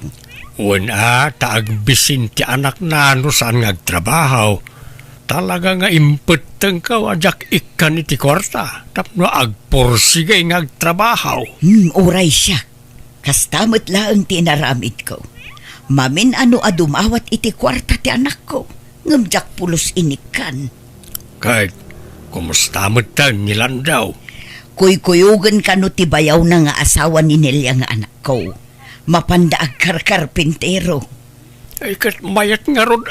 Wala taagbisin ti anak na no saan ngagtrabaho. Talaga nga impeteng ka wajak ikan iti kwarta. Tapno agporsigay ngagtrabaho. Uray siya. Kastamot laeng ti naramid ko. Mamin ano adumawat iti kwarta ti anak ko. Ngamjak pulos inikan. Kahit kumusta mo tan nilan daw. Kuy-kuyugan ka no ti bayaw na nga asawa ni Nelia nga anak ko. Mapandaag karkarpintero. Ay kat mayat nga rod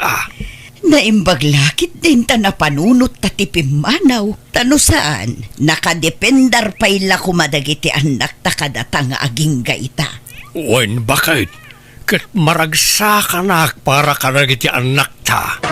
Naimbag lakit din ta napanunot ta ti pimanaw. Tano saan? Nakadependar payla kumadagiti anak ta kadatang aging gaita. Wen bakit? Kat maragsa ka na para ka nagiti anak ta.